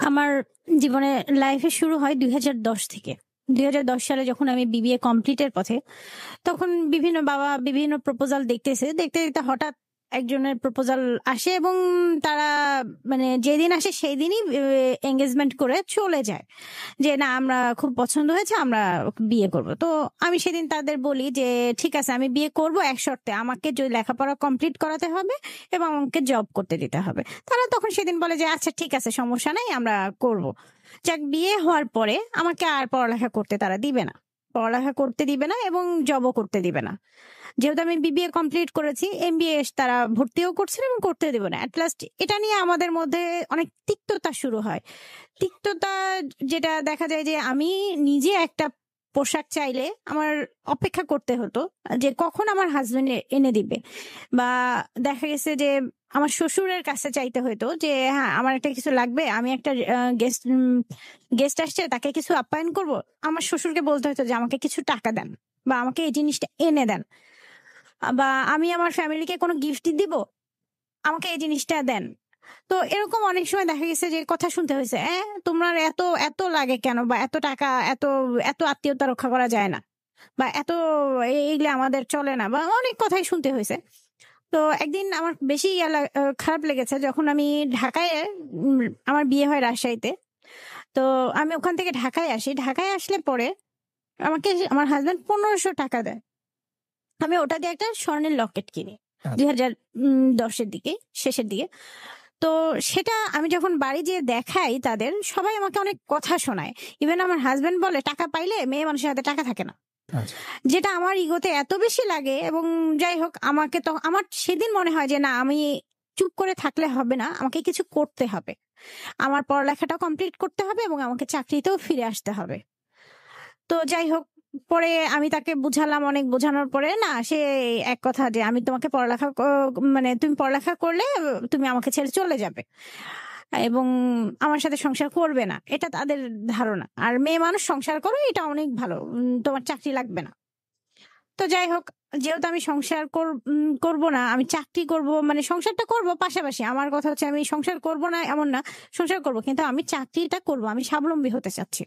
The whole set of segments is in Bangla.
আমার জীবনে লাইফে শুরু হয় ২০১০ থেকে। ২০১০ সালে যখন আমি বিবিএ কমপ্লিটের পথে, তখন বিভিন্ন বাবা বিভিন্ন প্রপোজাল দেখতেছে। দেখতে, দেখতে হঠাৎ একজনের প্রপোজাল আসে এবং তারা মানে যেদিন আসে সেই দিনই এনগেজমেন্ট করে চলে যায়। যে না আমরা খুব পছন্দ হয়েছে, আমরা বিয়ে করব। তো আমি সেদিন তাদের বলি যে ঠিক আছে আমি বিয়ে করব এক শর্তে, আমাকে যদি লেখাপড়া কমপ্লিট করাতে হবে এবং আমাকে জব করতে দিতে হবে। তারা তখন সেদিন বলে যে আচ্ছা ঠিক আছে সমস্যা নাই, আমরা করব। যাক, বিয়ে হওয়ার পরে আমাকে আর পড়ালেখা করতে তারা দিবে না, পড়ালেখা করতে দিবে না এবং জবও করতে দিবে না। যেহেতু আমি বিবিএ কমপ্লিট করেছি, এমবিএ তারা ভর্তিও করছে না এবং করতে দেবে না। অ্যাট লাস্ট এটা নিয়ে আমাদের মধ্যে অনেক তিক্ততা শুরু হয়। তিক্ততা যেটা দেখা যায় যে আমি নিজে একটা পোশাক চাইলে আমার অপেক্ষা করতে হতো যে কখন আমার হাজবেন্ড এনে দিবে, বা দেখা গেছে যে আমার শ্বশুরের কাছে চাইতে হতো যে হ্যাঁ আমার একটা কিছু লাগবে, আমি একটা গেস্ট আসছে তাকে কিছু আপ্যায়ন করব, আমার শ্বশুরকে বলতে হতো যে আমাকে কিছু টাকা দেন বা আমাকে এই জিনিসটা এনে দেন, বা আমি আমার ফ্যামিলিকে কোনো গিফট দিব, আমাকে এই জিনিসটা দেন। তো এরকম অনেক সময় দেখা গেছে যে কথা শুনতে হয়েছে, তোমার এত এত লাগে কেন, বা এত টাকা, এত এত আত্মীয়তা রক্ষা করা যায় না, বা এত এইগুলো আমাদের চলে না, বা অনেক কথাই শুনতে হয়েছে। তো একদিন আমার বেশি খারাপ লেগেছে যখন আমি ঢাকায়, আমার বিয়ে হয় রাজশাহীতে। তো আমি ওখান থেকে ঢাকায় আসি। ঢাকায় আসলে পরে আমাকে আমার হাজবেন্ড ১৫০০ টাকা দেয়। আমি ওটা দিয়ে একটা স্বর্ণের লকেট কিনি ২০১০-এর দিকে, শেষের দিকে। তো সেটা আমি যখন বাড়ি যেয়ে দেখাই তাদের, সবাই আমাকে অনেক কথা শোনায়। ইভেন আমার হাজবেন্ড বলে টাকা পাইলে মেয়ে মানুষের হাতে টাকা থাকে না, যেটা আমার ইগোতে এত বেশি লাগে। এবং যাই হোক, আমাকে তো আমার সেদিন মনে হয় যে না, আমি চুপ করে থাকলে হবে না, আমাকে কিছু করতে হবে, আমার পড়ালেখাটা কমপ্লিট করতে হবে এবং আমাকে চাকরিতেও ফিরে আসতে হবে। তো যাই হোক, পরে আমি তাকে বুঝালাম, অনেক বোঝানোর পরে না সে এক কথা যে আমি তোমাকে পড়ালেখা মানে তুমি পড়ালেখা করলে তুমি আমাকে ছেড়ে চলে যাবে এবং আমার সাথে সংসার করবে না, এটা তাদের ধারণা। আর মেয়ে মানুষ সংসার করো, এটা অনেক ভালো, তোমার চাকরি লাগবে না। তো যাই হোক, যেহেতু আমি সংসার করব না, আমি চাকরি করব, মানে সংসারটা করব পাশাপাশি। আমার কথা হচ্ছে আমি সংসার করব না এমন না, সংসার করব, কিন্তু আমি চাকরিটা করব, আমি স্বাবলম্বী হতে চাচ্ছি।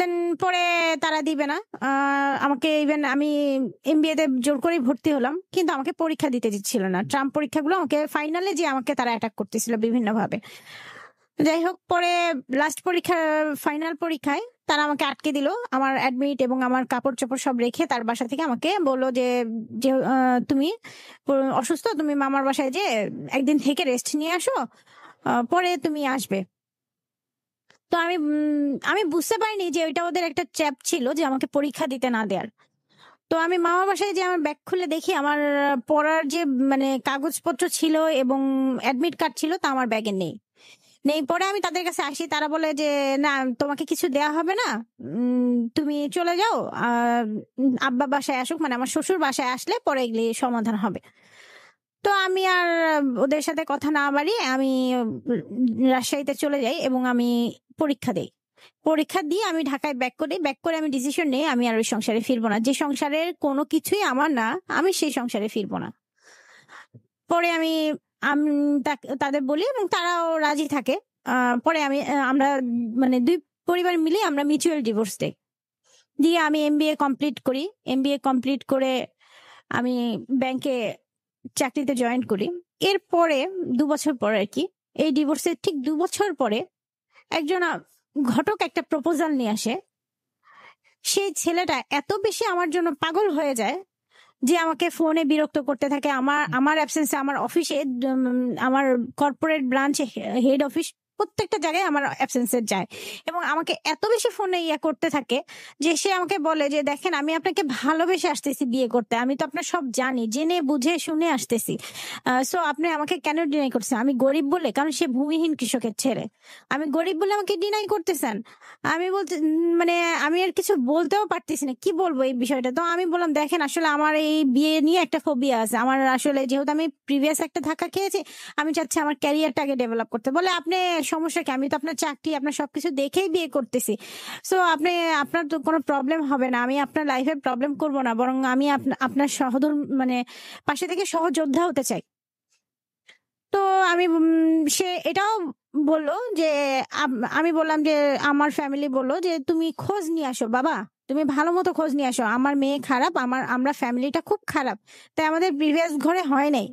দেন পরে তারা দিবে না আমাকে। ইভেন আমি এমবিএ তে জোর করে ভর্তি হলাম, কিন্তু আমাকে পরীক্ষা দিতে দিচ্ছিল না। ট্রাম্প পরীক্ষাগুলো আমাকে ফাইনালে যে আমাকে তারা অ্যাটাক করতেছিল বিভিন্ন ভাবে। যাই হোক, পরে লাস্ট পরীক্ষা, ফাইনাল পরীক্ষায় তারা আমাকে আটকে দিল। আমার অ্যাডমিট এবং আমার কাপড় চোপড় সব রেখে তার বাসা থেকে আমাকে বললো যে তুমি অসুস্থ, তুমি মামার বাসায় যে একদিন থেকে রেস্ট নিয়ে আসো, পরে তুমি আসবে। তো আমি বুঝতে পারিনি যে ওইটা ওদের একটা চ্যাপ ছিল যে আমাকে পরীক্ষা দিতে না দেওয়ার। তো আমি মামা বাসায় যে আমার ব্যাগ খুলে দেখি আমার পড়ার যে মানে কাগজপত্র ছিল এবং অ্যাডমিট কার্ড ছিল তা আমার ব্যাগে নেই। পরে আমি তাদের কাছে আসি, তারা বলে যে না তোমাকে কিছু দেয়া হবে না, তুমি চলে যাও, আব্বা বাসায় আসুক, মানে আমার শ্বশুর বাসায় আসলে পরে এগুলি সমাধান হবে। তো আমি আর ওদের সাথে কথা না বাড়িয়ে আমি রাজশাহীতে চলে যাই এবং আমি পরীক্ষা দিই। পরীক্ষা দিয়ে আমি ঢাকায় ব্যাক করে আমি ডিসিশন নিই আমি আর ওই সংসারে ফিরবো না। যে সংসারের কোনো কিছুই আমার না, আমি সেই সংসারে ফিরবো না। পরে আমি তাদের বলি এবং তারাও রাজি থাকে। পরে আমরা মানে দুই পরিবার মিলে আমরা মিউচুয়াল ডিভোর্স দেই। দিয়ে আমি এমবিএ কমপ্লিট করি। এমবিএ কমপ্লিট করে আমি ব্যাংকে চাকরিতে জয়েন করি। এরপরে ২ বছর পরে আর কি, এই ডিভোর্সের ঠিক ২ বছর পরে একজন ঘটক একটা প্রপোজাল নিয়ে আসে। সেই ছেলেটা এত বেশি আমার জন্য পাগল হয়ে যায় যে আমাকে ফোনে বিরক্ত করতে থাকে। আমার অ্যাবসেন্সে আমার অফিসে, আমার কর্পোরেট ব্রাঞ্চে, হেড অফিস, প্রত্যেকটা জায়গায় আমার অ্যাবসেন্সে যায় এবং আমাকে এত বেশি ফোনে করতে থাকে যে সে আমাকে বলে যে দেখেন আমি আপনাকে ভালোবেসে আসতেছি বিয়ে করতে, আমি তো আপনার সব জানি, জেনে বুঝে শুনে আসতেছি, সো আপনি আমাকে কেন ডিনাই করছেন? আমি গরিব বলে? কারণ সে ভূমিহীন কৃষকের ছেলে, আমি গরিব বলে আমাকে ডিনাই করতেছেন? আমি বলতে মানে আমি আর কিছু বলতেও পারতেছি না, কি বলবো এই বিষয়টা। তো আমি বললাম দেখেন আসলে আমার এই বিয়ে নিয়ে একটা ফোবিয়া আছে আমার, আসলে যেহেতু আমি প্রিভিয়াস একটা ধাক্কা খেয়েছি, আমি চাচ্ছি আমার ক্যারিয়ারটাকে ডেভেলপ করতে। বলে আপনি সমস্যা কি? আমি তো আপনার চাকরি, আপনার সবকিছু দেখেই বিয়ে করতেছি, সো আপনার তো কোনো প্রবলেম হবে না, আমি আপনার লাইফে প্রবলেম করব না, বরং আমি আপনার সহদর মানে পাশে থেকে সহযোদ্ধা হতে চাই। তো আমি সে এটাও বললো যে আমি বললাম যে আমার ফ্যামিলি বললো যে তুমি খোঁজ নিয়ে আসো বাবা, তুমি ভালো মতো খোঁজ নিয়ে আসো, আমার মেয়ে খারাপ, আমরা ফ্যামিলিটা খুব খারাপ, তাই আমাদের প্রিভিয়াস ঘরে হয় নাই,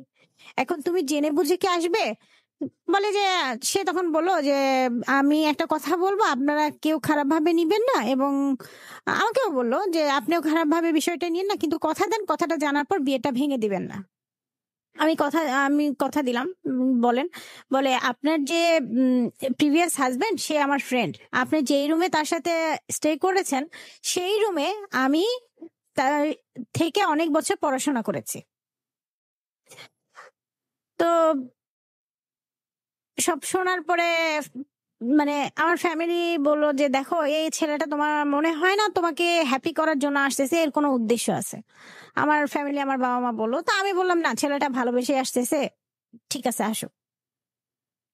এখন তুমি জেনে বুঝে কি আসবে? বলে যে সে তখন বললো যে আমি একটা কথা বলবো, আপনারা কেউ খারাপ ভাবে নিবেন না, এবং আমাকেও বললো যে আপনিও খারাপ ভাবে বিষয়টা নিন না, কিন্তু কথা দেন কথাটা জানার পর বিয়েটা ভেঙে দিবেন না। আমি কথা দিলাম। বলেন, বলে আপনার যে প্রিভিয়াস হাজবেন্ড সে আমার ফ্রেন্ড, আপনি যেই রুমে তার সাথে স্টে করেছেন সেই রুমে আমি তার থেকে অনেক বছর পড়াশোনা করেছি। তো সব শোনার পরে মানে আমার ফ্যামিলি বললো যে দেখো এই ছেলেটা তোমার মনে হয় না তোমাকে হ্যাপি করার জন্য আসতেছে, এর কোনো উদ্দেশ্য আছে। আমার ফ্যামিলি, আমার বাবা মা বললো, তো আমি বললাম না, ছেলেটা ভালোবেসে আসতেছে, ঠিক আছে আসো।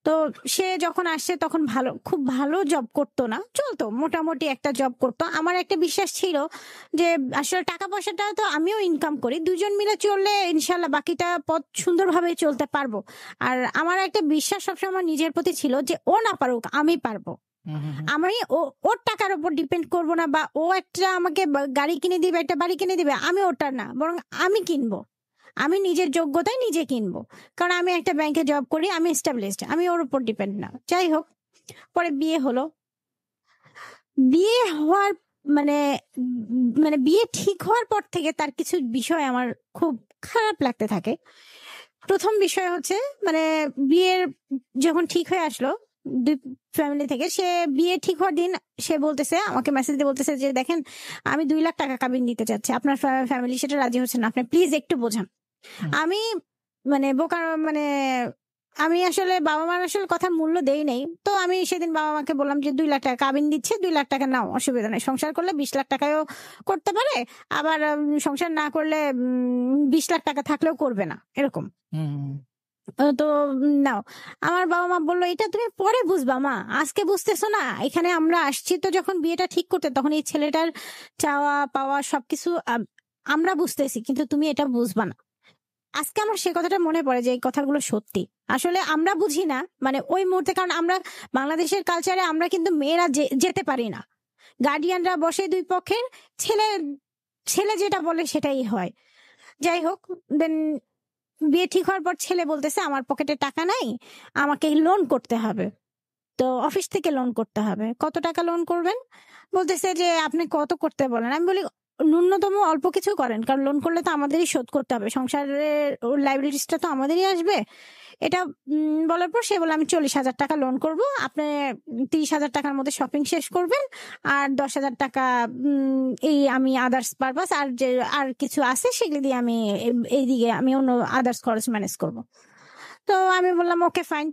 তো সে যখন আসছে তখন খুব ভালো জব করতো না, চলতো মোটামুটি একটা জব করতো। আমার একটা বিশ্বাস ছিল যে আসলে টাকা পয়সাটা তো আমিও ইনকাম করি, দুজন মিলে চললে ইনশাল্লাহ বাকিটা পথ সুন্দরভাবে চলতে পারবো। আর আমার একটা বিশ্বাস সবসময় নিজের প্রতি ছিল যে ও না পারুক আমি পারবো, আমি ওর টাকার উপর ডিপেন্ড করবো না, বা ও একটা আমাকে গাড়ি কিনে দিবে, একটা বাড়ি কিনে দিবে, আমি ওটা না, বরং আমি কিনবো, আমি নিজের যোগ্যতায় নিজে কিনবো, কারণ আমি একটা ব্যাংকে জব করি, আমি এস্টাবলিশড, আমি ওর উপর ডিপেন্ড না। যাই হোক, পরে বিয়ে হলো। বিয়ে হওয়ার মানে মানে বিয়ে ঠিক হওয়ার পর থেকে তার কিছু বিষয় আমার খুব খারাপ লাগতে থাকে। প্রথম বিষয় হচ্ছে মানে বিয়ের যখন ঠিক হয়ে আসলো দুই ফ্যামিলি থেকে, সে বিয়ে ঠিক হওয়ার দিন সে বলতেছে, আমাকে মেসেজ দিয়ে বলতেছে যে দেখেন আমি 2 লাখ টাকা কাবিন দিতে চাচ্ছি, আপনার ফ্যামিলি সেটা রাজি হচ্ছে না, আপনি প্লিজ একটু বোঝান। আমি মানে বোকার মানে আমি আসলে বাবা মার আসলে কথার মূল্য দেই নেই। তো আমি সেদিন বাবা মাকে বললাম যে 2 লাখ টাকা কাবিন দিচ্ছে, 2 লাখ টাকা নাও, অসুবিধা নেই, সংসার করলে 20 লাখ টাকায়ও করতে পারে, আবার সংসার না করলে 20 লাখ টাকা থাকলেও করবে না, এরকম। তো নাও। আমার বাবা মা বললো এটা তুমি পরে বুঝবা মা, আজকে বুঝতেছো না, এখানে আমরা আসছি তো যখন বিয়েটা ঠিক করতে, তখন এই ছেলেটার চাওয়া পাওয়া সবকিছু আমরা বুঝতেছি, কিন্তু তুমি এটা বুঝবা না। আজকে আমার সে কথাটা মনে পড়ে যে এই কথাগুলো সত্যি, আসলে আমরা বুঝি না মানে ওই মুহূর্তে, কারণ আমরা বাংলাদেশের কালচারে আমরা কিন্তু মেয়েরা যেতে পারি না, গার্ডিয়ানরা বসে দুই পক্ষের, ছেলে ছেলে যেটা বলে সেটাই হয়। যাই হোক, দেন বিয়ে ঠিক হওয়ার পর ছেলে বলতেছে আমার পকেটে টাকা নাই, আমাকে লোন করতে হবে, তো অফিস থেকে লোন করতে হবে। কত টাকা লোন করবেন? বলতেছে যে আপনি কত করতে বলেন। আমি বলি ন্যূনতম অল্প কিছু করেন, কারণ লোন করলে তো আমাদেরই শোধ করতে হবে, সংসারের লাইবিলিটিসটা তো আমাদেরই আসবে। এটা বলার পর সে বলে আমি 40,000 টাকা লোন করব, আপনি 30,000 টাকার মধ্যে শপিং শেষ করবেন, আর 10,000 টাকা এই আমি আদার্স পারপাস আর কিছু আছে সেগুলো দিয়ে আমি এইদিকে আমি অন্য আদার্স খরচ ম্যানেজ করব। তো আমি বললাম ওকে ফাইন,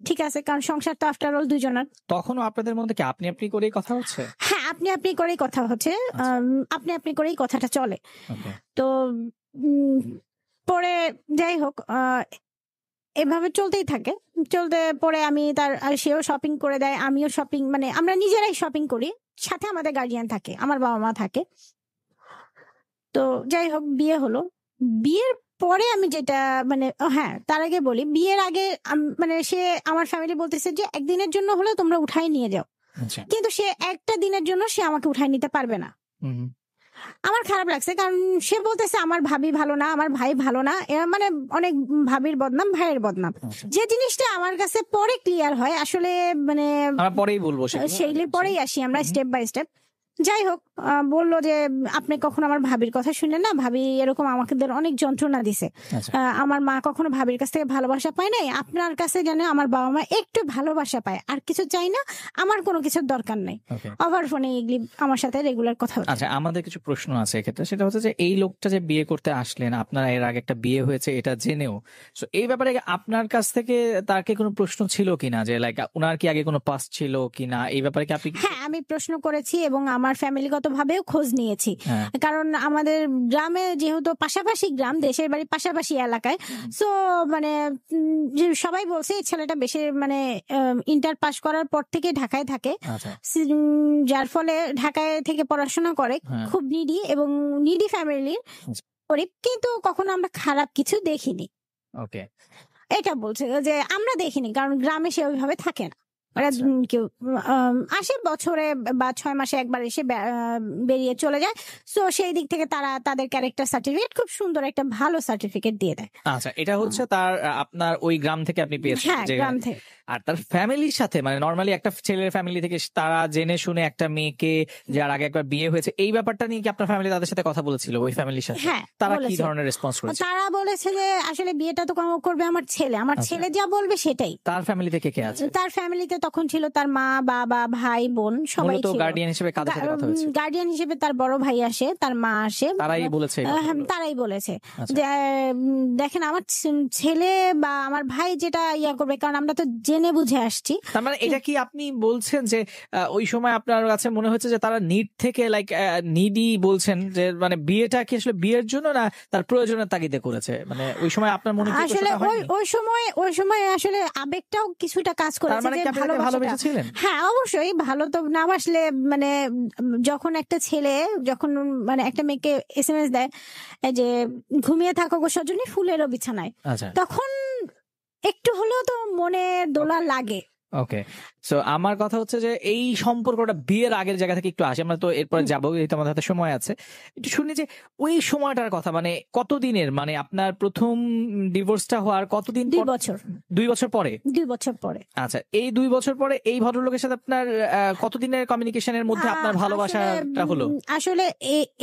ঠিক আছে, কারণ সংসার তো আফটার অল দুজনের। তখনও আপনাদের মধ্যে কি আপনি আপনি করেই কথা হচ্ছে? হ্যাঁ, আপনি আপনি করেই কথা হচ্ছে, আপনি আপনি করেই কথাটা চলে। তো পরে যাই হোক এভাবে চলতেই থাকে, চলতে পরে আমি সেও শপিং করে দেয়, আমিও শপিং, মানে আমরা নিজেরাই শপিং করি, সাথে আমাদের গার্ডিয়ান থাকে, আমার বাবা মা থাকে। তো যাই হোক বিয়ে হলো। বিয়ের পরে আমি যেটা মানে হ্যাঁ তার আগে বলি, বিয়ের আগে মানে সে আমার ফ্যামিলি বলতেছে যে একদিনের জন্য হলেও তোমরা উঠাই নিয়ে যাও, কিন্তু সে একটা দিনের জন্য সে আমাকে উঠাই নিতে পারবে না। আমার খারাপ লাগছে, কারণ সে বলতেছে আমার ভাবি ভালো না, আমার ভাই ভালো না, এরা মানে অনেক ভাবির বদনাম, ভাইয়ের বদনাম, যে জিনিসটা আমার কাছে পরে ক্লিয়ার হয় আসলে, মানে পরেই বলবো সেইগুলি পরেই আসি আমরা স্টেপ বাই স্টেপ। যাই হোক বললো যে আপনি কখনো আমার ভাবির কথা শুনলেন না, ভাবি এরকম আমাদের অনেক যন্ত্রণা দিছে, আমার মা কখনো ভাবির কাছ থেকে ভালোবাসা পায় নাই, আপনার কাছে জানে আমার বাবা মা একটু ভালোবাসা পায়, আর কিছু চাই না, আমার কোনো কিছুর দরকার নেই, ওভার ফোনে এগুলি আমার সাথে রেগুলার কথা হচ্ছে। আচ্ছা, আমাদের কিছু প্রশ্ন আছে এক্ষেত্রে, সেটা হচ্ছে যে এই লোকটা যে বিয়ে করতে আসলেন, আপনারা এর আগে একটা বিয়ে হয়েছে এটা জেনেও, তো এই ব্যাপারে আপনার কাছ থেকে তার কি কোনো প্রশ্ন ছিল কিনা, যে লাইক ওনার কি আগে কোনো পাস ছিল কিনা, এই ব্যাপারে কি আপনি? হ্যাঁ, আমি প্রশ্ন করেছি এবং আমার ফ্যামিলিগত ভাবেও খোঁজ নিয়েছি, কারণ আমাদের গ্রামে যেহেতু পাশাপাশি গ্রাম, দেশের বাড়ি পাশাপাশি এলাকায়, সো মানে সবাই বলছে এই ছেলেটা বেশি মানে ইন্টার পাস করার পর থেকে ঢাকায় থাকে, যার ফলে ঢাকায় থেকে পড়াশোনা করে, খুব নিডি এবং নিডি ফ্যামিলির গরিব, কিন্তু কখনো আমরা খারাপ কিছু দেখিনি। ওকে, এটা বলছে যে আমরা দেখিনি, কারণ গ্রামে সে ওইভাবে থাকে না। ওরা কেউ আসে বছরে বা 6 মাসে একবার এসে বেরিয়ে চলে যায়। সো সেই দিক থেকে তারা তাদের ক্যারেক্টার সার্টিফিকেট খুব সুন্দর একটা ভালো সার্টিফিকেট দিয়ে দেয়। আচ্ছা, এটা হচ্ছে তার আপনার ওই গ্রাম থেকে আপনি পেয়েছেন? হ্যাঁ, গ্রাম থেকে। আর তার ফ্যামিলির সাথে মানে নরমালি একটা ছেলের ফ্যামিলি থেকে তারা জেনে শুনে একটা মেয়েকে যার আগে একবার বিয়ে হয়েছে, এই ব্যাপারটা নিয়ে কি আপনার ফ্যামিলি তাদের সাথে কথা বলেছিল ওই ফ্যামিলির সাথে? হ্যাঁ, তারা কি ধরনের রেসপন্স করেছে? তারা বলেছে যে আসলে বিয়েটা তো করবে আমার ছেলে, আমার ছেলে যা বলবে সেটাই। তার ফ্যামিলি থেকে কে আছে? তার ফ্যামিলিতে তখন ছিল তার মা, বাবা, ভাই, বোন সবাই ছিল। গার্ডিয়ান হিসেবে কাদের সাথে কথা হয়েছে? গার্ডিয়ান হিসেবে তার বড় ভাই আসে, তার মা আসে। তারাই বলেছে? তারাই বলেছে যে দেখেন আমার ছেলে বা আমার ভাই যেটা ইয়া করবে, কারণ আমরা তো জেনে বুঝে আসছি। তার মানে এটা কি আপনি বলছেন যে ওই সময় আপনার কাছে মনে হচ্ছে যে তারা নিড থেকে লাইক নিডি বলছেন, যে মানে বিয়েটা কি আসলে বিয়ের জন্য না তার প্রয়োজনের তাগিদে করেছে? মানে ওই সময় আপনার মনে কি আসলে ওই সময় আসলে আবেগটাও কিছুটা কাজ করেছে। মানে কি আপনি ভালোবেসেছিলেন? হ্যাঁ, অবশ্যই। ভালো তো না বাসলে মানে যখন একটা ছেলে মানে একটা মেয়েকে SMS দেয় যে ঘুমিয়ে থাকো গো সজনী ফুলেরও বিছানায়, তখন একটু হলেও তো মনে দোলা লাগে। ওকে, সো আমার কথা হচ্ছে যে এই সম্পর্কটা বিয়ের আগের জায়গা থেকে একটু আসে, আমরা তো এরপরে যাবো, এই তো আমাদের হাতে সময় আছে। একটু শুনি যে ওই সময়টার কথা, মানে কতদিনের, মানে আপনার প্রথম ডিভোর্সটা হওয়ার কতদিন? 2 বছর। 2 বছর পরে? 2 বছর পরে। আচ্ছা, এই 2 বছর পরে এই ভদ্রলোকের সাথে আপনার কতদিনের কমিউনিকেশনের মধ্যে আপনার ভালোবাসাটা হলো? আসলে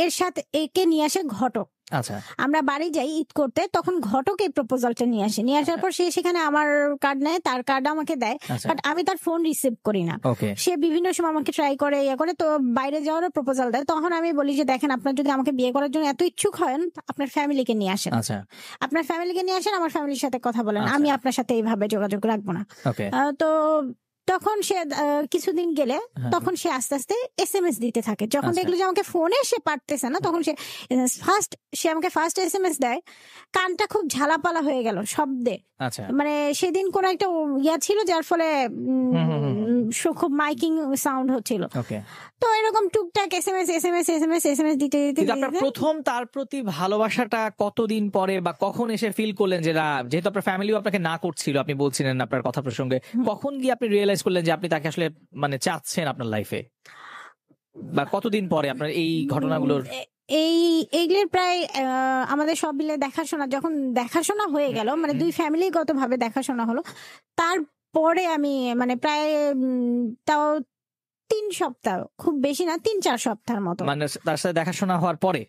এর সাথে একে নিয়ে আসে ঘটক। আচ্ছা, আমরা বাড়ি যাই ঈদ করতে, তখন ঘটক এই প্রপোজালটা নিয়ে আসে। নিয়ে আসার পর সে সেখানে আমার কার্ড নেয়, তার কার্ড আমাকে দেয়, বাট আমি তার ফোন রিসিভ করি না। সে বিভিন্ন সময় আমাকে ট্রাই করে ইয়ে করে, তো বাইরে যাওয়ারও প্রপোজাল দেয়। তখন আমি বলি যে দেখেন, আপনার যদি আমাকে বিয়ে করার জন্য এত ইচ্ছুক হন, আপনার ফ্যামিলিকে নিয়ে আসেন। আপনার ফ্যামিলিকে নিয়ে আসেন, আমার ফ্যামিলির সাথে কথা বলেন, আমি আপনার সাথে এইভাবে যোগাযোগ রাখবো না। তো তখন সে কিছুদিন গেলে তখন সে আস্তে আস্তে SMS দিতে থাকে। যখন দেখলো যে আমাকে ফোনে সে পারতেছে না, তখন সে আমাকে ফার্স্ট SMS দেয়। কানটা খুব ঝালাপালা হয়ে গেল শব্দে। মানে সেদিন কোন একটা ইয়া ছিল, যার ফলে খুব মাইকিং সাউন্ড হচ্ছিল। তো এরকম টুকটাক SMS দিতে দিতে আপনার প্রথম তার প্রতি ভালোবাসাটা কতদিন পরে বা কখন এসে ফিল করলেন যে যেহেতু আপনার ফ্যামিলিও আপনাকে না করছিল, আপনি বলছিলেন আপনার কথা প্রসঙ্গে, কখন গিয়ে আপনি রিয়েলাইজ করলেন যে আপনি তাকে আসলে মানে চাচ্ছেন আপনার লাইফে? বা কতদিন পরে আপনার এই ঘটনাগুলোর? এইগুলোর প্রায় আমাদের সব মিলে যখন দেখাশোনা হয়ে গেল, মানে 2 ফ্যামিলিগত ভাবে দেখাশোনা হলো, তারপরে আমি মানে প্রায় তাও 3 সপ্তাহ, খুব বেশি না, 3-4 সপ্তাহের মতো। মানে তার সাথে দেখাশোনা হওয়ার পরে?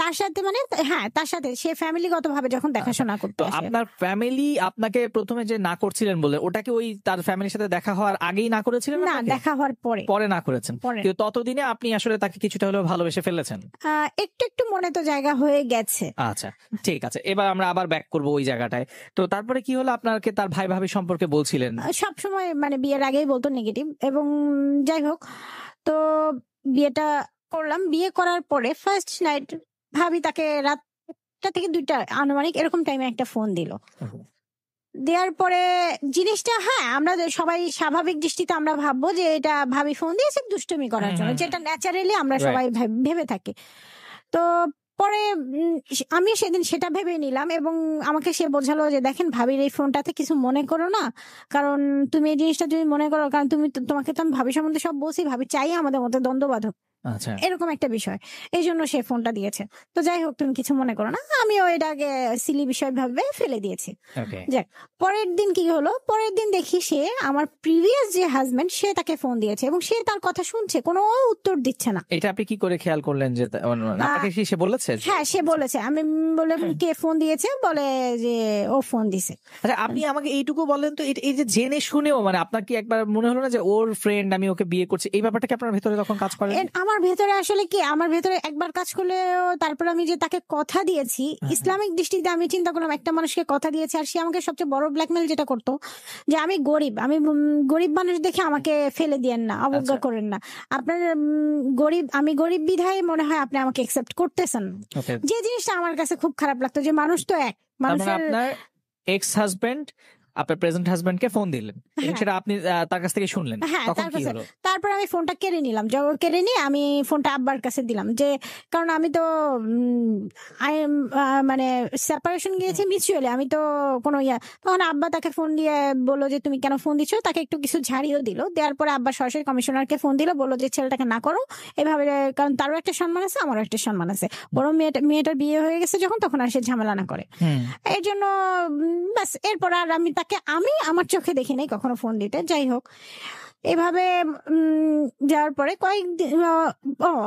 তার সাথে মানে হ্যাঁ, তার সাথে সে ফ্যামিলিগত ভাবে যখন দেখাশোনা করতে আসে। আপনার ফ্যামিলি আপনাকে প্রথমে যে না করছিলেন বলে, ওটাকে ওই তার ফ্যামিলির সাথে দেখা হওয়ার আগেই না করেছিলেন? না, দেখা হওয়ার পরে না করেছেন। কিন্তু ততদিনে আপনি আসলে তাকে কিছুটা হলেও ভালোবেসে ফেলেছেন? একটু একটু মনে তো জায়গা হয়ে গেছে। আচ্ছা, ঠিক আছে, এবার আমরা আবার ব্যাক করবো ওই জায়গাটায়। তো তারপরে কি হলো? আপনাকে তার ভাই ভাবি সম্পর্কে বলছিলেন? সবসময় মানে বিয়ের আগেই বলতো নেগেটিভ, এবং যাই হোক, তো বিয়েটা করলাম। বিয়ে করার পরে ফার্স্ট নাইট ভাবি তাকে রাত 1টা থেকে 2টা আনুমানিক এরকম টাইমে একটা ফোন দিল। দেওয়ার পরে জিনিসটা, হ্যাঁ, আমরা সবাই স্বাভাবিক দৃষ্টিতে আমরা ভাববো যে এটা ভাবি ফোন দিয়েছে দুষ্টুমি করার জন্য, যেটা ন্যাচারালি আমরা সবাই ভেবে থাকি। তো পরে আমি সেদিন সেটা ভেবে নিলাম, এবং আমাকে সে বোঝালো যে দেখেন, ভাবির এই ফোনটাতে কিছু মনে করো না, কারণ তুমি এই জিনিসটা যদি মনে করো, কারণ তোমাকে তো আমি ভাবি সম্বন্ধে সব বলছি, ভাবি চাই আমাদের মধ্যে দ্বন্দ্ব বাধক, এরকম একটা বিষয়, এই জন্য সে ফোনটা দিয়েছে। তো যাই হোক, তুমি কিছু মনে করো না, আমিও এটাকে সিলি বিষয় ভাবে ফেলে দিয়েছি। যাক, পরের দিন কি হলো? পরের দিন দেখি সে আমার প্রিভিয়াস যে হাজবেন্ড, সে তাকে ফোন দিয়েছে, এবং সে তার কথা শুনছে, কোনো উত্তর দিচ্ছে না। এটা আপনি কি করে খেয়াল করলেন যে আপনাকে কি সে বলেছে? হ্যাঁ, সে বলেছে। আমি বললাম কে ফোন দিয়েছে? বলে যে ও ফোন দিছে। আচ্ছা, আপনি আমাকে এইটুকু বলেন তো, এই যে জেনে শুনেও মানে আপনার কি একবার মনে হলো না যে ওর ফ্রেন্ড, আমি ওকে বিয়ে করছি, এই ব্যাপারটা কি আপনার ভেতরে তখন কাজ করে? আমার ভেতরে আসলে কি, আমার ভেতরে একবার কাজ করলেও তারপর আমি যে তাকে কথা দিয়েছি, ইসলামিক দৃষ্টিতে আমি চিন্তা করলাম একটা মানুষকে কথা দিয়েছি, আর সে আমাকে সবচেয়ে বড় ব্ল্যাকমেল যেটা করতো, যে আমি গরিব মানুষ দেখে আমাকে ফেলে দিয়েন না, অবজ্ঞা করেন না, আপনার আমি গরিব বিধায় মনে হয় আপনি আমাকে একসেপ্ট করতেছেন। যে জিনিসটা আমার কাছে খুব খারাপ লাগতো, যে মানুষ তো এক মানুষের। আপনার এক্স হাজবেন্ড আপনার প্রেজেন্ট হাজবেন্ডকে ফোন দিলেন এবং সেটা আপনি তার কাছ থেকে শুনলেন, তখন কি হলো? তারপর আমি ফোনটা কেড়ে নিলাম, কেড়ে নিয়ে আমি ফোনটা আব্বার কাছে দিলাম, যে কারণ আমি তো মানে সেপারেশন গিয়েছি মিউচুয়ালি, আমি তো কোনো তখন আব্বা তাকে ফোন দিয়ে বললো যে তুমি কেন ফোন দিচ্ছ, তাকে একটু কিছু ঝাড়িয়েও দিল, দেওয়ার পরে আব্বা সরাসরি কমিশনারকে ফোন দিল, বললো যে ছেলেটাকে না করো এভাবে, কারণ তারও একটা সম্মান আছে আমারও একটা সম্মান আছে, বরং মেয়েটার বিয়ে হয়ে গেছে যখন, তখন আর সে ঝামেলা না করে। এই জন্য ব্যাস, এরপর আর আমি তাকে আমার চোখে দেখি নাই কখনো ফোন দিতে। যাই হোক, এভাবে যাওয়ার পরে কয়েকদিন,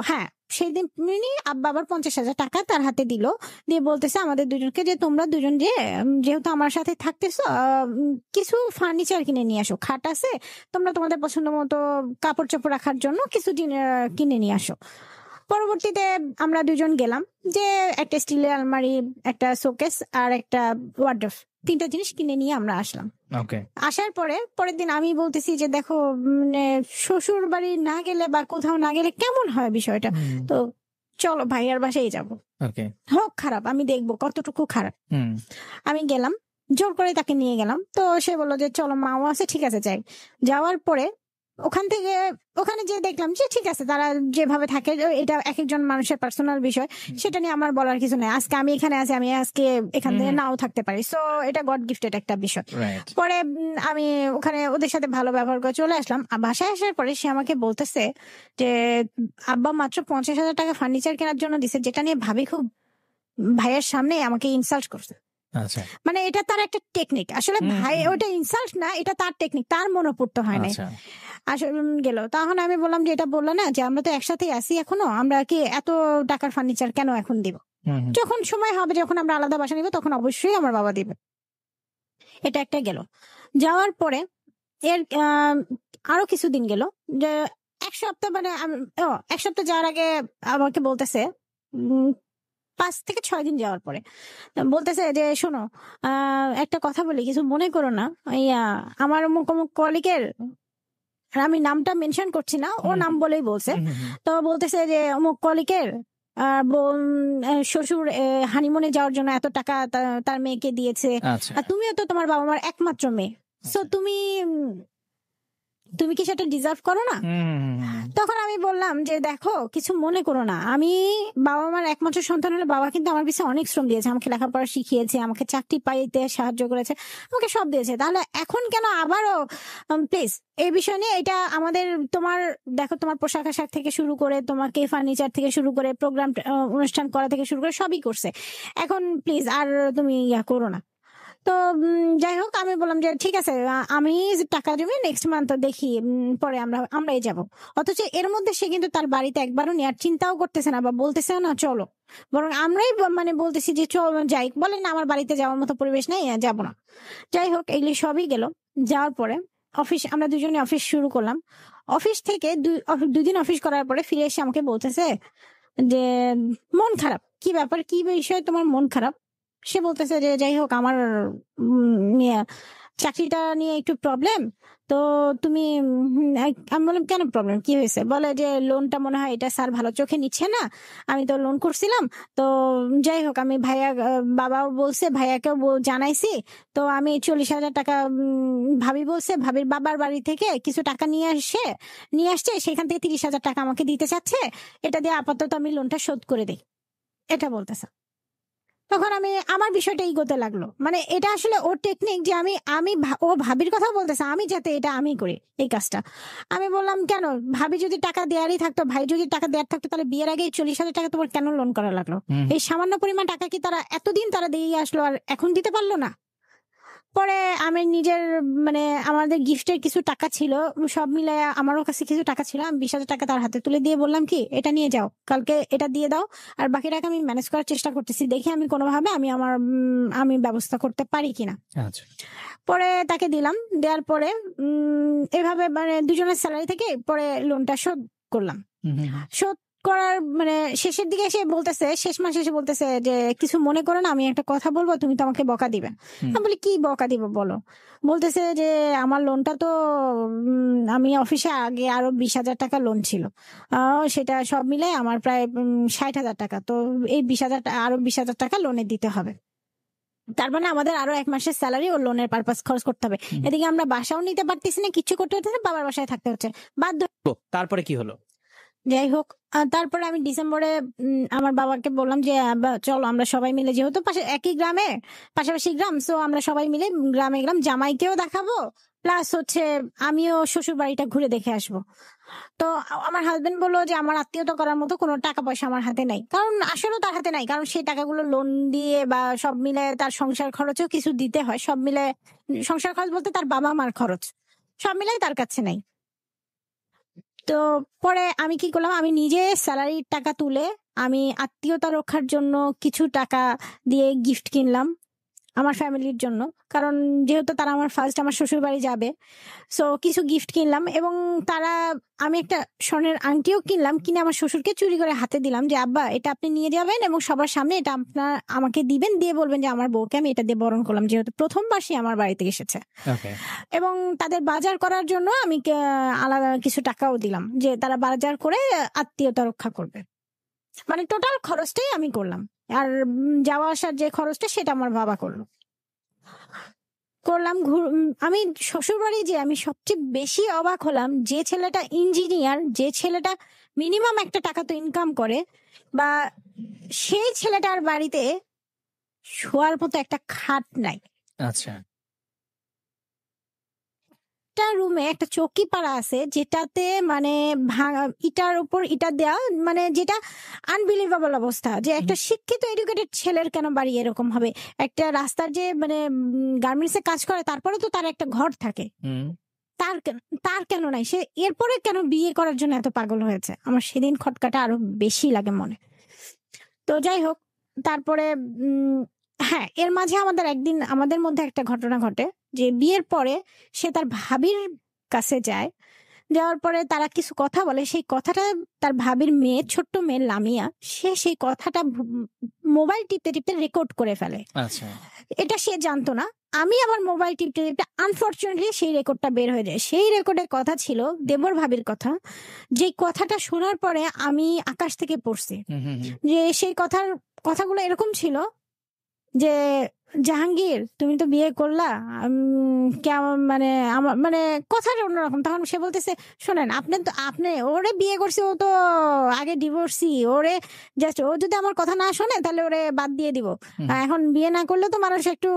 হ্যাঁ সেই দিন আব্বা আবার 50,000 টাকা তার হাতে দিল, দিয়ে বলতেছে আমাদের দুজনকে যে তোমরা দুজন যেহেতু আমার সাথে থাকতেছো, কিছু ফার্নিচার কিনে নিয়ে আসো, খাট আছে, তোমরা তোমাদের পছন্দ মতো কাপড় চোপড় রাখার জন্য কিছু কিনে নিয়ে আসো। পরবর্তীতে আমরা দুজন গেলাম, যে একটা স্টিলের আলমারি, একটা শোকেস আর একটা ওয়ার্ড্রোব, 3টা জিনিস কিনে নিয়ে আমরা আসলাম। আসার পরের দিন আমি বলতেছি যে দেখো, মানে শ্বশুর বাড়ি না গেলে বা কোথাও না গেলে কেমন হয় বিষয়টা, তো চলো ভাইয়ার বাসায় যাবো, হোক খারাপ আমি দেখবো কতটুকু খারাপ। আমি গেলাম, জোর করে তাকে নিয়ে গেলাম, তো সে বললো যে চলো মাও আছে, ঠিক আছে যাই। যাওয়ার পরে ওখানে যে দেখলাম যে ঠিক আছে, তারা যেভাবে থাকে, এটা এক একজন মানুষের পার্সোনাল বিষয়, সেটা নিয়ে আমার বলার কিছু নাই। আজকে আমি এখানে আছি, আমি আজকে এখান থেকে নাও থাকতে পারি, সো এটা গড গিফটেড একটা বিষয়। পরে আমি ওখানে ওদের সাথে ভালো ব্যবহার করে চলে আসলাম। বাসায় আসার পরে সে আমাকে বলতেছে যে আব্বা মাত্র 50,000 টাকা ফার্নিচার কেনার জন্য দিছে, যেটা নিয়ে ভাবি খুব ভাইয়ের সামনে আমাকে ইনসাল্ট করছে। মানে এটা তার একটা টেকনিক, আসলে ভাই ওটা ইনসাল্ট না, এটা তার টেকনিক, তার মনোপুর্ত হয় না। আসলে গেল, তখন আমি বললাম যে এটা বললো না যে আমরা তো একসাথে আছি এখনো, আমরা কি এত টাকার ফার্নিচার কেন এখন দিব, যখন সময় হবে, যখন আমরা আলাদা বাসা নিব তখন অবশ্যই আমার বাবা দিবে। এটা একটা গেল। যাওয়ার পরে এর আরো কিছুদিন গেল, যে এক সপ্তাহ, মানে এক সপ্তাহ যাওয়ার আগে আমাকে বলতেছে, 5 থেকে 6 দিন যাওয়ার পরে বলতেছে যে শোনো, একটা কথা বলি, কিছু মনে করো না, আমার অমুক অমুক কলিগের, আমি নামটা মেনশন করছি না, ও নাম বলেই বলছে, তো বলতেছে যে অমুক কলিগের শ্বশুর হানিমুনে যাওয়ার জন্য এত টাকা তার মেয়েকে দিয়েছে, আর তুমিও তো তোমার বাবা মার একমাত্র মেয়ে, সো তুমি কি সেটা ডিজার্ভ করো না? তখন আমি বললাম যে দেখো, কিছু মনে করো না, আমি বাবা মার একমাত্র সন্তান হলে বাবা কিন্তু আমার পিছনে অনেক শ্রম দিয়েছে, আমাকে লেখাপড়া শিখিয়েছে, আমাকে চাকরি পাইতে সাহায্য করেছে, আমাকে সব দিয়েছে, তাহলে এখন কেন আবারও, প্লিজ এই বিষয় নিয়ে, এটা আমাদের দেখো তোমার পোশাক আশাক থেকে শুরু করে, তোমাকে ফার্নিচার থেকে শুরু করে, প্রোগ্রাম অনুষ্ঠান করা থেকে শুরু করে সবই করছে, এখন প্লিজ আর তুমি করো না। তো যাই হোক, আমি বললাম যে ঠিক আছে, আমি টাকা জমি নেক্সট মান্থ দেখি, পরে আমরাই যাব। অথচ এর মধ্যে সে কিন্তু তার বাড়িতে একবারও নেওয়ার চিন্তাও করতেছে না, বা বলতেছে না চলো, বরং আমরাই মানে বলতেছি যে চল যাই, বলে না আমার বাড়িতে যাওয়ার মতো পরিবেশ নেই, যাব না। যাই হোক, এগুলি সবই গেল। যাওয়ার পরে আমরা দুজনে অফিস শুরু করলাম। অফিস থেকে 2 দিন অফিস করার পরে ফিরে এসে আমাকে বলতেছে যে মন খারাপ। কি ব্যাপার, কি বিষয় তোমার মন খারাপ? সে বলতেছে যে যাই হোক, আমার চাকরিটা নিয়ে একটু প্রবলেম, তো তুমি, আমি বললাম কেন প্রবলেম, কি হয়েছে? বলে যে লোনটা মনে হয় এটা স্যার ভালো চোখে নিচ্ছে না, আমি তো লোন করছিলাম, তো যাই হোক, আমি বাবাও বলছে, ভাইয়াকেও জানাইছি, তো আমি 40,000 টাকা ভাবি বলছে, ভাবির বাবার বাড়ি থেকে কিছু টাকা নিয়ে আসছে, সেখান থেকে 30,000 টাকা আমাকে দিতে চাচ্ছে, এটা দিয়ে আপাতত আমি লোনটা শোধ করে দিই, এটা বলতেছে। তখন আমার বিষয়টা ইগোতে লাগলো, মানে এটা আসলে ওর টেকনিক, যে ও ভাবির কথা বলতেছে, আমি যাতে এটা আমি করি এই কাজটা। আমি বললাম কেন, ভাবি যদি টাকা দেয়ারই থাকতো, ভাই যদি টাকা দেয়ার থাকতো, তাহলে বিয়ের আগে 40,000 টাকা তোমার কেন লোন করা লাগলো? এই সামান্য পরিমাণ টাকা কি তারা এতদিন তারা দিয়ে আসলো, আর এখন দিতে পারলো না? পরে আমি নিজের, মানে আমাদের গিফটের কিছু টাকা ছিল, সব মিলে আমারও কাছে কিছু টাকা ছিল, আমি 20,000 টাকা তার হাতে তুলে দিয়ে বললাম কি, এটা নিয়ে যাও, কালকে এটা দিয়ে দাও, আর বাকি টাকা আমি ম্যানেজ করার চেষ্টা করতেছি, দেখি আমি কোনোভাবে আমি ব্যবস্থা করতে পারি কিনা। পরে তাকে দিলাম, দেওয়ার পরে এভাবে মানে দুজনের স্যালারি থেকে পরে লোনটা শোধ করলাম। শোধ করার মানে শেষের দিকে এসে বলতেছে, শেষ মাসে এসে বলতেছে যে কিছু মনে করো না, আমি একটা কথা বলবো, তুমি তো আমাকে বকা দিবে। আমি বলি কি বকা দিব বলো? বলতেছে যে আমার লোনটা তো আমি অফিসে আগে আরো 20,000 টাকা লোন ছিল, সেটা সব মিলে আমার প্রায় 60,000 টাকা, তো এই 20,000 আরো 20,000 টাকা লোনে দিতে হবে। তার মানে আমাদের আরো 1 মাসের স্যালারি ও লোনের পারপাস খরচ করতে হবে। এদিকে আমরা বাসাও নিতে পারতেছি না, কিছু করতে হচ্ছে না, বাবার বাসায় থাকতে হচ্ছে বাধ্য। তারপরে কি হলো? যাই হোক, তারপরে আমি ডিসেম্বরে আমার বাবাকে বললাম যে চলো আমরা সবাই মিলে, যেহেতু পাশে একই গ্রামে, পাশাপাশি গ্রাম, সো আমরা সবাই মিলে গ্রামে গেলাম, জামাইকেও দেখাবো, প্লাস হচ্ছে আমিও শ্বশুর বাড়িটা ঘুরে দেখে আসবো। তো আমার হাজবেন্ড বললো যে আমার আত্মীয়তা করার মতো কোনো টাকা পয়সা আমার হাতে নাই, কারণ আসলেও তার হাতে নাই, কারণ সেই টাকাগুলো লোন দিয়ে বা সব মিলে তার সংসার খরচও কিছু দিতে হয়, সব মিলে সংসার খরচ বলতে তার বাবা মার খরচ সব মিলে তার কাছে নাই। তো পরে আমি কি করলাম, আমি নিজে স্যালারির টাকা তুলে আমি আত্মীয়তা রক্ষার জন্য কিছু টাকা দিয়ে গিফট কিনলাম আমার ফ্যামিলির জন্য, কারণ যেহেতু তারা আমার ফার্স্ট আমার শ্বশুর বাড়ি যাবে, সো কিছু গিফট কিনলাম। এবং আমি একটা স্বর্ণের আংটিও কিনলাম, কিনে আমার শ্বশুরকে চুরি করে হাতে দিলাম যে আব্বা এটা আপনি নিয়ে যাবেন এবং সবার সামনে এটা আপনার আমাকে দিবেন, দিয়ে বলবেন যে আমার বউকে আমি এটা দিয়ে বরণ করলাম, যেহেতু প্রথমবার সে আমার বাড়িতে এসেছে। এবং তাদের বাজার করার জন্য আমি আলাদা কিছু টাকাও দিলাম, যে তারা বাজার করে আত্মীয়তা রক্ষা করবে। মানে টোটাল খরচটাই আমি করলাম, আর যাওয়া আসার যে খরচটা সেটা আমার বাবা করলাম। আমি শ্বশুর বাড়ি যে আমি সবচেয়ে বেশি অবাক হলাম, যে ছেলেটা ইঞ্জিনিয়ার, যে ছেলেটা মিনিমাম একটা টাকা তো ইনকাম করে, বা সেই ছেলেটার বাড়িতে শোয়ার মতো একটা খাট নাই। আচ্ছা, রুমে একটা চৌকি পাড়া আছে, যেটাতে মানে ইটার উপর ইটা দেয়া, মানে যেটা আনবিলিভেবল অবস্থা, যে একটা শিক্ষিত এডুকেটেড ছেলের কেন বাড়ি এরকম হবে। একটা রাস্তার যে মানে গার্মেন্টস এ কাজ করে, তারপরে তো তার একটা ঘর থাকে, তার কেন নাই? সে এরপরে কেন বিয়ে করার জন্য এত পাগল হয়েছে? আমার সেদিন খটকাটা আরো বেশি লাগে মনে। তো যাই হোক, তারপরে হ্যাঁ, এর মাঝে আমাদের মধ্যে একটা ঘটনা ঘটে, যে বিয়ের পরে সে তার ভাবির কাছে যায়, যাওয়ার পরে তারা কিছু কথা বলে, সেই কথাটা তার ভাবির মেয়ে, ছোট্ট মেয়ে লামিয়া, সে সেই কথাটা মোবাইল টিপতে টিপতে রেকর্ড করে ফেলে। আচ্ছা, এটা সে জানতো না। আমি আবার মোবাইল টিপতে টিপতে আনফরচুনেটলি সেই রেকর্ডটা বের হয়ে যায়। সেই রেকর্ডের কথা ছিল দেবর ভাবির কথা, যে কথাটা শোনার পরে আমি আকাশ থেকে পড়ছি। যে সেই কথাগুলো এরকম ছিল যে, জাহাঙ্গীর তুমি তো বিয়ে করলা, কেমন মানে আমার মানে কথাটা অন্যরকম। তখন সে বলতেছে, শোনেন আপনি ওরে বিয়ে করছে, ও তো আগে ডিভোর্সি, ওরে জাস্ট ও যদি আমার কথা না শোনে তাহলে ওরে বাদ দিয়ে দিব। এখন বিয়ে না করলে তো মানুষ একটু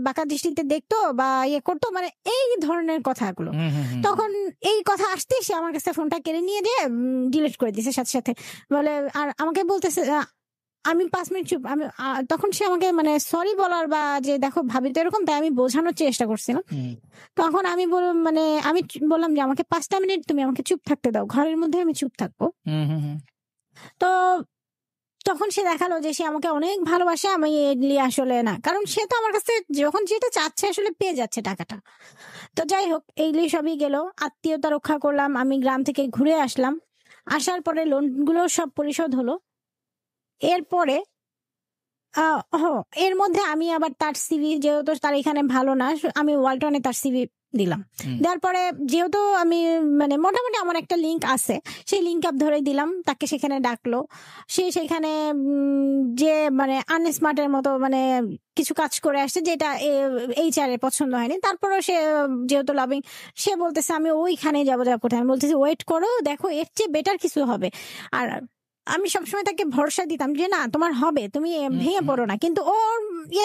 বাঁকা দৃষ্টিতে দেখতো বা ইয়ে করতো, মানে এই ধরনের কথাগুলো। তখন এই কথা আসতে সে আমার কাছে ফোনটা কেড়ে নিয়ে দিয়ে ডিলিট করে দিয়েছে সাথে সাথে। বলে, আর আমাকে বলতেছে, আমি 5 মিনিট চুপ। আমি তখন সে আমাকে মানে সরি বলার বা যে দেখো ভাবি তো এরকম, তাই আমি বোঝানোর চেষ্টা করছিলাম। তখন আমি বললাম যে আমাকে 5টা মিনিট তুমি আমাকে চুপ থাকতে দাও, ঘরের মধ্যে আমি চুপ থাকবো। তো তখন সে দেখালো যে সে আমাকে অনেক ভালোবাসে, আমি এডলি আসলে না, কারণ সে তো আমার কাছে যখন যেটা চাচ্ছে আসলে পেয়ে যাচ্ছে টাকাটা। তো যাই হোক, এইগুলি সবই গেল, আত্মীয়তা রক্ষা করলাম, আমি গ্রাম থেকে ঘুরে আসলাম, আসার পরে লোনগুলো সব পরিশোধ হলো। এরপরে এর মধ্যে আমি আবার তার সিভি, যেহেতু তার এখানে ভালো না, আমি ওয়ালটনে তার সিভি দিলাম। দেওয়ার পরে যেহেতু আমি মানে মোটামুটি আমার একটা লিঙ্ক আছে, সেই লিঙ্ক আপ ধরে দিলাম, তাকে সেখানে ডাকলো। সে সেখানে যে মানে আনস্মার্টের মতো মানে কিছু কাজ করে আসছে, যেটা HR এর পছন্দ হয়নি। তারপরও সে যেহেতু লাভিং, সে বলতেছে আমি ওইখানে যাবো কোথায়। আমি বলতেছি ওয়েট করো, দেখো এর চেয়ে বেটার কিছু হবে। আর আমি সবসময় তাকে ভরসা দিতাম যে না তোমার হবে, তুমি ভেঙে পড়ো না। কিন্তু ওর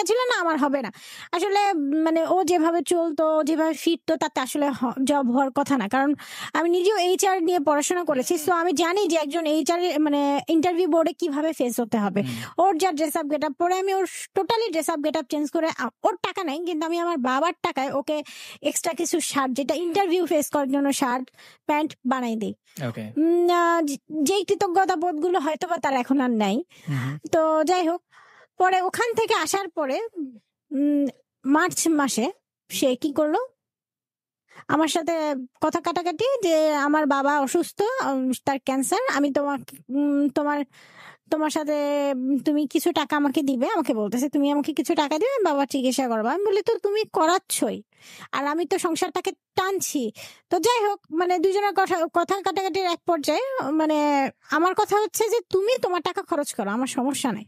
ছিল না আমার হবে না। আসলে মানে ও যেভাবে চলতো, যেভাবে ফিরতো, তাতে আসলে জব হওয়ার কথা না। কারণ আমি নিজেও HR নিয়ে পড়াশোনা করেছি, তো আমি জানি যে একজন HR মানে ইন্টারভিউ বোর্ডে কিভাবে ফেস হতে হবে। ওর যা ড্রেস আপ গেট আপ পরে, আমি ওর totally dress up get up change করে, ওর টাকা নাই কিন্তু আমি আমার বাবার টাকায় ওকে এক্সট্রা কিছু শার্ট, যেটা ইন্টারভিউ ফেস করার জন্য শার্ট প্যান্ট বানাই দিই। যেই কৃতজ্ঞতা বোধ গুলো হয়তো বা তার এখন আর নাই। তো যাই হোক, পরে ওখান থেকে আসার পরে মার্চ মাসে সে কি করলো, আমার সাথে কথা কাটাকাটি, যে আমার বাবা অসুস্থ, তার ক্যান্সার, আমি তোমার সাথে তুমি কিছু টাকা আমাকে দিবে, আমাকে বলতেছে তুমি আমাকে কিছু টাকা দিবে, বাবা চিকিৎসা করবা। আমি বলি তো তুমি করাচ্ছই, আর আমি তো সংসারটাকে টানছি। তো যাই হোক, মানে দুজনের কথা কথা কাটাকাটির এক পর্যায়ে মানে আমার কথা হচ্ছে যে তুমি তোমার টাকা খরচ করো, আমার সমস্যা নাই,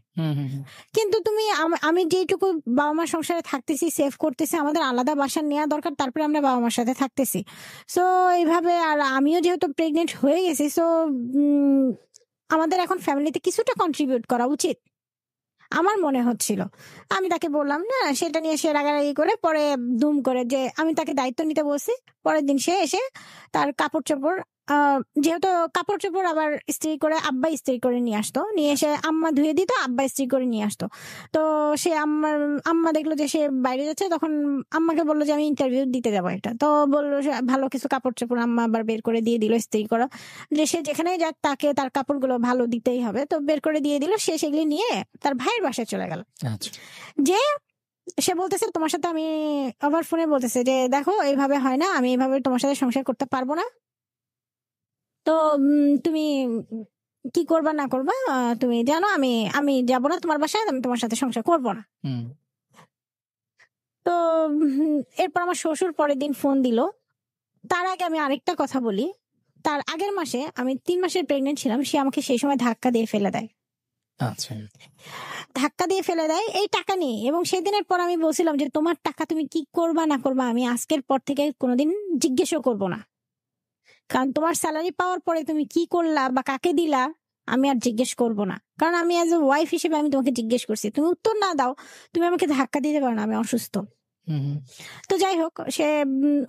কিন্তু তুমি আমি যেটুকু বাবা মার সংসারে থাকতেছি, সেভ করতেছি, আমাদের আলাদা বাসা নেওয়া দরকার, তারপরে আমরা বাবা মার সাথে থাকতেছি। সো এইভাবে, আর আমিও যেহেতু প্রেগনেন্ট হয়ে গেছি, সো আমাদের এখন ফ্যামিলিতে কিছুটা কন্ট্রিবিউট করা উচিত আমার মনে হচ্ছিল। আমি তাকে বললাম না, সেটা নিয়ে সে রাগারাগি করে পরে দুম করে যে আমি তাকে দায়িত্ব নিতে বলছি। পরের দিন সে এসে তার কাপড় চোপড়, যেহেতু কাপড় চোপড় আবার ইস্ত্রি করে আব্বা ইস্ত্রি করে নিয়ে আসতো, নিয়ে এসে আম্মা ধুয়ে দিত, আব্বা ইস্ত্রি করে নিয়ে আসতো। তো সে আম্মা দেখলো যে সে বাইরে যাচ্ছে, তখন আম্মাকে বললো যে আমি ইন্টারভিউ দিতে যাবো একটা। তো বললো সে ভালো কিছু কাপড় চোপড় আম্মা আবার বের করে দিয়ে দিল ইস্ত্রি করা, যে সে যেখানেই যাক তাকে তার কাপড়গুলো ভালো দিতেই হবে। তো বের করে দিয়ে দিল, সে সেগুলি নিয়ে তার ভাইয়ের বাসায় চলে গেল। যে সে বলতেছে তোমার সাথে আমি আবার ফোনে বলতেছে যে দেখো এইভাবে হয় না, আমি এইভাবে তোমার সাথে সংসার করতে পারবো না। তো তুমি কি করবা না করবা তুমি জানো, আমি যাবো না তোমার বাসায়, আমি তোমার সাথে সংসার করবো না। তো এরপর আমার শ্বশুর পরের দিন ফোন দিল। তার আগে আমি আরেকটা কথা বলি, তার আগের মাসে আমি 3 মাসের প্রেগনেন্ট ছিলাম, সে আমাকে সেই সময় ধাক্কা দিয়ে ফেলে দেয়। আচ্ছা, ধাক্কা দিয়ে ফেলে দেয় এই টাকা নিয়ে। এবং সেদিনের পর আমি বলছিলাম যে তোমার টাকা তুমি কি করবা না করবা আমি আজকের পর থেকে কোনোদিন জিজ্ঞেসও করবো না, কারণ তোমার স্যালারি পাওয়ার পরে তুমি কি করলা বা কাকে দিলা আমি আর জিজ্ঞেস করবো না। কারণ আমি অ্যাজ এ ওয়াইফ হিসেবে আমি তোমাকে জিজ্ঞেস করছি, তুমি উত্তর না দাও, তুমি আমাকে ধাক্কা দিতে পারো না, আমি অসুস্থ। তো যাই হোক, সে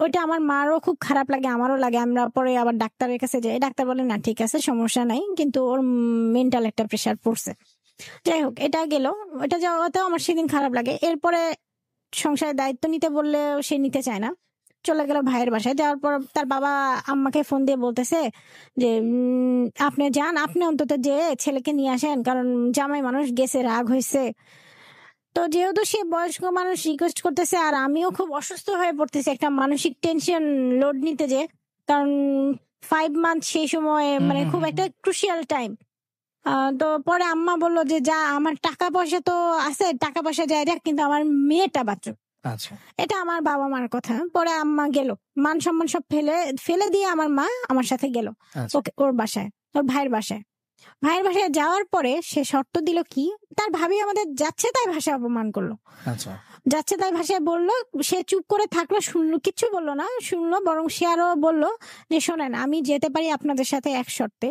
ওইটা আমার মারও খুব খারাপ লাগে, আমারও লাগে। আমরা পরে আবার ডাক্তারের কাছে যাই, ডাক্তার বলে না ঠিক আছে সমস্যা নাই, কিন্তু ওর মেন্টাল একটা প্রেশার পড়ছে। যাই হোক, এটা গেল, ওটা যাওয়াতেও আমার সেদিন খারাপ লাগে। এরপরে সংসারের দায়িত্ব নিতে বললে সে নিতে চায় না, চলে গেল ভাইয়ের বাসায়। যাওয়ার পর তার বাবা আম্মাকে ফোন দিয়ে বলতেছে যে আপনি যান, আপনি অন্তত যে ছেলেকে নিয়ে আসেন, কারণ জামাই মানুষ গেছে, রাগ হয়েছে। তো যেহেতু সে বয়স্ক মানুষ রিকোয়েস্ট করতেছে, আর আমিও খুব অসুস্থ হয়ে পড়তেছি একটা মানসিক টেনশন লোড নিতে, যে কারণ 5 মান্থ সেই সময় মানে খুব একটা ক্রুশিয়াল টাইম। তো পরে আম্মা বললো যে যা, আমার টাকা পয়সা তো আছে, টাকা পয়সা যায় যাক, কিন্তু আমার মেয়েটা বাঁচুক। আচ্ছা, এটা আমার বাবা মার কথা। পরে আম্মা গেল, মান সম্মান সব ফেলে দিয়ে আমার মা আমার সাথে গেল ওকে ওর বাসায়, ওর ভাইয়ের বাসায়। ভাইয়ের বাসায় যাওয়ার পরে সে শর্ত দিল কি, তার ভাবি আমাদের যাচ্ছে তাই ভাষায় অপমান করলো। যাচ্ছে তাই ভাষায় বললো, সে চুপ করে থাকলো, শুনলো, কিচ্ছু বললো না, শুনলো। বরং সে আরো বললো যে শোনেন, আমি যেতে পারি আপনাদের সাথে এক শর্তে,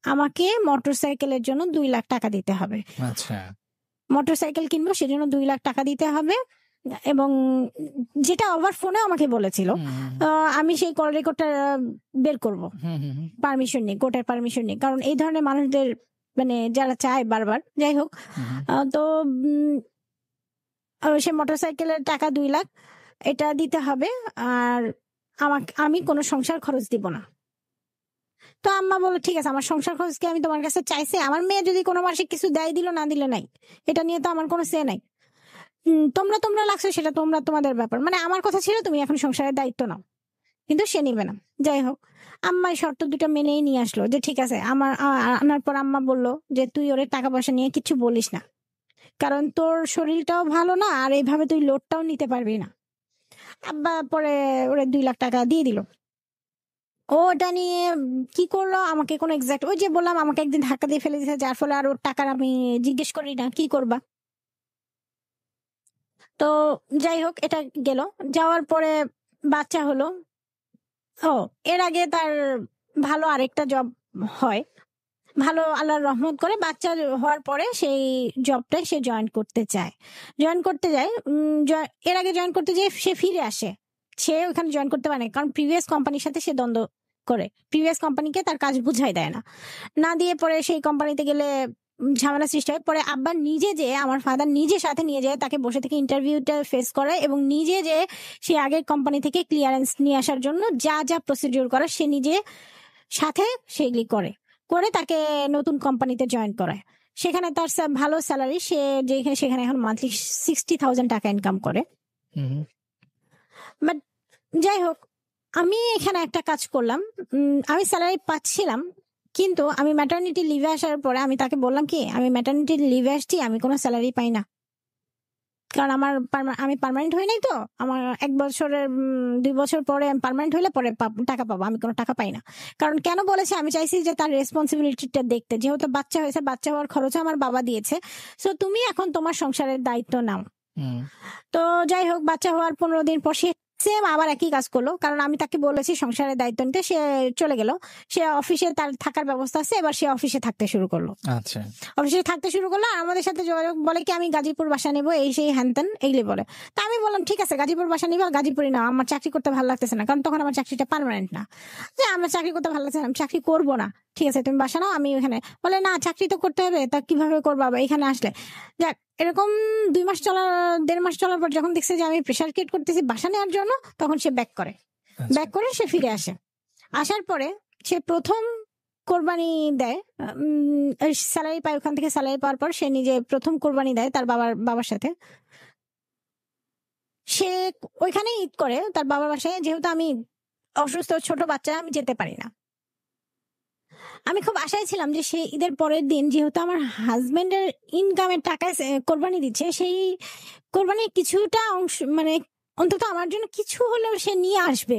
আমাকে মোটরসাইকেলের জন্য 2 লাখ টাকা দিতে হবে। মোটরসাইকেল কিনবো, সেজন্য 2 লাখ টাকা দিতে হবে। এবং যেটা ওভার ফোনে আমাকে বলেছিল, আমি সেই কল রেকর্ডটা বের করবো পারমিশন নিয়ে, কোর্টের পারমিশন নিয়ে, কারণ এই ধরনের মানুষদের মানে যারা চায় বারবার। যাই হোক, তো সে মোটরসাইকেলের টাকা 2 লাখ এটা দিতে হবে, আর আমি কোনো সংসার খরচ দিব না। তো আম্মা বললো ঠিক আছে, আমার সংসার খরচ কি আমি তোমার কাছে চাইছি? আমার মেয়ে যদি কোনো মাসে কিছু দেয় দিল, না দিলে নাই, এটা নিয়ে তো আমার কোনো সে নাই। তোমরা লাগছে সেটা তোমাদের ব্যাপার, মানে আমার কথা ছিল তুমি এখন সংসারের দায়িত্ব নাও, কিন্তু সে নিবে না। যাই হোক, আম্মা শর্ত 2টা মেনেই নিয়ে আসলো যে ঠিক আছে। আনার পর আম্মা বললো যে তুই ওরে টাকা পয়সা নিয়ে কিছু বলিস না, কারণ তোর শরীরটাও ভালো না, আর এইভাবে তুই লোডটাও নিতে পারবি না। আব্বা পরে ওরে 2 লাখ টাকা দিয়ে দিল। ওটা নিয়ে কি করলো আমাকে কোনো এক্সাক্ট, ওই যে বললাম আমাকে একদিন ধাক্কা দিয়ে ফেলে দিয়েছে, যার ফলে আর ওর টাকার আমি জিজ্ঞেস করি না কি করবা। তো যাই হোক, এটা গেল। যাওয়ার পরে বাচ্চা হলো। এর আগে তার ভালো আরেকটা জব হয়, ভালো আল্লাহর রহমত করে বাচ্চা হওয়ার পরে সেই জবটায় সে জয়েন করতে যায়। এর আগে জয়েন করতে যেয়ে সে ফিরে আসে, সে ওখানে জয়েন করতে পারে না, কারণ প্রিভিয়াস কোম্পানির সাথে সে দ্বন্দ্ব করে, প্রিভিয়াস কোম্পানিকে তার কাজ বুঝাই দেয় না দিয়ে পরে সেই কোম্পানিতে গেলে ঝামেলা সৃষ্টি হয়। পরে আব্বা নিজে যে, আমার ফাদার নিজে সাথে নিয়ে যায়, তাকে বসে থেকে ইন্টারভিউটা ফেস করে, এবং নিজে যে সে আগের কোম্পানি থেকে ক্লিয়ারেন্স নিয়ে আসার জন্য যা যা প্রসিডিউর করে সে নিজে সাথে সেগুলি করে তাকে নতুন কোম্পানিতে জয়েন করায়। সেখানে তার ভালো স্যালারি, সে সেখানে এখন মান্থলি 60,000 টাকা ইনকাম করে। বাট যাই হোক, আমি এখানে একটা কাজ করলাম, আমি স্যালারি পাচ্ছিলাম, কিন্তু আমি ম্যাটারনিটি লিভে আসার পরে আমি তাকে বললাম কি, আমি ম্যাটারনিটি লিভে আসছি, আমি কোনো স্যালারি পাই না, কারণ আমি পার্মানেন্ট হই নাই, তো আমার 1 বছরের 2 বছর পরে আমি পার্মানেন্ট হইলে পরে টাকা পাবো, আমি কোনো টাকা পাই না। কারণ কেন বলেছে, আমি চাইছি যে তার রেসপন্সিবিলিটিটা দেখতে, যেহেতু বাচ্চা হয়েছে, বাচ্চা হওয়ার খরচ আমার বাবা দিয়েছে, সো তুমি এখন তোমার সংসারের দায়িত্ব নাও। তো যাই হোক, বাচ্চা হওয়ার 15 দিন পর সে সেম আবার একই কাজ করলো, কারণ আমি তাকে বলেছি সংসারের দায়িত্ব নিতে, সে চলে গেল, সে অফিসে তার থাকার ব্যবস্থা আছে, এবার সে অফিসে থাকতে শুরু করলো। আচ্ছা, অফিসে থাকতে শুরু করলো, আর আমাদের সাথে যোগাযোগ, বলে কি আমি গাজীপুর বাসা নেবো, এই সেই হ্যানতেন এইগুলি বলে। তা আমি বললাম ঠিক আছে, গাজীপুর বাসা নিবা, গাজীপুরই না, আমার চাকরি করতে ভালো লাগতেছে না, কারণ তখন আমার চাকরিটা পার্মানেন্ট না, যে আমার চাকরি করতে ভালো লাগছে না, আমি চাকরি করবো না, ঠিক আছে তুমি বাসা নাও, আমি ওখানে। বলে না, চাকরি তো করতে হবে, তা কিভাবে করবো এখানে আসলে। যাক, এরকম 2 মাস চলার 1.5 মাস চলার পর যখন দেখছে যে আমি প্রেশার ক্রিয়েট করতেছি বাসা নেওয়ার জন্য, তখন সে ব্যাক করে, সে ফিরে আসে। আসার পরে সে প্রথম কোরবানি দেয়, স্যালারি পায়, ওখান থেকে স্যালারি পাওয়ার পর সে নিজে প্রথম কোরবানি দেয় তার বাবার সাথে। সে ওইখানে ঈদ করে তার বাবার বাসায়, যেহেতু আমি অসুস্থ, ছোট বাচ্চা, আমি যেতে পারি না। আমি খুব আশায় ছিলাম যে সেই ঈদের পরের দিন, যেহেতু আমার হাজবেন্ডের ইনকামের টাকায় কোরবানি দিচ্ছে, সেই কোরবানির কিছুটা অংশ, মানে অন্তত আমার জন্য কিছু হলেও সে নিয়ে আসবে।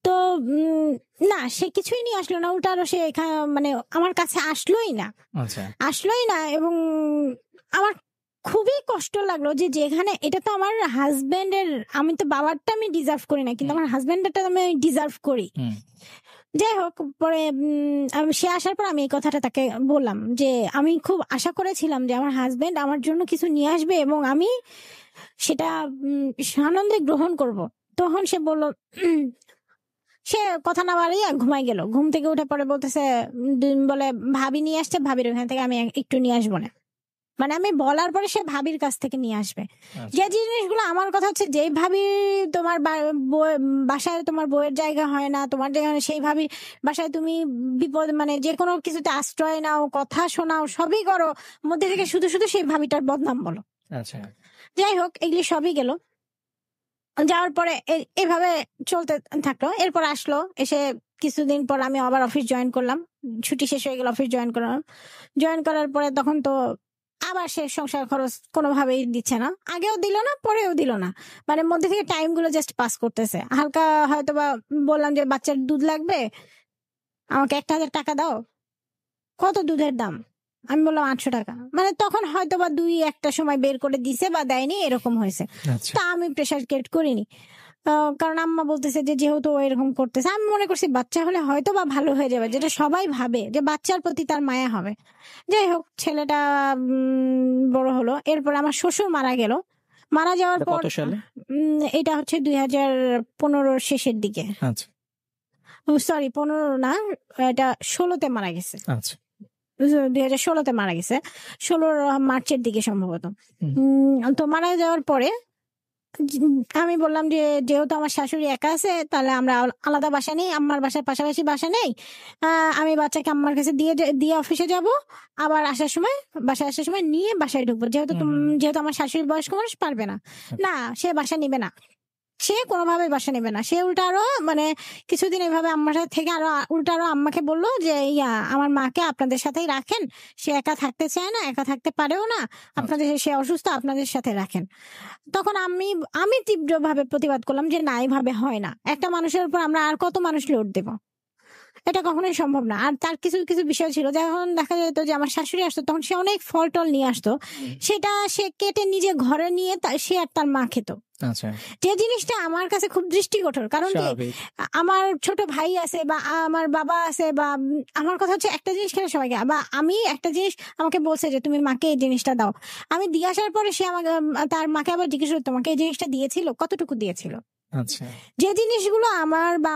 তো না, সে কিছুই নিয়ে আসলো না, উল্টা আরো সে মানে আমার কাছে আসলোই না। এবং আমার খুবই কষ্ট লাগলো যে যেখানে এটা তো আমার হাজবেন্ডের, আমি তো বাবারটা আমি ডিজার্ভ করি না, কিন্তু আমার হাজবেন্ডেরটা আমি ডিজার্ভ করি। যাই হোক, পরে সে আসার পর আমি এই কথাটা তাকে বললাম যে আমি খুব আশা করেছিলাম যে আমার হাজবেন্ড আমার জন্য কিছু নিয়ে আসবে এবং আমি সেটা আনন্দে গ্রহণ করব। তখন সে বলল, সে কথা না বাড়িয়ে ঘুমাই গেল। ঘুম থেকে উঠে পরে বলতেছে, বলে ভাবি নিয়ে আসছে, ভাবির ওখান থেকে আমি একটু নিয়ে আসবো না। মানে আমি বলার পরে সে ভাবির কাছ থেকে নিয়ে আসবে। যে জিনিসগুলো আমার কথা হচ্ছে, যেই ভাবি তোমার বাসায় তোমার বইয়ের জায়গা হয় না, তোমার জায়গা, সেই ভাবি বাসায় তুমি বিপদ, মানে যে কোনো কিছুতে আশ্রয় নাও, কথা শোনাও, সবই করো, মধ্যে থেকে শুধু শুধু সেই ভাবিটার বদনাম বলো। যাই হোক, এগুলি সবই গেল। যাওয়ার পরে এভাবে চলতে থাকলো। এরপর আসলো, এসে কিছুদিন পর আমি আবার অফিস জয়েন করলাম, ছুটি শেষ হয়ে গেল, অফিস জয়েন করলাম। জয়েন করার পরে তখন তো আবার সে সংসার খরচ কোনোভাবেই দিচ্ছে না, আগেও দিল না, পরেও দিল না, মানে মধ্যে থেকে টাইম গুলো জাস্ট পাস করতেছে। হালকা হয়তো বা বললাম যে বাচ্চার দুধ লাগবে, আমাকে 1000 টাকা দাও। কত দুধের দাম? আমি বললাম 800 টাকা। মানে তখন হয়তো বা 2-1টা সময় বের করে দিছে বা দেয়নি, এরকম হয়েছে। তা আমি প্রেশার ক্রিয়েট করিনি, কারণ আম্মা বলতেছে যে যেহেতু ও এরকম করতেছে, আমি মনে করছি বাচ্চা হলে হয়তো বা ভালো হয়ে যাবে, যেটা সবাই ভাবে যে বাচ্চার প্রতি তার মায়া হবে। যাই হোক, ছেলেটা বড় হলো। এরপর আমার শ্বশুর মারা গেল। মারা যাওয়ার পর, এটা হচ্ছে 2015 শেষের দিকে, সরি 15 না, এটা 16তে মারা গেছে। 2016তে মারা গেছে, 16 মার্চের দিকে সম্ভবত। তো মারা যাওয়ার পরে আমি বললাম যে যেহেতু আমার শাশুড়ি একা আছে, তাহলে আমরা আলাদা বাসা নেই, আম্মার বাসার পাশাপাশি বাসা নেই, আমি বাচ্চাকে আম্মার কাছে দিয়ে অফিসে যাব, আবার বাসায় আসার সময় নিয়ে বাসায় ঢুকবো, যেহেতু আমার শাশুড়ি বয়স্ক মানুষ, পারবে না। না, সে বাসা নিবে না, সে কোনোভাবে বাসা নেবে না। সে উল্টা আরো, মানে কিছুদিন এভাবে আম্মার সাথে থেকে উল্টা আরো আম্মাকে বললো যে আমার মাকে আপনাদের সাথেই রাখেন, সে একা থাকতে চায় না, একা থাকতে পারেও না, আপনাদের, সে অসুস্থ, আপনাদের সাথে রাখেন। তখন আমি তীব্রভাবে প্রতিবাদ করলাম যে না, এইভাবে হয় না, একটা মানুষের উপর আমরা আর কত মানুষ লোড দেব, এটা কখনোই সম্ভব না। আর তার কিছু কিছু বিষয় ছিল, যখন দেখা যেত যে আমার শাশুড়ি আসতো, তখন সে অনেক ফল নিয়ে আসতো, সেটা সে কেটে নিজে ঘরে নিয়ে সে আর তার মা খেত। যে জিনিসটা আমার কাছে খুব দৃষ্টিকটর, কারণ কি আমার ছোট ভাই আছে বা আমার বাবা আছে, বা আমার কথা হচ্ছে একটা জিনিস খেলে সবাইকে, বা আমি একটা জিনিস আমাকে বলছে যে তুমি মাকে এই জিনিসটা দাও, আমি দিয়ে আসার পরে সে আমাকে, তার মাকে আবার জিজ্ঞেস করতো, তোমাকে এই জিনিসটা দিয়েছিল, কতটুকু দিয়েছিল। যে জিনিসগুলো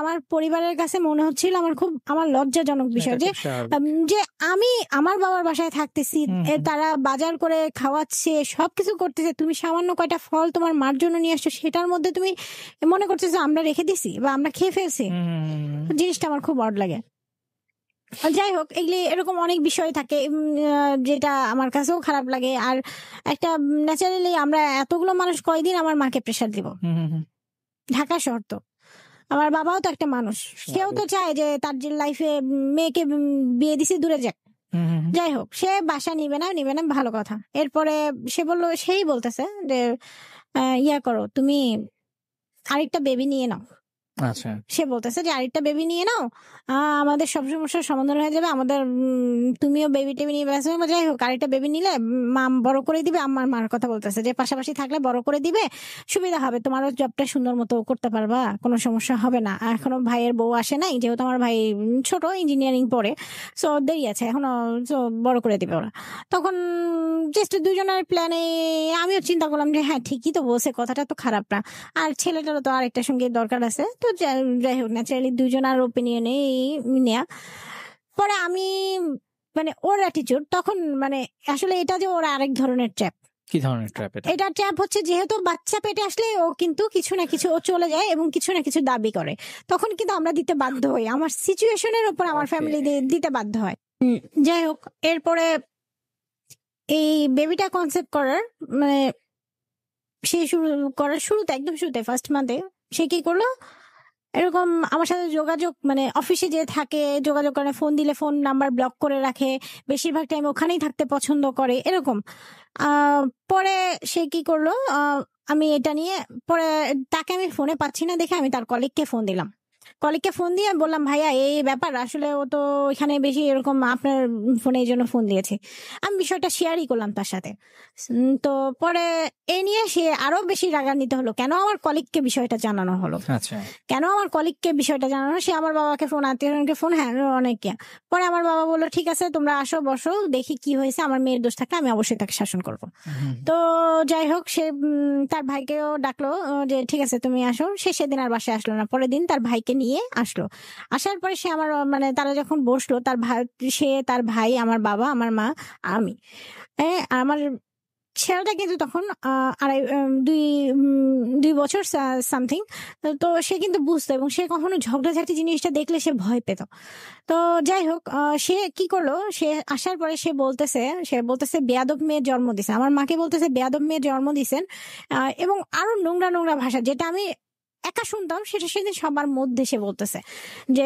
আমার পরিবারের কাছে মনে হচ্ছিল আমার লজ্জাজনক বিষয়, যে আমি আমার বাবার বাসায় থাকতেছি, তারা বাজার করে খাওয়াচ্ছে, সবকিছু করতেছে, তুমি সামান্য কয়টা ফল তোমার মার জন্য নিয়ে আসছো, সেটার মধ্যে তুমি মনে করতেছো আমরা রেখে দিছি বা আমরা খেয়ে ফেলছি। জিনিসটা আমার খুব অড লাগে। যাই হোক, এরকম অনেক বিষয় থাকে যেটা আমার কাছেও খারাপ লাগে। আর একটা ন্যাচারালি আমরা এতগুলো মানুষ কয়দিন আমার মাকে প্রেশার দিব, ঢাকা শহর তো, আমার বাবাও তো একটা মানুষ, সেও তো চায় যে তার যে লাইফে মেয়েকে বিয়ে দিছে দূরে যাক। যাই হোক, সে বাসা নিবে না, ভালো কথা। এরপরে সে বললো, সেই বলতেছে যে ইয়া করো, তুমি আরেকটা বেবি নিয়ে নাও। আচ্ছা, সে বলতেছে যে আরেকটা বেবি নিয়ে নাও, আমাদের সব সমস্যার সমাধান হয়ে যাবে, আমাদের তুমিও বেবি টেবি নিয়ে ব্যস্ত হবে। যাই হোক, আরেকটা বেবি নিলে মা বড় করে দিবে। আমার মার কথা বলতেছে যে পাশাপাশি থাকলে বড় করে দিবে, সুবিধা হবে, তোমারও জবটা সুন্দর মতো করতে পারবা, কোনো সমস্যা হবে না। এখনো ভাইয়ের বউ আসে নাই, যেহেতু আমার ভাই ছোট, ইঞ্জিনিয়ারিং পড়ে, সো দেরি আছে এখনো, সো বড় করে দিবে ওরা। তখন জাস্ট দুজনের প্ল্যানে আমিও চিন্তা করলাম যে হ্যাঁ ঠিকই তো বলছে, কথাটা তো খারাপ না, আর ছেলেটারও তো আরেকটা সঙ্গে দরকার আছে। তো যাই হোক, ন্যাচারালি দুজনের ওপিনিয়নে নেয়া। পরে আমি মানে ওর অ্যাটিটিউড তখন, মানে আসলে এটা যে ওর আরেক ধরনের ট্র্যাপ। কি ধরনের ট্র্যাপ এটা? এটা ট্র্যাপ হচ্ছে, যেহেতু বাচ্চা পেটে আসলে ও কিন্তু কিছু না কিছু ও চলে যায় এবং কিছু না কিছু দাবি করে, তখন কিন্তু আমরা দিতে বাধ্য হই, আমার সিচুয়েশনের উপর আমার ফ্যামিলি দিতে বাধ্য হয়। যাই হোক, এরপরে এই বেবিটা কনসেপ্ট করার মানে সে শুরুতে একদম শুরুতে ফার্স্ট মান্থে সে কি করলো, এরকম আমার সাথে যোগাযোগ, মানে অফিসে যে থাকে যোগাযোগ করে, ফোন দিলে ফোন নাম্বার ব্লক করে রাখে, বেশিরভাগ টাইম ওখানেই থাকতে পছন্দ করে এরকম। পরে সে কি করলো, আমি এটা নিয়ে পরে তাকে আমি ফোনে পাচ্ছি না দেখে আমি তার কলিগকে ফোন দিলাম। কলিগকে ফোন দিয়ে বললাম, ভাইয়া এই ব্যাপার, আসলে ও তো এখানে বেশি এরকম আপনার ফোনে এই জন্য ফোন দিয়েছে। আমি বিষয়টা শেয়ারই করলাম তার সাথে। তো পরে এ নিয়ে সে আরো বেশি রাগান্বিত হলো, কেন আমার কলিগকে বিষয়টা জানানো হলো, আচ্ছা, কেন আমার কলিগকে বিষয়টা জানানো। সে আমার বাবাকে ফোন, আত্মীয়কে ফোন, হ্যাঁ অনেকে। পরে আমার বাবা বললো, ঠিক আছে তোমরা আসো, বসো, দেখি কি হয়েছে, আমার মেয়ের দোষ থাকলে আমি অবশ্যই তাকে শাসন করবো। তো যাই হোক, সে তার ভাইকেও ডাকলো যে ঠিক আছে তুমি আসো। সে সেদিন আর বাসায় আসলো না, পরের দিন তার ভাইকে নিয়ে আসলো। আসার পরে সে আমার মানে তারা যখন বসলো, তার ভাই, সে, তার ভাই, আমার বাবা, আমার মা, আমি, আমার ছেলেটা কিন্তু তখন দুই বছর সামথিং। তো সে কিন্তু বুঝতো, এবং সে কখনো ঝগড়াঝাটি জিনিসটা দেখলে সে ভয় পেত। তো যাই হোক, সে কি করলো, সে আসার পরে সে বলতেছে বেয়াদব মেয়ের জন্ম দিছে, আমার মাকে বলতেছে বেয়াদব মেয়ের জন্ম দিছেন, এবং আরো নোংরা নোংরা ভাষা, যেটা আমি একা শুনতাম সেটা সেদিন সবার মধ্যে সে বলতেছে যে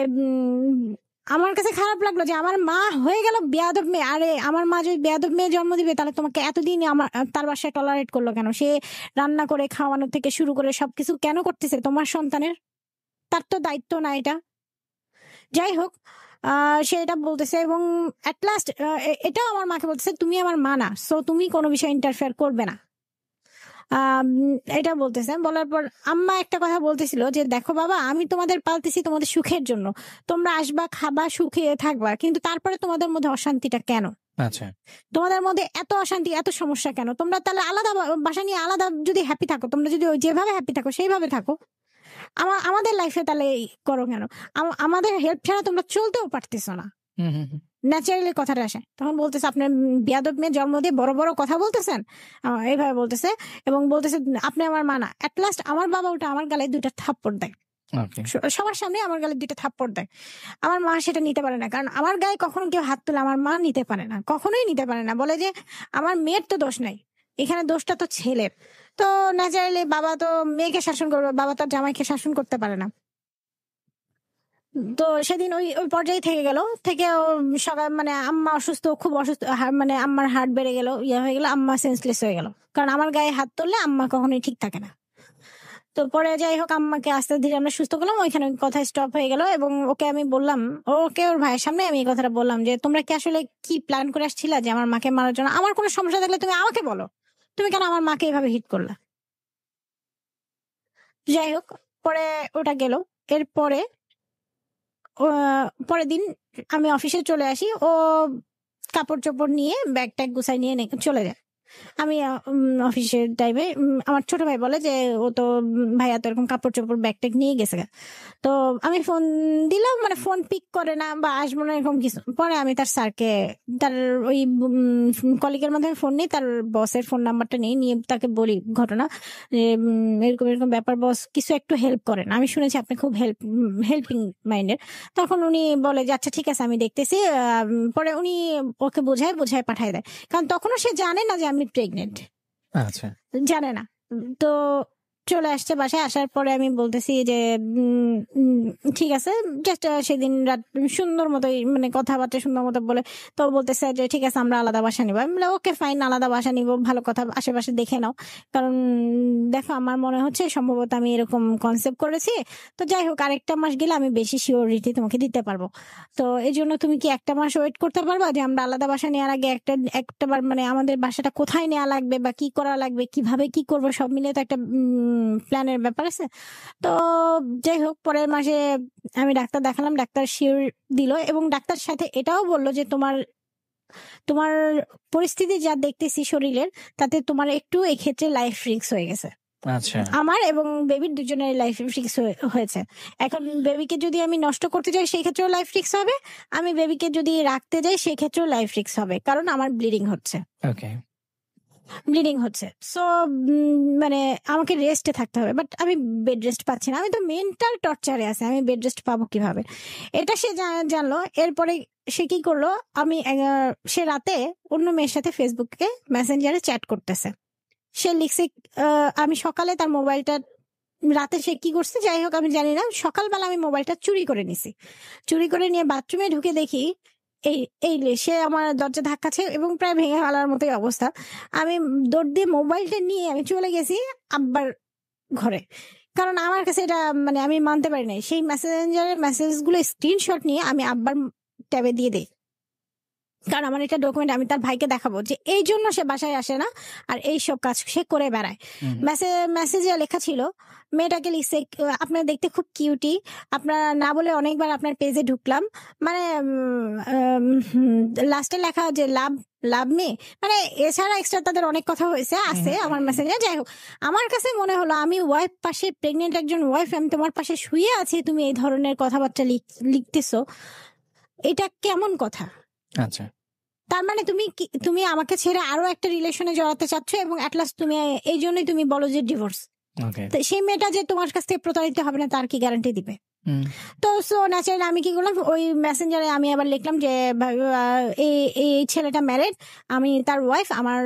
আমার কাছে খারাপ লাগলো যে আমার মা হয়ে গেল বেয়াদব মেয়ে। আরে আমার মা যদি বেয়াদব মেয়ে জন্ম দিবে, তাহলে তোমাকে এতদিন তার বাসায় টলারেট করলো কেন? সে রান্না করে খাওয়ানো থেকে শুরু করে সবকিছু কেন করতেছে তোমার সন্তানের? তার তো দায়িত্ব না এটা? যাই হোক, সে এটা বলতেছে, এবং অ্যাট লাস্ট এটাও আমার মাকে বলতেছে, তুমি আমার মা না, সো তুমি কোনো বিষয় ইন্টারফেয়ার করবে না। এটা বলতেছে। বলার পর আম্মা একটা কথা বলতেছিল যে দেখো বাবা, আমি তোমাদের পালতেছি তোমাদের সুখের জন্য, তোমরা আসবা, খাবা, সুখে থাকবা, কিন্তু তারপরে তোমাদের মধ্যে অশান্তিটা কেন? আচ্ছা, তোমাদের মধ্যে এত অশান্তি, এত সমস্যা কেন? তোমরা তাহলে আলাদা বাসা নিয়ে আলাদা যদি হ্যাপি থাকো, তোমরা যদি যেভাবে হ্যাপি থাকো সেইভাবে থাকো, আমাদের লাইফে তাহলে করো কেন? আমাদের হেল্প ছাড়া তোমরা চলতেও পারতেছো না। ন্যাচারালি কথাটা আসে। তখন বলতেছে, আপনার বেয়াদব মেয়ে জন্ম দিয়ে বড় বড় কথা বলতেছেন, এইভাবে বলতেছে, এবং বলতেছে আপনি আমার মা না। অ্যাট লাস্ট আমার বাবা ওটা আমার গালে 2টা থাপ্পড় দেয়, সবার সামনে আমার গালে 2টা থাপ্পড় দেয়। আমার মা সেটা নিতে পারে না, কারণ আমার গায়ে কখনো কেউ হাত তুলে আমার মা নিতে পারে না, কখনোই নিতে পারে না। বলে যে আমার মেয়ের তো দোষ নাই, এখানে দোষটা তো ছেলের। তো ন্যাচারালি বাবা তো মেয়েকে শাসন করবে, বাবা তার জামাইকে শাসন করতে পারে না। তো সেদিন ওই ওই পর্যায়ে থেকে গেল। থেকে সকাল মানে আম্মা অসুস্থ, খুব অসুস্থ, মানে আম্মার হার্ট বেড়ে গেল, হয়ে গেল, আম্মা সেন্সলেস হয়ে গেল, কারণ আমার গায়ে হাত তুললে আম্মা কখনোই ঠিক থাকে না। তো পরে যাই হোক, আম্মাকে আস্তে ধীরে আমরা সুস্থ করলাম, ওইখানে কথা স্টপ হয়ে গেল। এবং ওকে আমি বললাম, ওকে ওর ভাইয়ের সামনে আমি এই কথাটা বললাম যে তোমরা কি আসলে কি প্ল্যান করে আসছিলা যে আমার মাকে মারার জন্য? আমার কোনো সমস্যা থাকলে তুমি আমাকে বলো, তুমি কেন আমার মাকে এইভাবে হিট করলা? যাই হোক, পরে ওটা গেল। এরপরে পরের দিন আমি অফিসে চলে আসি, ও কাপড় চোপড় নিয়ে ব্যাগ ট্যাগ গুছাই নিয়ে চলে যায়। আমি অফিসের টাইমে আমার ছোট ভাই বলে যে ও তো ভাইয়া তো এরকম কাপড় চোপড় ব্যাগ ট্যাগ নিয়ে গেছে। তো আমি ফোন দিলাম, মানে ফোন পিক করে না বা আসবো না এরকম কিছু। পরে আমি তার স্যারকে, তার ওই কলিগের মাধ্যমে ফোন নিই, তার বসের ফোন নাম্বারটা নিয়ে তাকে বলি ঘটনা, যে এরকম এরকম ব্যাপার, বস কিছু একটু হেল্প করেন, আমি শুনেছি আপনি খুব হেল্পিং মাইন্ডের। তখন উনি বলে যে আচ্ছা ঠিক আছে আমি দেখতেছি। পরে উনি ওকে বোঝায় পাঠায় দেয়, কারণ তখনও সে জানে না যে আমি প্রেগনেন্ট, আচ্ছা, জানে না। তো চলে আসছে বাসায়। আসার পরে আমি বলতেছি যে ঠিক আছে, জাস্ট সেদিন রাত সুন্দর মতো মানে কথাবার্তা সুন্দর মতো বলে তো বলতেছে যে ঠিক আছে আমরা আলাদা বাসা নিবো। আমি বললাম ওকে ফাইন, আলাদা বাসা নিবো, ভালো কথা, আশেপাশে দেখে নাও, কারণ দেখো আমার মনে হচ্ছে সম্ভবত আমি এরকম কনসেপ্ট করেছি। তো যাই হোক, আরেকটা মাস গেলে আমি বেশি সিওরিটি তোমাকে দিতে পারবো। তো এই জন্য তুমি কি একটা মাস ওয়েট করতে পারবা যে আমরা আলাদা বাসা নেওয়ার আগে একটাবার মানে আমাদের বাসাটা কোথায় নেওয়া লাগবে বা কি করা লাগবে, কিভাবে কি করবো, সব মিলিয়ে তো একটা প্ল্যানের ব্যাপার আছে। তো যাই হোক, পরের মাসে আমি ডাক্তার দেখালাম, ডাক্তার শিওর দিল এবং ডাক্তার সাথে এটাও বললো যে তোমার পরিস্থিতি যা দেখতেছি শরীরের, তাতে তোমার একটু এক্ষেত্রে লাইফ রিস্ক হয়ে গেছে। আচ্ছা, আমার এবং বেবির দুজনের লাইফ রিস্ক হয়েছে। এখন বেবিকে যদি আমি নষ্ট করতে যাই সেই ক্ষেত্রেও লাইফ রিস্ক হবে, আমি বেবিকে যদি রাখতে যাই সেই ক্ষেত্রেও লাইফ রিস্ক হবে, কারণ আমার ব্লিডিং হচ্ছে। সো মানে আমাকে রেস্টে থাকতে হবে, বাট আমি বেড রেস্ট পাচ্ছি না, আমি তো মেন্টাল টর্চারে আছে, আমি বেড রেস্ট পাবো কিভাবে? এটা সে জানলো। এরপরে সে কি করলো, সে রাতে অন্য মেয়ের সাথে ফেসবুকে মেসেঞ্জারে চ্যাট করতেছে। সে লিখছে আমি সকালে তার মোবাইলটা, রাতে সে কি করছে যাই হোক আমি জানি না, সকালবেলা আমি মোবাইলটা চুরি করে নিছি। চুরি করে নিয়ে বাথরুমে ঢুকে দেখি এই সে আমার দরজা ধাক্কাছে এবং প্রায় ভেঙে ফেলার মতোই অবস্থা। আমি দৌড় দিয়ে মোবাইলটা নিয়ে আমি চলে গেছি আব্বার ঘরে, কারণ আমার কাছে এটা মানে আমি মানতে পারি নাই। সেই মেসেঞ্জারের মেসেজগুলো স্ক্রিনশট নিয়ে আমি আব্বার ট্যাবে দিয়ে দিই, কারণ আমার এটা ডকুমেন্ট, আমি তার ভাইকে দেখাবো যে এই জন্য সে বাসায় আসে না আর এই সব কাজ সে করে বেড়ায়। মেসেজে লেখা ছিল, মেয়েটাকে লিখছে আপনার দেখতে খুব কিউটি, আপনার না বলে অনেকবার আপনার পেজে ঢুকলাম, মানে লাস্টে লেখা যে লাভ মি, মানে এছাড়া এক্সট্রা তাদের অনেক কথা হয়েছে আছে আমার মেসেঞ্জে। যাই হোক, আমার কাছে মনে হলো আমি ওয়াইফ, পাশে প্রেগনেন্ট একজন ওয়াইফ, আমি তোমার পাশে শুয়ে আছি, তুমি এই ধরনের কথাবার্তা লিখতেছো, এটা কেমন কথা? আচ্ছা, তার মানে তুমি আমাকে ছেড়ে আরো একটা রিলেশনে জড়াতে চাচ্ছ এবং অ্যাট লাস্ট তুমি এই জন্যই তুমি বলো যে ডিভোর্স। সেই মেয়েটা যে তোমার কাছ থেকে প্রতারিত হবে না তার কি গ্যারান্টি দিবে? তো সো ন্যাচারালি আমি কি করলাম, ওই মেসেঞ্জারে আমি আবার লিখলাম যে এই ছেলেটা ম্যারিড, আমি তার ওয়াইফ, আমার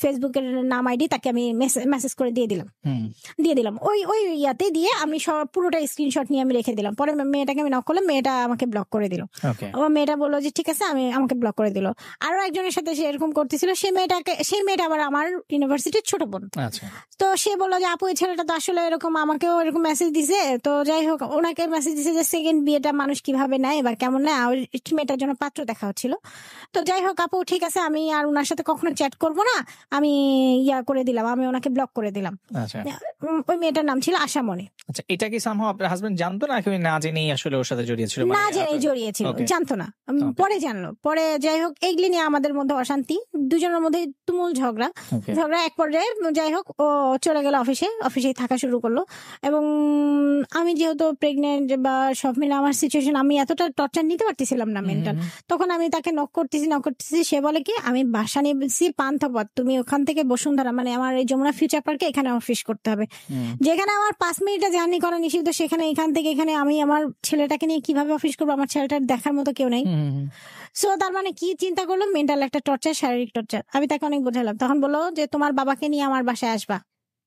ফেসবুকের নাম আইডি তাকে আমি মেসেজ করে দিয়ে দিলাম ওই ইয়াতে দিয়ে আমি সব পুরোটা স্ক্রিনশট নিয়ে আমি রেখে দিলাম। পরে মেয়েটাকে আমি নক করলাম, মেয়েটা আমাকে ব্লক করে দিল। মেয়েটা বললো যে ঠিক আছে, আমাকে ব্লক করে দিল। আরো একজনের সাথে সে এরকম করতেছিল, সেই মেয়েটা আবার আমার ইউনিভার্সিটির ছোট বোন। তো সে বললো যে আপু এই ছেলেটা তো আসলে এরকম, আমাকেও এরকম মেসেজ দিছে। তো যাই হোক, ওনাকে মেসেজ দিছে যে সেকেন্ড বিয়েটা মানুষ কিভাবে নেয় বা কেমন নেয়, মেয়েটার জন্য পাত্র দেখা হচ্ছিল। তো যাই হোক আপু ঠিক আছে, আমি আর ওনার সাথে কখনো চ্যাট করবো না, আমি ইয়া করে দিলাম, আমি ওনাকে ব্লক করে দিলাম। ওই মেয়েটার নাম ছিল আশামণি। আচ্ছা, এটা কি সামহাও আপনার হাজবেন্ড জানতো না, কি না জেনেই আসলে ওর সাথে জড়িয়েছিল? না জেনেই জড়িয়েছিল, জানতো না, পরে জানলো। পরে যাই হোক, এইগুলি নিয়ে আমাদের মধ্যে অশান্তি, দুজনের মধ্যে তুমুল ঝগড়া। এক পর্যায়ে যাই হোক ও চলে গেল অফিসেই থাকা শুরু করলো। এবং আমি যেহেতু প্রেগনেন্ট বা সব মিলে আমার সিচুয়েশন, আমি এতটা টর্চার নিতে পারতেছিলাম না মেন্টাল। তখন আমি তাকে নক করতেছি, সে বলে কি আমি বাসা নিয়েছি পান্থপথ, তুমি ওখান থেকে বসুন্ধরা, মানে আমার এই যমুনা ফিউচার পার্কে, এখানে অফিস করতে হবে, যেখানে আমার 5 মিনিটে জার্নি করা নিষিদ্ধ, সেখানে এখান থেকে এখানে আমি আমার ছেলেটাকে নিয়ে কিভাবে অফিস করবো? আমার ছেলেটার দেখার মতো কেউ নেই। সো তার মানে কি চিন্তা করলো, মেন্টাল একটা টর্চার, শারীরিক টর্চার। আমি তাকে অনেক বোঝালাম, তখন বললো যে তোমার বাবাকে নিয়ে আমার বাসায় আসবা।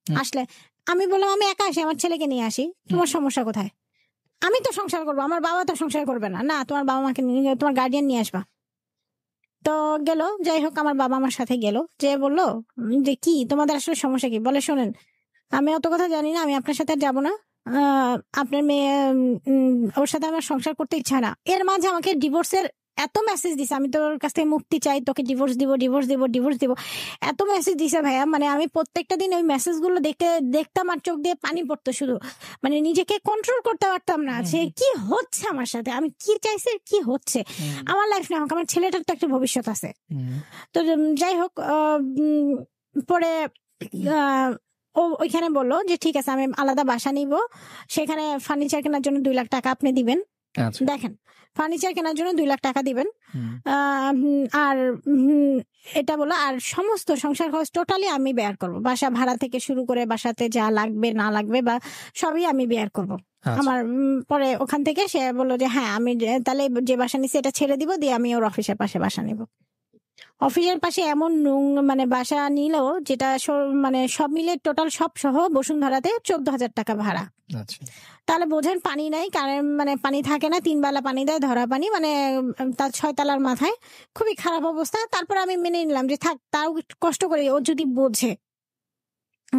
আসলে আমি বললাম আমি একা আসি, আমার ছেলেকে নিয়ে আসি, তোমার সমস্যা কোথায়? আমি তো সংসার করবো, আমার বাবা তো সংসার করবে না। না, তোমার বাবা মাকে নিয়ে, তোমার গার্ডিয়ান নিয়ে আসবা। তো গেল, যাই হোক আমার বাবা আমার সাথে গেল, যে বললো যে কি তোমাদের আসলে সমস্যা কি? বলে শোনেন, আমি অত কথা জানি না, আমি আপনার সাথে আর যাবো না, আপনার মেয়ে ওর সাথে আমার সংসার করতে ইচ্ছা না। এর মাঝে আমাকে ডিভোর্সের এত মেসেজ দিছে, আমি তোর কাছ থেকে মুক্তি চাই, তোকে ডিভোর্স দিব, এত মেসেজ দিছে ভাইয়া। মানে আমি প্রত্যেকটা দিন ওই মেসেজ গুলো দেখতাম আর চোখ দিয়ে পানি পড়তো শুধু, মানে নিজেকে কন্ট্রোল করতে পারতাম না যে কি হচ্ছে আমার সাথে, আমি কি চাইছি, কি হচ্ছে আমার লাইফ না হোক, আমার ছেলেটার তো একটা ভবিষ্যৎ আছে। তো যাই হোক, পরে ও ওইখানে বললো যে ঠিক আছে আমি আলাদা বাসা নিব, সেখানে ফার্নিচার কেনার জন্য 2 লাখ টাকা আপনি দিবেন। দেখেন, ফার্নিচার কেনার জন্য 2 লাখ টাকা দিবেন, আর এটা বলো, আর সমস্ত সংসার খরচ টোটালি আমি বেয়ার করব, বাসা ভাড়া থেকে শুরু করে বাসাতে যা লাগবে না লাগবে বা সবই আমি বেয়ার করব আমার। পরে ওখান থেকে সে বললো যে হ্যাঁ আমি তাহলে যে বাসা নিচ্ছি এটা ছেড়ে দিব, দিয়ে আমি ওর অফিসের পাশে বাসা নিব। অফিসের পাশে এমন মানে বাসা নিল যেটা মানে সব মিলে টোটাল সব সহ বসুন্ধরাতে 14,000 টাকা ভাড়া। আচ্ছা তাহলে বোঝেন পানি নাই, কারণ মানে পানি থাকে না, 3 বেলা পানি দেয়, ধরা পানি, মানে তার 6 তলার মাথায়, খুবই খারাপ অবস্থা। তারপর আমি মেনে নিলাম যে থাক, তাও একটু কষ্ট করে, ও যদি বোঝে,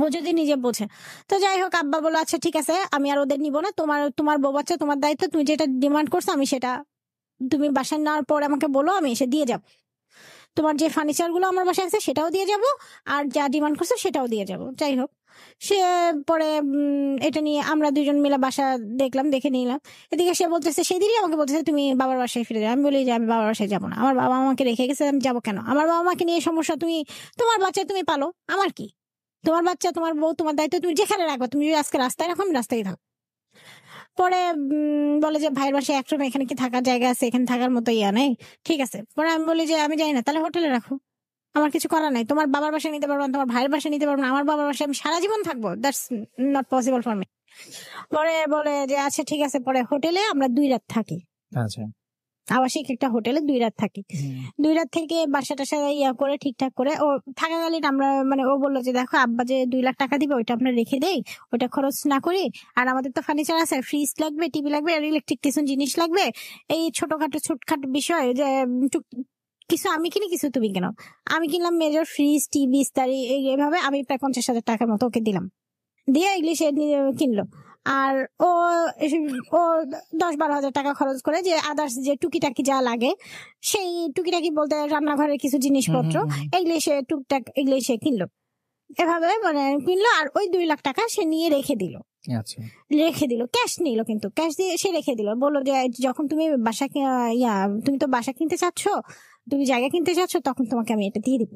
ও যদি নিজে বোঝে। তো যাই হোক, আব্বা বললো আচ্ছা ঠিক আছে, আমি আর ওদের নিব না, তোমার বউ বাচ্চা, তোমার দায়িত্ব, তুমি যেটা ডিমান্ড করছো আমি সেটা, তুমি বাসায় নেওয়ার পর আমাকে বলো, আমি এসে দিয়ে যাব। তোমার যে ফার্নিচার গুলো আমার বাসায় আছে সেটাও দিয়ে যাব, আর যা ডিমান্ড করছো সেটাও দিয়ে যাব। যাই হোক, সে পরে এটা নিয়ে আমরা দুজন মিলে বাসা দেখে নিলাম। এদিকে সে বলতেছে, সেদিনই আমাকে বলতেছে তুমি বাবার বাসায় ফিরে যাও। আমি বলি যে আমি বাবার বাসায় যাবো না, আমার বাবা আমাকে রেখে গেছে, আমি যাবো কেন? আমার বাবা মাকে নিয়ে সমস্যা, তোমার বাচ্চা তুমি পালো, আমার কি? তোমার বাচ্চা, তোমার বউ, তোমার দায়িত্ব, তুমি যেখানে রাখবা। তুমি যদি আজকে রাস্তায় রাখো, আমি রাস্তায় থাকো। পরে বলে যে ভাইয়ের বাসায় এক রুম, এখানে কি থাকার জায়গা আছে? এখানে থাকার মতো ইয়া নেই। ঠিক আছে। পরে আমি বলি যে আমি যাই না, তাহলে হোটেলে রাখো, আমার কিছু করার নাই। তোমার বাবার বাসায় নিতে পারবো না, তোমার ভাইয়ের বাসায় নিতে পারবো না, আমার বাবার বাসায় আমি সারা জীবন থাকবো, that's not possible for me. পরে বলে যে আচ্ছা ঠিক আছে। পরে হোটেলে আমরা 2 রাত থাকি, আচ্ছা আবাসিক একটা হোটেলে 2 রাত থাকি। 2 রাত থেকে বাসা টাসা ইয়া করে ঠিকঠাক করে ও থাকাকালীন আমরা, মানে ও বললো যে দেখো আব্বা যে 2 লাখ টাকা দিবে, ওইটা আমরা রেখে দেই, ওইটা খরচ না করি। আর আমাদের তো ফার্নিচার আছে, ফ্রিজ লাগবে, টিভি লাগবে, আর ইলেকট্রিক কিছু জিনিস লাগবে, এই ছোটখাটো বিষয় যে কিছু আমি কিনি, কিছু তুমি কেন। আমি কিনলাম মেজর ফ্রিজ, টিভি, ইস্তারি, এইভাবে আমি প্রায় 50,000 টাকার মতো ওকে দিলাম, দিয়ে এগুলি সে কিনলো। আর ও 10-12 হাজার টাকা খরচ করে যে আদার্স যে টুকিটাকি যা লাগে, সেই টুকিটাকি বলতে রান্নাঘরের কিছু জিনিসপত্র, এগুলি সে টুকটাক এগুলি সে কিনলো। এভাবে মানে কিনলো, আর ওই 2 লাখ টাকা সে নিয়ে রেখে দিল। ক্যাশ নিল, কিন্তু ক্যাশ দিয়ে সে রেখে দিল। বললো যে যখন তুমি তুমি তো বাসা কিনতে চাচ্ছ, তুমি জায়গা কিনতে চাচ্ছ, তখন তোমাকে আমি এটা দিয়ে দিব,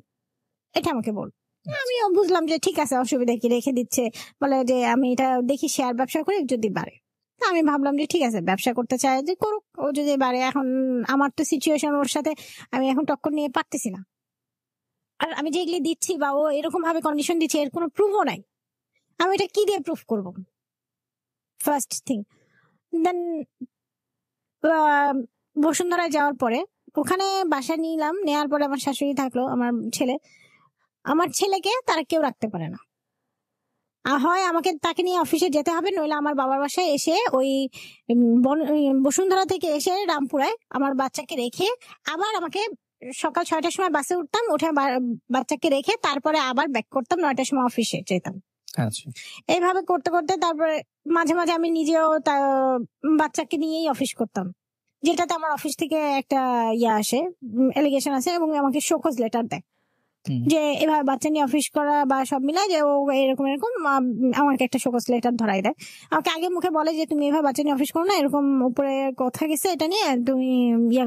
এটা আমাকে বল। আমিও বুঝলাম যে ঠিক আছে, অসুবিধা কি, রেখে দিচ্ছে। বলে যে আমি এটা দেখি শেয়ার ব্যবসা করি, যদি বাড়ে। আমি ভাবলাম যে ঠিক আছে, ব্যবসা করতে চায় যে করুক, ও যদি বাড়ে। এখন আমার তো সিচুয়েশন ওর সাথে আমি এখন টক্কর নিয়ে পারতেছি না, আর আমি যেগুলি দিচ্ছি বা ও এরকম ভাবে কন্ডিশন দিচ্ছে, এর কোনো প্রুফও নাই। আমি এটা কি দিয়ে প্রুফ করবো? First thing. দেন বসুন্ধরায় যাওয়ার পরে ওখানে বাসা নিলাম, নেওয়ার পরে আমার শাশুড়ি থাকলো, আমার ছেলেকে তারা কেউ রাখতে পারে না। হয় আমাকে তাকে নিয়ে অফিসে যেতে হবে, নইলে আমার বাবার বাসায় এসে ওই বসুন্ধরা থেকে এসে রামপুরায় আমার বাচ্চাকে রেখে, আবার আমাকে সকাল 6টার সময় বাসে উঠতাম, উঠে বাচ্চাকে রেখে তারপরে আবার ব্যাক করতাম, 9টার সময় অফিসে যেতাম। এইভাবে করতে করতে তারপরে মাঝে মাঝে আমি নিজেও বাচ্চাকে নিয়েই অফিস করতাম, যেটাতে আমার অফিস থেকে একটা আসে, এলিগেশন আছে, এবং আমাকে শোকজ লেটার দেয় যে এভাবে বাচ্চা নিয়ে অফিস করা বা সব মিলায় যে ও এরকম আমাকে একটা শোকজ লেটার ধরাই দেয়। আমাকে আগে মুখে বলে যে তুমি এভাবে বাচ্চা নিয়ে অফিস করো না, এরকম উপরে কথা গেছে, এটা নিয়ে তুমি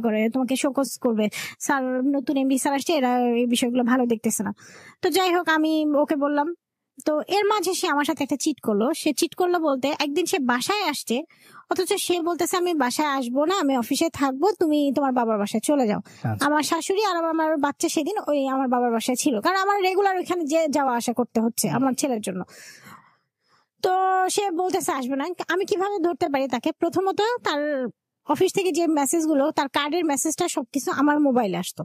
করে তোমাকে শোকজ করবে, স্যার নতুন এমডি স্যার আসছে, এরা এই বিষয়গুলো ভালো দেখতেছে না। তো যাই হোক, আমি ওকে বললাম। তো এর মাঝে সে আমার সাথে একটা চিট করলো। সে চিট করলো বলতে, একদিন সে বাসায় আসছে, অথচ সে বলতেছে আমি বাসায় আসবো না, আমি অফিসে থাকবো, তুমি তোমার বাবার বাসায় চলে যাও। আমার শাশুড়ি আর আমার বাচ্চা সেদিন ওই আমার বাবার বাসায় ছিল, কারণ আমার রেগুলার ওইখানে যে যাওয়া আসা করতে হচ্ছে আমার ছেলের জন্য। তো সে বলতেছে আসবে না। আমি কিভাবে ধরতে পারি তাকে? প্রথমত তার অফিস থেকে যে মেসেজ গুলো, তার কার্ডের মেসেজটা সবকিছু আমার মোবাইলে আসতো।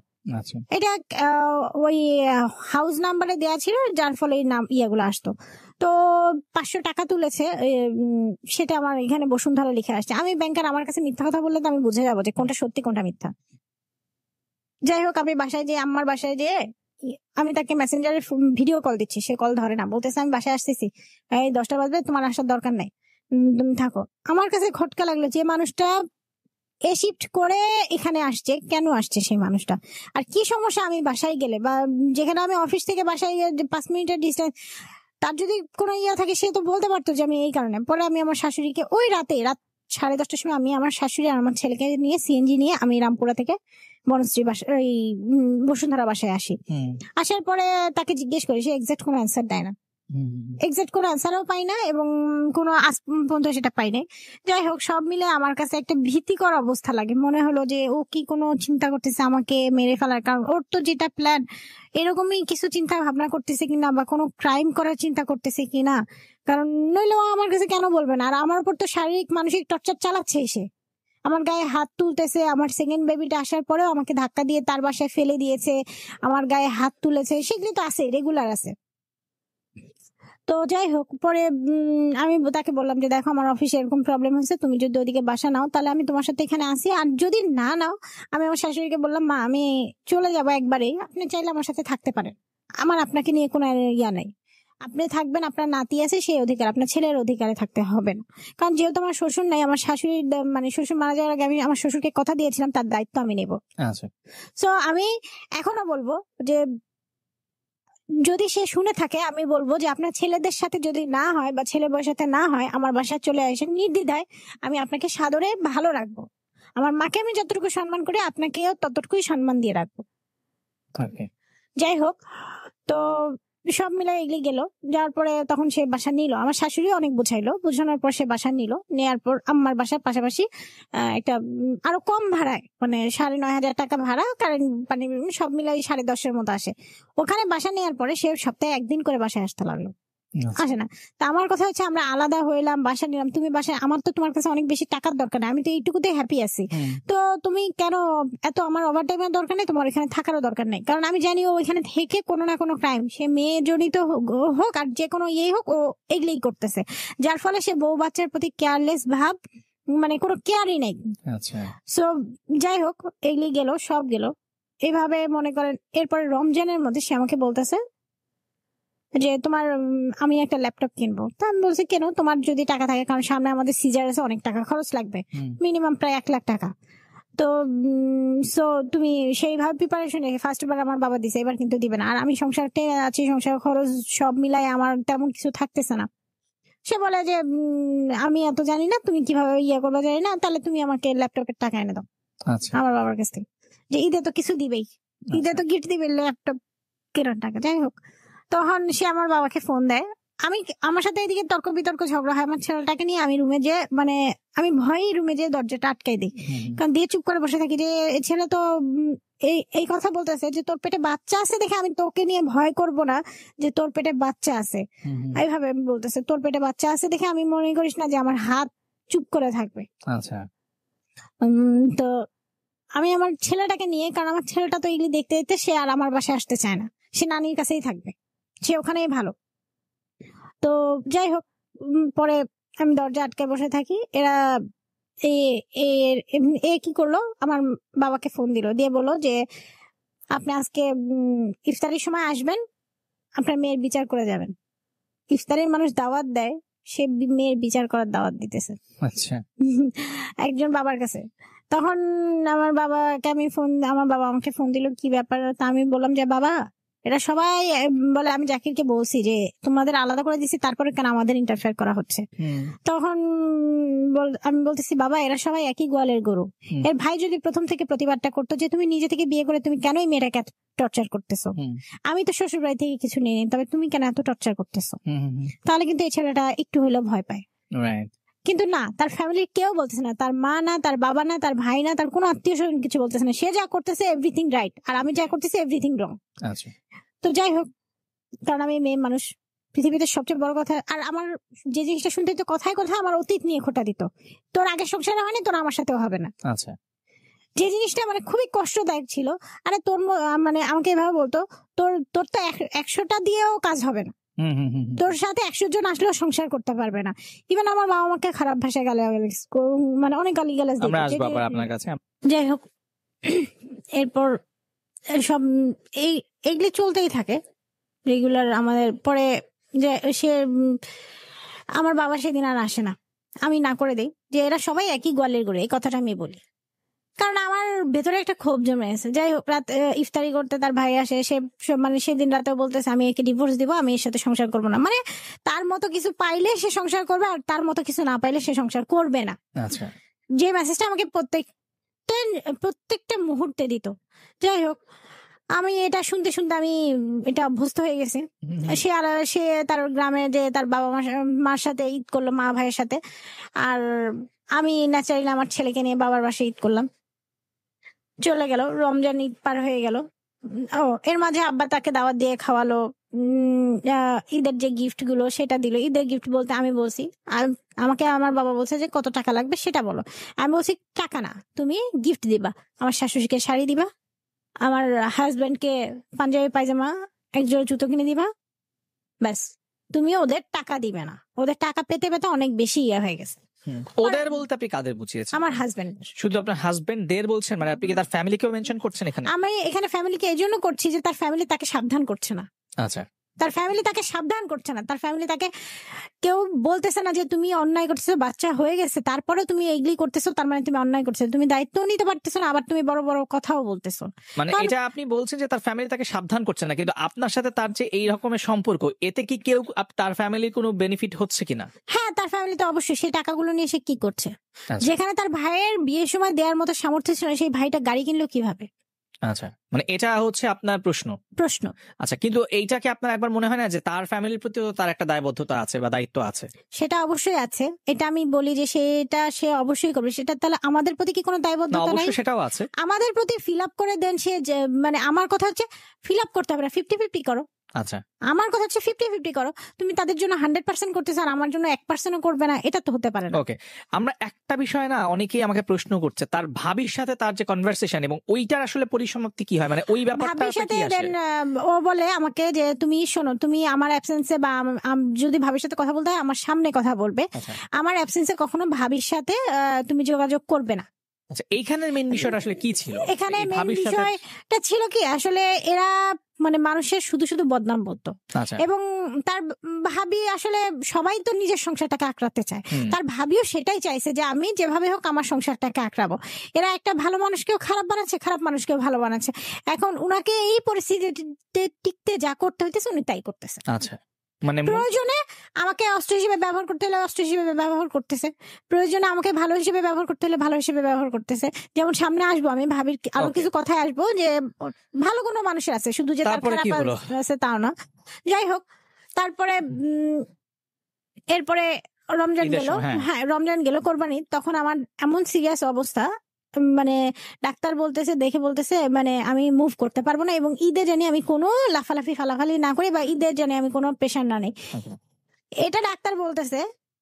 এটা ওই হাউস নাম্বারে দেয়া ছিল, যার ফলে এই নাম ইয়েগুলো আসতো। তো 500 টাকা তুলেছে, সেটা আমার এখানে বসুন্ধরা লিখে আসছে। আমি ব্যাংকার, আমার কাছে মিথ্যা কথা বললে তো আমি বুঝে যাবো যে কোনটা সত্যি কোনটা মিথ্যা। যাই হোক, আমি বাসায় যেয়ে, আম্মার বাসায় যেয়ে আমি তাকে মেসেঞ্জারে ভিডিও কল দিচ্ছি, সে কল ধরে না, বলতেছে আমি বাসায় আসতেছি, এই 10টা বাজবে, তোমার আসার দরকার নাই, তুমি থাকো। আমার কাছে খটকা লাগলো, যে মানুষটা শিফট করে এখানে আসছে, কেন আসছে সেই মানুষটা, আর কি সমস্যা আমি বাসায় গেলে, বা যেখানে আমি অফিস থেকে বাসায় 5 মিনিটের ডিস্টেন্স, তার যদি কোনো থাকে সে তো বলতে পারতো যে আমি এই কারণে। পরে আমি আমার শাশুড়িকে ওই রাত 10:30টার সময় আমি আমার শাশুড়ি আর আমার ছেলেকে নিয়ে সিএনজি নিয়ে আমি রামপুরা থেকে বনশ্রী বাসায় বসুন্ধরা বাসায় আসি। আসার পরে তাকে জিজ্ঞেস করি, সে এক্সাক্ট কোনো অ্যান্সার দেয় না, এক্সাক্ট কোনো অ্যান্সারও পাই না, এবং কোনো আজ পর্যন্ত সেটা পাই নাই। যাই হোক, সব মিলে আমার কাছে একটা ভীতিকর অবস্থা লাগে। মনে হলো যে ও কি কোনো চিন্তা করতেছে আমাকে মেরে ফেলার, কারণ ওর তো যেটা প্ল্যান, এরকমই কিছু চিন্তা ভাবনা করতেছে কিনা, বা কোনো ক্রাইম করার চিন্তা করতেছে কিনা। কারণ নইলে আমার কাছে কেন বলবে না? আর আমার উপর তো শারীরিক মানসিক টর্চার চালাচ্ছে এসে, আমার গায়ে হাত তুলতেছে, আমার সেকেন্ড বেবিটা আসার পরেও আমাকে ধাক্কা দিয়ে তার বাসায় ফেলে দিয়েছে, আমার গায়ে হাত তুলেছে, সেগুলি তো আছে, রেগুলার আছে। তো যাই হোক, পরে আমি তাকে বললাম যে দেখো আমার অফিসে এরকম প্রবলেম হয়েছে, তুমি যদি ওদিকে বাসা নাও তাহলে আমি তোমার সাথে এখানে আসি, আর যদি না নাও আমি আমার শাশুড়িকে বললাম মা আমি চলে যাবো একবারেই, আপনি চাইলে আমার সাথে থাকতে পারেন, আমার আপনাকে নিয়ে কোনো ইয়া নাই, আপনি থাকবেন, আপনার নাতি আছে সেই অধিকার, আপনার ছেলের অধিকারে থাকতে হবে না। কারণ যেহেতু আমার শ্বশুর নাই, আমার শাশুড়ির মানে শ্বশুর মারা যাওয়ার আগে আমি আমার শ্বশুরকে কথা দিয়েছিলাম তার দায়িত্ব আমি নেব। আচ্ছা সো আমি এখনো বলবো যে যদি সে শুনে থাকে আমি বলবো যে আপনার ছেলেদের সাথে যদি না হয় বা ছেলে বউয়ের সাথে না হয় আমার বাসায় চলে আসেন নির্দ্বিধায়, আমি আপনাকে সাদরে ভালো রাখবো, আমার মাকে আমি যতটুকু সম্মান করি আপনাকেও ততটুকুই সম্মান দিয়ে রাখবো। ওকে যাই হোক, তো সব মিলে এগিয়ে গেল, যাওয়ার পরে তখন সে বাসা নিল, আমার শাশুড়ি অনেক বোঝাইলো, বোঝানোর পর সে বাসা নিল, নেওয়ার পর আমার বাসার পাশাপাশি একটা আরো কম ভাড়ায়, মানে 9,500 টাকা ভাড়া, কারেন্ট পানি সব মিলাই 10.5 মতো আসে, ওখানে বাসা নেওয়ার পরে সে সপ্তাহে একদিন করে বাসায় আসতে লাগলো, আসে না। তা আমার কথা হচ্ছে আমরা আলাদা হইলাম, বাসা নিলাম, তুমি বাসায়, আমার তো তোমার কাছে অনেক বেশি টাকার দরকার নেই, আমি তো এইটুকুতে হ্যাপি আছি, তো তুমি কেন এত, আমার ওভার টাইমের দরকার নেই, তোমার এখানে থাকারও দরকার নেই, কারণ আমি জানি ও এখানে থেকে কোনো না কোনো ক্রাইম, সে মেয়ে জড়িত হোক আর যে কোনো ইয়ে হোক, ও এগুলোই করতেছে, যার ফলে সে বউ বাচ্চার প্রতি কেয়ারলেস ভাব, মানে কোনো কেয়ারই নেই। আচ্ছা সো যাই হোক, এগুলি গেল, সব গেল, এভাবে মনে করেন এরপরে রমজানের মধ্যে সে আমাকে বলতেছে যে তোমার আমি একটা ল্যাপটপ কিনবো, তা আমি বলছি কেন, তোমার যদি টাকা থাকে, কারণ সামনে আমাদের সিজার আছে, অনেক টাকা খরচ লাগবে, মিনিমাম প্রায় 1 লাখ টাকা, তো সো তুমি সেইভাবে প্রিপারেশন রেখে, ফার্স্ট বার আমার বাবা দিছে, এবার কিন্তু দিবে না, আর আমি সংসারতে আছি, সংসার খরচ সব মিলাই আমার তেমন কিছু থাকতেছে না। সে বলে যে আমি এত জানি না, তুমি কিভাবে ইয়ে করবে জানি না, তাহলে তুমি আমাকে ল্যাপটপের টাকা এনে দাও আচ্ছা আমার বাবার কাছ থেকে, যে ঈদে তো কিছু দিবেই, ঈদে তো গিফট দিবে, ল্যাপটপ কেনার টাকা। যাই হোক, তখন সে আমার বাবাকে ফোন দেয়, আমার সাথে এদিকে তর্ক বিতর্ক ঝগড়া হয় আমার ছেলেটাকে নিয়ে, আমি রুমে যে মানে আমি ভয়ই রুমে যে দরজাটা আটকাই দিই, কারণ দিয়ে চুপ করে বসে থাকি যে এ ছেলে তো এই কথা বলতেছে যে তোর পেটে বাচ্চা আছে দেখে আমি তোকে নিয়ে ভয় করব না, যে তোর পেটে বাচ্চা আছে, এইভাবে বলতেছে, তোর পেটে বাচ্চা আছে দেখে আমি মনে করিস না যে আমার হাত চুপ করে থাকবে। আচ্ছা তো আমি আমার ছেলেটাকে নিয়ে, কারণ আমার ছেলেটা তো এগুলি দেখতে দেখতে সে আর আমার বাসায় আসতে চায় না, সে নানির কাছেই থাকবে, সে ওখানেই ভালো। তো যাই হোক, পরে আমি দরজা আটকে বসে থাকি, এরা এ কি করলো, আমার বাবাকে ফোন দিল, দিয়ে বললো যে আপনি আজকে ইফতারের সময় আসবেন, আপনার মেয়ের বিচার করে যাবেন। ইফতারের মানুষ দাওয়াত দেয়, সে মেয়ের বিচার করার দাওয়াত দিতেছে আচ্ছা একজন বাবার কাছে। তখন আমার বাবা আমাকে ফোন দিল, কি ব্যাপার, তা আমি বললাম যে বাবা এরা সবাই বলে, আমি জাকিরকে বলছি যে তোমাদের আলাদা করে দিছি, তারপরে কেন আমাদের ইন্টারফেয়ার করা হচ্ছে। তখন আমি বলতেছি বাবা এরা সবাই একই গোয়ালের গরু, এর ভাই যদি প্রথম থেকে প্রতিবাদটা করতো যে তুমি নিজে থেকে বিয়ে করে তুমি কেন এই মেয়েটাকে টর্চার করতেছো, আমি তো শ্বশুর বাড়ি থেকে কিছু নিয়ে নিই, তবে তুমি কেন এত টর্চার করতেছো, তাহলে কিন্তু এই ছেলেটা একটু হইলেও ভয় পায়। কিন্তু না, তার ফ্যামিলির কেউ বলতেছে না, তার মা না, তার বাবা না, তার ভাই না, তার কোনো আত্মীয় স্বজন কিছু বলতেছে না, সে যা করতেছে এভরিথিং রাইট, আর আমি যা করতেছি এভরিথিং রং। তো যাই হোক, কারণ আমি মেয়ে মানুষ, পৃথিবীতে সবচেয়ে বড় কথা, আর আমার যে জিনিসটা শুনতে তো কথায় কথায় আমার অতীত নিয়ে খোটা দিত, তোর আগে সংসারে হয়নি, তোর আমার সাথেও হবে না, আচ্ছা যে জিনিসটা মানে খুবই কষ্টদায়ক ছিল। আরে তোর মানে আমাকে এভাবে বলতো, তোর তো 100টা দিয়েও কাজ হবে না, তোর সাথে 100 জন আসলেও সংসার করতে পারবে না। ইভেন আমার বাবা আমাকে খারাপ ভাষায় গালাগালাজ, মানে অনেক গালিগালাজ দিত। যাই হোক, এরপর সব এইগুলি চলতেই থাকে রেগুলার আমাদের। পরে যে সে আমার বাবা সেদিন আর আসে না, আমি না করে দিই যে এরা সবাই একই গোয়ালের গরু, এই কথাটা আমি বলি, কারণ আমার ভেতরে একটা ক্ষোভ জমে আছে। যাই হোক, রাত ইফতারি করতে তার ভাই আসে, সে মানে সেদিন রাতেও বলতেছে আমি একে ডিভোর্স দিব, আমি এর সাথে সংসার করবো না, মানে তার মতো কিছু পাইলে সে সংসার করবে, আর তার মতো কিছু না পাইলে সে সংসার করবে না। আচ্ছা, যে মেসেজটা আমাকে প্রত্যেকটা মুহূর্তে দিত। যাই হোক, আমি এটা শুনতে শুনতে আমি এটা অভ্যস্ত হয়ে গেছি। সে তার গ্রামে যে তার বাবা মার সাথে ঈদ করলো, মা ভাইয়ের সাথে, আর আমি ন্যাচারালি আমার ছেলেকে নিয়ে বাবার বাসায় ঈদ করলাম। চলে গেল, রমজান ঈদ পার হয়ে গেল। এর মাঝে আব্বা তাকে দাওয়াত দিয়ে খাওয়ালো, ঈদের যে গিফট গুলো সেটা দিল। ঈদের গিফট বলতে আমি বলছি, আর আমাকে আমার বাবা বলছে যে কত টাকা লাগবে সেটা বলো। আমি বলছি টাকা না, তুমি গিফট দিবা, আমার শাশুড়িকে শাড়ি দিবা, আমার হাজবেন্ডকে পাঞ্জাবি পায়জামা, এক জোড়া জুতো কিনে দিবা, ব্যাস। তুমি ওদের টাকা দিবে না। ওদের টাকা পেতে পেতে অনেক বেশি হয়ে গেছে। ওদের বলতে আপনি কাদের বুঝিয়েছেন? আমার হাজবেন্ড। শুধু আপনার হাজবেন্ড দের বলছেন, মানে আপনি কি তার ফ্যামিলিকেও মেনশন করছেন এখানে? আমি এখানে ফ্যামিলিকে এই জন্য করছি যে তার ফ্যামিলি তাকে সাবধান করছে না। আচ্ছা, তার ফ্যামিলি তাকে সাবধান করছে না। তার ফ্যামিলি তাকে কেউ বলতেছে না যে তুমি অন্যায় করতেছো, বাচ্চা হয়ে গেছে তারপরে তুমি এইগুলি করতেছো, তার মানে তুমি অন্যায় করছো। তুমি দায়িত্ব নিতে পারতেছো না, আবার তুমি বড় বড় কথাও বলতেছো। মানে এটা আপনি বলছেন যে তার ফ্যামিলি তাকে সাবধান করছে না, কিন্তু আপনার সাথে তার যে এই রকমের সম্পর্ক, এতে কি কেউ তার ফ্যামিলির কোনো বেনিফিট হচ্ছে কিনা? হ্যাঁ, তার ফ্যামিলি তো অবশ্যই সেই টাকাগুলো নিয়ে সে কি করছে। যেখানে তার ভাইয়ের বিয়ের সময় দেওয়ার মতো সামর্থ্য ছিল না, সেই ভাইটা গাড়ি কিনলো কিভাবে? আচ্ছা, মানে এটা হচ্ছে আপনার প্রশ্ন। আচ্ছা, কিন্তু এইটাকে আপনার একবার মনে হয় না যে তার ফ্যামিলির প্রতিও তার একটা দায়বদ্ধতা আছে বা দায়িত্ব আছে? সেটা অবশ্যই আছে, এটা আমি বলি যে সেটা সে অবশ্যই করবে। সেটা তাহলে আমাদের প্রতি কি কোনো দায়বদ্ধতা নাই? সেটাও আছে, আমাদের প্রতি ফিল আপ করে দেন। সে মানে আমার কথা হচ্ছে ফিল আপ করতে হবে না, 50-50 করো। আচ্ছা, আমার কথা হচ্ছে 50-50 করো। তুমি তাদের জন্য 100% করতেছ আর আমার জন্য 1%ও করবে না, এটা তো হতে পারে না। ওকে, আমরা একটা বিষয় না অনেকেই আমাকে প্রশ্ন করছে, তার ভাবির সাথে তার যে কনভারসেশন এবং ওইটার আসলে পরিসমাপ্তি কি হয়, মানে ওই ব্যাপারটা কি আসে? ও বলে আমাকে যে তুমি শোনো, তুমি আমার অ্যাবসেন্সে বা যদি ভাবির সাথে কথা বলতে হয় আমার সামনে কথা বলবে, আমার অ্যাবসেন্সে কখনো ভাবির সাথে তুমি যোগাযোগ করবে না। আচ্ছা, এইখানের মেইন বিষয়টা আসলে কি ছিল? এখানে মেইন বিষয়টা ছিল কি, আসলে এরা মানে মানুষের শুধু শুধু বদনাম বলতো। এবং তার ভাবি আসলে সবাই তো নিজের সংসারটাকে আঁকড়াতে চায়, তার ভাবিও সেটাই চাইছে যে আমি যেভাবে হোক আমার সংসারটাকে আঁকড়াবো। এরা একটা ভালো মানুষকেও খারাপ বানাচ্ছে, খারাপ মানুষকেও ভালো বানাচ্ছে। এখন উনাকে এই পরিস্থিতিতে টিকতে যা করতে হইতেছে উনি তাই করতেছে। আচ্ছা, মানে প্রয়োজনে আমাকে অস্ত্র হিসেবে ব্যবহার করতে হলে অস্ত্র হিসেবে ব্যবহার করতেছে, প্রয়োজনে আমাকে ভালো হিসেবে ব্যবহার করতে হলে ভালো হিসেবে ব্যবহার করতেছে। যেমন সামনে আসবো, আমি ভাবির আরো কিছু কথায় আসবো যে ভালো কোনো মানুষের আছে, শুধু যে তার খারাপ আছে তাও না। যাই হোক, তারপরে এরপরে রমজান গেল। হ্যাঁ, রমজান গেল, কোরবানি। তখন আমার এমন সিরিয়াস অবস্থা, মানে ডাক্তার বলতেছে, দেখে বলতেছে মানে আমি মুভ করতে পারবো না, এবং ঈদের জানি আমি কোনো লাফালাফি ফালাফালি না করি, বা ঈদের জানি আমি কোনো প্রেশার না নেই, এটা ডাক্তার বলতেছে।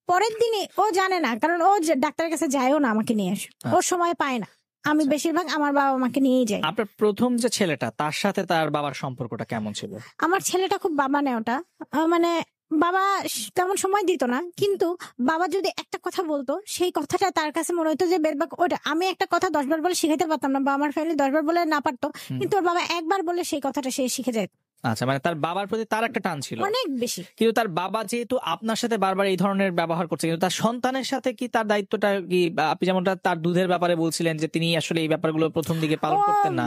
পরের দিনই ও জানে না, কারণ ও ডাক্তারের কাছে যায়ও না আমাকে নিয়ে আসে, ও সময় পায় না। আমি বেশিরভাগ আমার বাবা আমাকে নিয়েই যাই। আপনার প্রথম যে ছেলেটা, তার সাথে তার বাবার সম্পর্কটা কেমন ছিল? আমার ছেলেটা খুব বাবা নেওটা, মানে বাবা তেমন সময় দিত না, কিন্তু বাবা যদি একটা কথা বলতো সেই কথাটা তার কাছে মনে হতো যে ওটা আমি একটা কথা 10 বার বলে শিখাইতে পারতাম না, বা আমার ফ্যামিলি 10 বার বলে না পারতো, কিন্তু ওর বাবা একবার বলে সেই কথাটা সে শিখে যায়। আচ্ছা, মানে তার বাবার প্রতি তার একটা টান ছিল অনেক বেশি। কিন্তু তার বাবা যেহেতু আপনার সাথে বারবার এই ধরনের ব্যবহার করছে, কিন্তু তার সন্তানের সাথে কি তার দায়িত্বটা কি? আপনি যেমনটা তার দুধের ব্যাপারে বলছিলেন যে তিনি আসলে এই ব্যাপারগুলো প্রথম দিকে পালন করতেন না।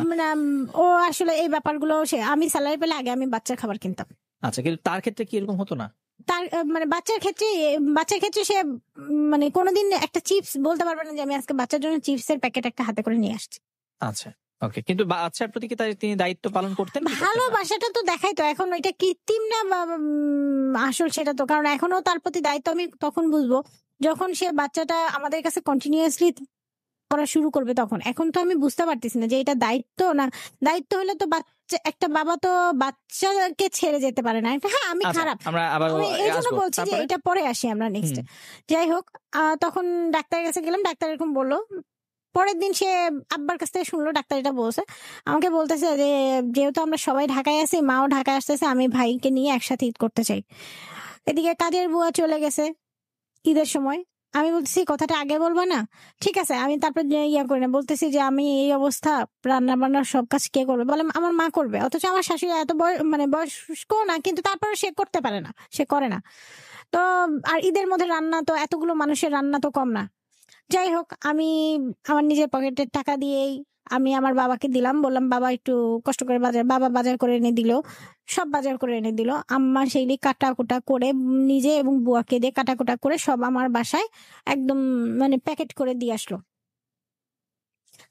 ও আসলে এই ব্যাপারগুলো আমি স্যালারি পেলে আগে আমি বাচ্চার খাবার কিনতাম। আচ্ছা, কিন্তু তার ক্ষেত্রে কি এরকম হতো না? তার মানে বাচ্চার ক্ষেত্রে সে মানে কোনোদিন একটা চিপস বলতে পারবে না যে আমি আজকে বাচ্চার জন্য চিপসের প্যাকেট একটা হাতে করে নিয়ে আসছি। আচ্ছা, ওকে, কিন্তু বাচ্চার প্রতি কি তিনি দায়িত্ব পালন করতেন? ভালোবাসাটা তো দেখাই তো, এখন ওইটা কৃত্রিম না আসল সেটা তো, কারণ এখনো তার প্রতি দায়িত্ব আমি তখন বুঝবো যখন সে বাচ্চাটা আমাদের কাছে কন্টিনিউয়াসলি করা শুরু করবে তখন। এখন তো আমি বুঝতে পারতেছি না যে এটা দায়িত্ব না। দায়িত্ব হলে তো একটা বাবা তো বাচ্চাকে ছেড়ে যেতে পারে না। হ্যাঁ, আমি খারাপ, আমি এই জন্য বলছি যে এটা পরে আসি আমরা নেক্সট। যাই হোক, তখন ডাক্তারের কাছে গেলাম, ডাক্তার এরকম বললো। পরের দিন সে আব্বার কাছ থেকে শুনলো ডাক্তার এটা বলছে, আমাকে বলতেছে যে যেহেতু আমরা সবাই ঢাকায় আছি, মাও ঢাকায় আসতেছে, আমি ভাইকে নিয়ে একসাথে ঈদ করতে চাই। এদিকে কাজের বুয়া চলে গেছে ঈদের সময়। আমি বলতেছি কথাটা আগে বলবা না? ঠিক আছে, আমি তারপর করি না, বলতেছি যে আমি এই অবস্থা, রান্না বান্নার সব কাজ কে করবে? বলে আমার মা করবে। অথচ আমার শাশুড়ি এত মানে বয়স্ক না, কিন্তু তারপরে সে করতে পারে না, সে করে না। তো আর ঈদের মধ্যে রান্না তো এতগুলো মানুষের রান্না তো কম না। যাই হোক, আমি আমার নিজের পকেটের টাকা দিয়েই আমি আমার বাবাকে দিলাম, বললাম বাবা একটু কষ্ট করে বাবা বাজার করে এনে দিল, সব বাজার করে এনে দিল। আম্মা সেইলি কাটাকুটা করে নিজে এবং বুয়াকে দিয়ে কাটাকুটা করে সব আমার বাসায় একদম মানে প্যাকেট করে দিয়ে আসলো।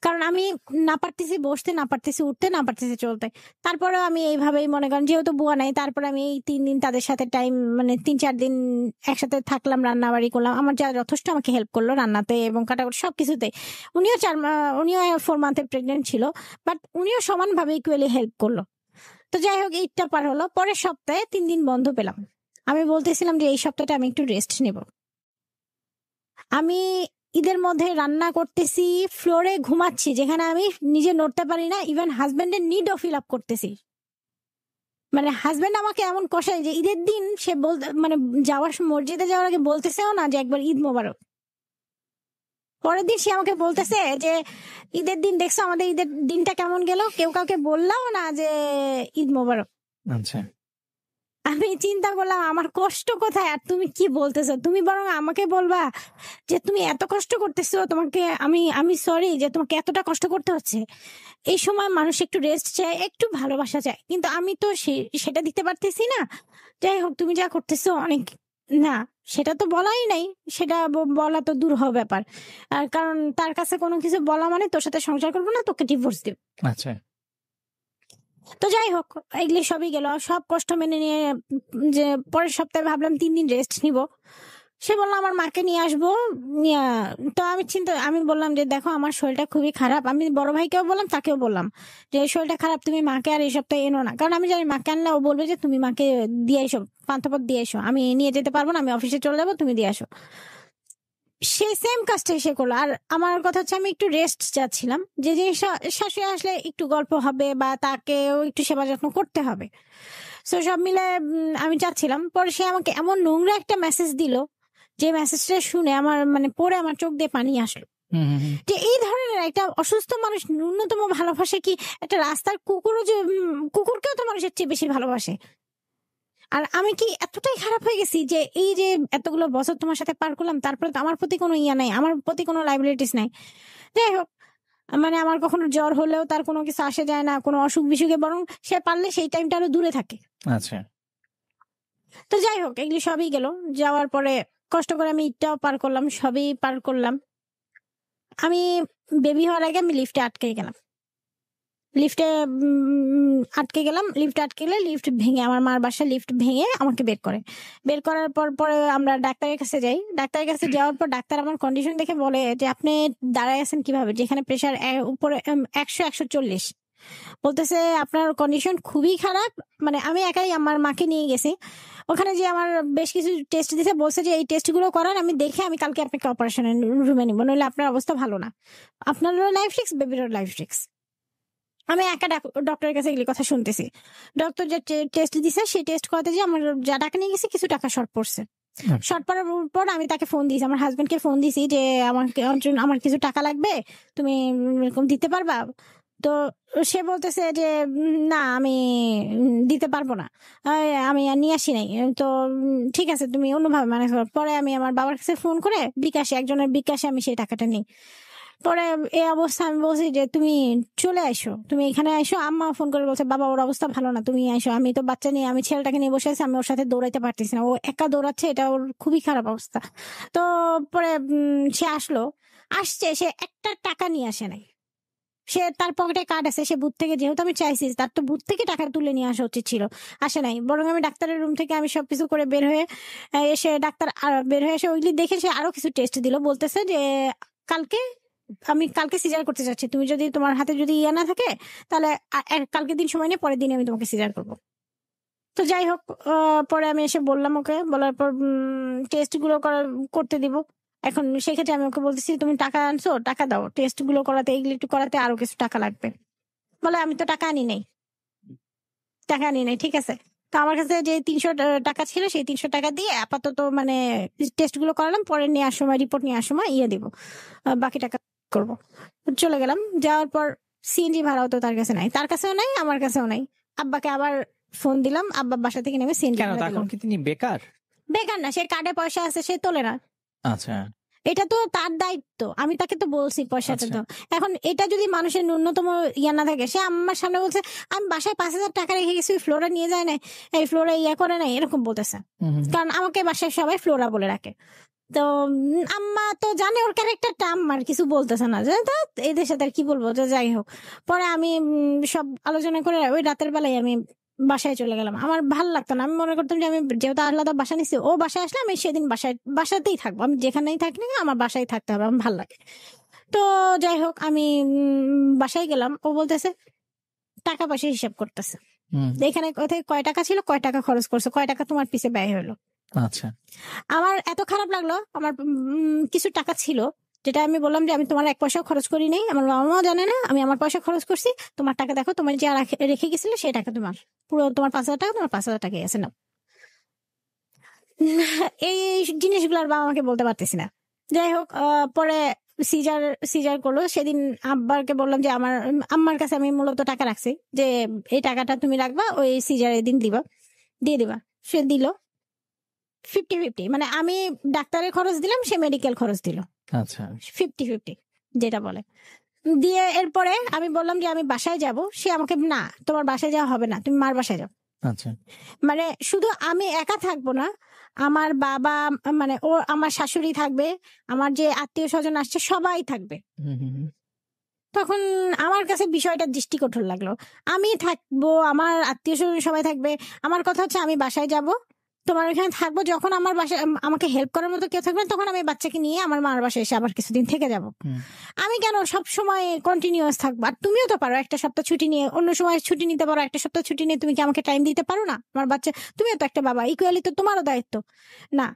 কারণ আমি না পারতেছি বসতে, না পারতেছি উঠতে, না পারতেছি চলতে। তারপরে আমি এইভাবেই মনে করেন, যেহেতু বুয়া নাই, তারপরে আমি এই 3 দিন তাদের সাথে টাইম মানে 3-4 দিন একসাথে থাকলাম, রান্না বাড়ি করলাম। আমার যা যথেষ্ট আমাকে হেল্প করলো রান্নাতে এবং কাটাকুটি সবকিছুতে। উনিও 4 মান্থে প্রেগনেন্ট ছিল, বাট উনিও সমানভাবে ইকুয়ালি হেল্প করলো। তো যাই হোক, ঈদটা পার হলো, পরের সপ্তাহে 3 দিন বন্ধ পেলাম। আমি বলতেছিলাম যে এই সপ্তাহটা আমি একটু রেস্ট নেব। আমি ঈদের মধ্যে রান্না করতেছি, ফ্লোরে ঘুমাচ্ছি, যেখানে আমি নিজে নড়তে পারি না, ইভেন হাজবেন্ডের নিডও ফিল আপ করতেছি। মানে হাজবেন্ড আমাকে এমন কষায় যে ঈদের দিন সে বলতে, মানে মসজিদে যাওয়ার আগে বলতেছেও না যে একবার ঈদ মোবারক। পরের দিন সে আমাকে বলতেছে যে ঈদের দিন দেখছো আমাদের ঈদের দিনটা কেমন গেল, কেউ কাউকে বললাম না যে ঈদ মোবারক। আচ্ছা, আমি চিন্তা করলাম আমার কষ্ট কোথায়, আর তুমি কি বলতেছো? তুমি বরং আমাকে বলবা যে তুমি এত কষ্ট করতেছো, তোমাকে আমি আমি সরি যে তোমাকে এতটা কষ্ট করতে হচ্ছে। এই সময় মানুষ একটু রেস্ট চায়, একটু ভালোবাসা চায়, কিন্তু আমি তো সেটা দিতে পারতেছি না। যাই হোক, তুমি যা করতেছো অনেক, না সেটা তো বলাই নাই, সেটা বলা তো দূর হওয়া ব্যাপার। আর কারণ তার কাছে কোনো কিছু বলা মানে তোর সাথে সংসার করবো না, তোকে ডিভোর্স দিব। আচ্ছা, তো যাই হোক, এগুলি সবই গেল, সব কষ্ট মেনে নিয়ে যে পরের সপ্তাহে ভাবলাম 3 দিন রেস্ট নিব। সে বললো আমার মাকে নিয়ে আসবো। তো আমি বললাম যে দেখো আমার শরীরটা খুবই খারাপ। আমি বড় ভাইকেও বললাম, তাকেও বললাম যে শরীরটা খারাপ, তুমি মাকে আর এই সপ্তাহে এনো না, কারণ আমি জানি মাকে আনলে ও বলবে যে তুমি মাকে দিয়ে এসো, পান্থপথ দিয়ে এসো, আমি নিয়ে যেতে পারবো না, আমি অফিসে চলে যাবো, তুমি দিয়ে আসো। সে সেম কাজটাই সে করলো। আর আমার কথা হচ্ছে আমি একটু রেস্ট চাচ্ছিলাম, যে জিনিসটা শাশুড়ি আসলে একটু গল্প হবে বা তাকেও একটু সেবা যত্ন করতে হবে। সো সব মিলে আমি চাচ্ছিলাম। পরে সে আমাকে এমন নোংরা একটা মেসেজ দিল, যে মেসেজটা শুনে আমার মানে পড়ে আমার চোখ দিয়ে পানি আসলো। যে এই ধরনের একটা অসুস্থ মানুষ ন্যূনতম ভালোবাসে কি? একটা রাস্তার কুকুরও যে কুকুরকেও তো মানুষের চেয়ে বেশি ভালোবাসে। আর আমি কি এতটাই খারাপ হয়ে গেছি যে এই যে এতগুলো বছর তোমার সাথে পার করলাম, তারপরে তো আমার প্রতি কোনো নাই, আমার প্রতি কোনো লাইবিলিটিস নাই। যাই হোক, মানে আমার কখনো জ্বর হলেও তার কোনো কিছু আসে যায় না, কোনো অসুখ বিসুখে, বরং সে পারলে সেই টাইমটা আরো দূরে থাকে। আচ্ছা, তো যাই হোক, এগুলি সবই গেল। যাওয়ার পরে কষ্ট করে আমি ঈদটাও পার করলাম, সবই পার করলাম। আমি বেবি হওয়ার আগে আমি লিফটে আটকে গেলাম। লিফটে আটকে গেলে লিফট ভেঙে, আমার মার বাসায় লিফট ভেঙে আমাকে বের করার পরে আমরা ডাক্তারের কাছে যাই। ডাক্তারের কাছে যাওয়ার পর ডাক্তার আমার কন্ডিশন দেখে বলে যে আপনি দাঁড়ায় আছেন কিভাবে, যেখানে প্রেশার উপরে 100-140। বলতেছে আপনার কন্ডিশন খুবই খারাপ। মানে আমি একাই আমার মাকে নিয়ে গেছি ওখানে, যে আমার বেশ কিছু টেস্ট দিতে বলছে যে এই টেস্টগুলো করান, আমি দেখে আমি কালকে আপনাকে অপারেশনের রুমে নিবো, নইলে আপনার অবস্থা ভালো না, আপনারও লাইফ রিস্ক, বেবিরও লাইফ রিস্ক। আমি একা ডক্টরের কাছে এগুলি কথা শুনতেছি। ডক্টর যে টেস্ট দিছে সেই টেস্ট করাতে যে আমার যা টাকা নিয়ে গেছি কিছু টাকা শর্ট পড়ছে। শর্ট পড়ার পর আমি তাকে ফোন দিয়েছি, আমার হাজবেন্ডকে ফোন দিয়েছি যে আমার কিছু টাকা লাগবে, তুমি এরকম দিতে পারবা? তো সে বলতেছে যে না আমি দিতে পারবো না, আমি নিয়ে আসি নাই। তো ঠিক আছে, তুমি অন্যভাবে ম্যানেজ করো। পরে আমি আমার বাবার কাছে ফোন করে একজনের বিকাশে আমি সেই টাকাটা নিই। পরে এই অবস্থা আমি বলছি যে তুমি চলে আসো, তুমি এখানে আসো। আম্মা ফোন করে বলছে বাবা ওর অবস্থা ভালো না, তুমি আসো। আমি তো বাচ্চা নিয়ে, আমি ছেলেটাকে নিয়ে বসে আছি, আমি ওর সাথে দৌড়াইতে পারতেছি না, ও একা দৌড়াচ্ছে, এটা ওর খুবই খারাপ অবস্থা। তো পরে সে আসছে, সে একটা টাকা নিয়ে আসে নাই। সে তার পকেটে কার্ড আছে, সে বুথ থেকে, যেহেতু আমি চাইছি তার তো বুথ থেকে টাকা তুলে নিয়ে আসা উচিত ছিল, আসে নাই। বরং আমি ডাক্তারের রুম থেকে আমি সবকিছু করে বের হয়ে এসে বের হয়ে এসে ওইগুলি দেখে সে আরো কিছু টেস্ট দিল। বলতেছে যে কালকে সিজার করতে চাচ্ছি, তুমি যদি তোমার হাতে যদি ইয়ে না থাকে তাহলে কালকে দিন সময় নিয়ে পরের দিনে আমি তোমাকে সিজার করবো। তো যাই হোক, পরে আমি এসে বললাম ওকে, বলার পর টেস্ট গুলো করতে দিব। এখন সেক্ষেত্রে আমি ওকে বলতেছি তুমি টাকা আনছো, টাকা দাও, টেস্ট গুলো করাতে, এগুলি একটু করাতে আরো কিছু টাকা লাগবে। বলে আমি তো টাকা আনি নাই। ঠিক আছে। তো আমার কাছে যে 300 টাকা ছিল, সেই 300 টাকা দিয়ে আপাতত মানে টেস্ট গুলো করালাম, পরে নেওয়ার সময়, রিপোর্ট নেওয়ার সময় দিব, বাকি টাকা করবো। চলে গেলাম। যাওয়ার পর সিএনজি ভাড়াও তো তার কাছে নাই, তার কাছেও নাই, আমার কাছেও নাই। আব্বাকে আবার ফোন দিলাম, আব্বা বাসা থেকে নেমে সিএনজি কেন তখন কি তিনি বেকার? বেকার না, সে কার্ডে পয়সা আছে, সে তোলে না। আচ্ছা, এটা তো তার দায়িত্ব, আমি তাকে তো বলছি পয়সাটা তো। এখন এটা যদি মানুষের ন্যূনতম ইয়া না থাকে, সে আমার সামনে বলছে আমি বাসায় 5,000 টাকা রেখে গেছি, ফ্লোরা নিয়ে যায় না, এই ফ্লোরা ইয়া করে নাই, এরকম বলতেছে। কারণ আমাকে বাসায় সবাই ফ্লোরা বলে রাখে। তো আম্মা তো জানে ওর ক্যারেক্টারটা, আম্মার কিছু বলতেছে না, যে এদের সাথে আর কি বলবো। তো যাই হোক, পরে আমি সব আলোচনা করে ওই রাতের বেলায় আমি বাসায় চলে গেলাম। আমার ভাল লাগতো না, আমি মনে করতাম যে আমি যেহেতু আলাদা বাসা নিচ্ছি, ও বাসায় আসলে আমি সেদিন বাসাতেই থাকবো, আমি যেখানেই থাকি না আমার বাসায় থাকতে হবে, আমার ভাল লাগে। তো যাই হোক, আমি বাসায় গেলাম, ও বলতেছে টাকা পয়সা হিসাব করতেছে। এখানে কোথায় কয় টাকা ছিল, কয় টাকা খরচ করছো, কয় টাকা তোমার পিছে ব্যয় হলো। আচ্ছা, আমার এত খারাপ লাগলো। আমার কিছু টাকা ছিল যেটা আমি বললাম যে আমি তোমার 1 পয়সাও খরচ করি নাই, আমার বাবা মাও জানে না আমি আমার পয়সা খরচ করছি। তোমার টাকা দেখো, তোমার যা রেখে গেছিলে সেই টাকা তোমার, পুরো তোমার 5,000 টাকা, তোমার 5,000 টাকাই আছে না। এই জিনিসগুলো আর বাবা আমাকে বলতে পারতেছি না। যাই হোক, পরে সিজার করলো। সেদিন আব্বাকে বললাম যে আম্মার কাছে আমি মূলত টাকা রাখছি, যে এই টাকাটা তুমি রাখবা, ওই সিজারের দিন দিয়ে দিবা। সে দিল 50-50, মানে আমি ডাক্তারের খরচ দিলাম, সে মেডিকেল খরচ দিল। আচ্ছা, 50-50 যেটা বলে দিয়ে। এরপরে আমি বললাম যে আমি বাসায় যাব, সে আমাকে, না তোমার বাসায় যাওয়া হবে না, তুমি মার বাসায় যাও। আচ্ছা, মানে শুধু আমি একা থাকবো না, আমার বাবা, মানে ও আমার শাশুড়ি থাকবে, আমার যে আত্মীয় স্বজন আসছে সবাই থাকবে। তখন আমার কাছে বিষয়টা দৃষ্টিকঠোর লাগলো। আমি থাকবো, আমার আত্মীয় স্বজন সবাই থাকবে, আমার কথা হচ্ছে আমি বাসায় যাব, তোমার ওখানে থাকবো। যখন আমার বাসায় আমাকে হেল্প করার মতো কেউ থাকবে না, তখন আমি বাচ্চাকে নিয়ে আমার মার বাসায় এসে আবার কিছুদিন থেকে যাব। আমি কেন সব সময় কন্টিনিউয়াস থাকবো? আর তুমিও তো পারো একটা সপ্তাহ ছুটি নিয়ে, অন্য সময় ছুটি নিতে পারো, একটা সপ্তাহ ছুটি নিয়ে তুমি কি আমাকে টাইম দিতে পারো না? আমার বাচ্চা, তুমিও তো একটা বাবা, ইকুয়ালি তো তোমারও দায়িত্ব না।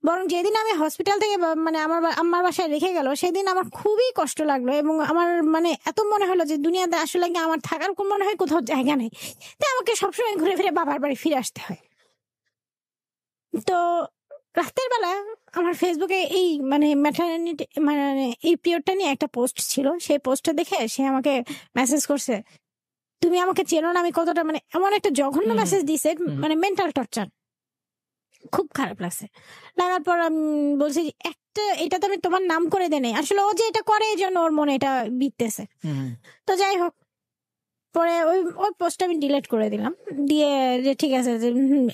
বরং যেদিন আমি হসপিটাল থেকে মানে আমার বাসায় রেখে গেল, সেদিন আমার খুবই কষ্ট লাগলো, এবং আমার মানে এত মনে হলো যে দুনিয়াতে আসলে কি আমার থাকার মনে হয় কোথাও জায়গা নেই, তাই আমাকে সবসময় ঘুরে ফিরে বাবার বাড়ি ফিরে আসতে হয়। তো রাতের বেলা আমার ফেসবুকে এই মানে ম্যাটারনিটি, মানে এই পিরিয়ডটা নিয়ে একটা পোস্ট ছিল। সেই পোস্টটা দেখে সে আমাকে মেসেজ করছে, তুমি আমাকে চেনো না, আমি কতটা, মানে এমন একটা জঘন্য মেসেজ দিছে, মানে মেন্টাল টর্চার। খুব খারাপ লাগছে। লাগার পর আমি বলছি এটা তো আমি তোমার নাম করে দেই নাই, আসলে ও যে এটা করে এই জন্য ওর মনে এটা বিততেছে। তো যাই হোক, পরে ওই পোস্টটা আমি ডিলিট করে দিলাম, দিয়ে যে ঠিক আছে, যে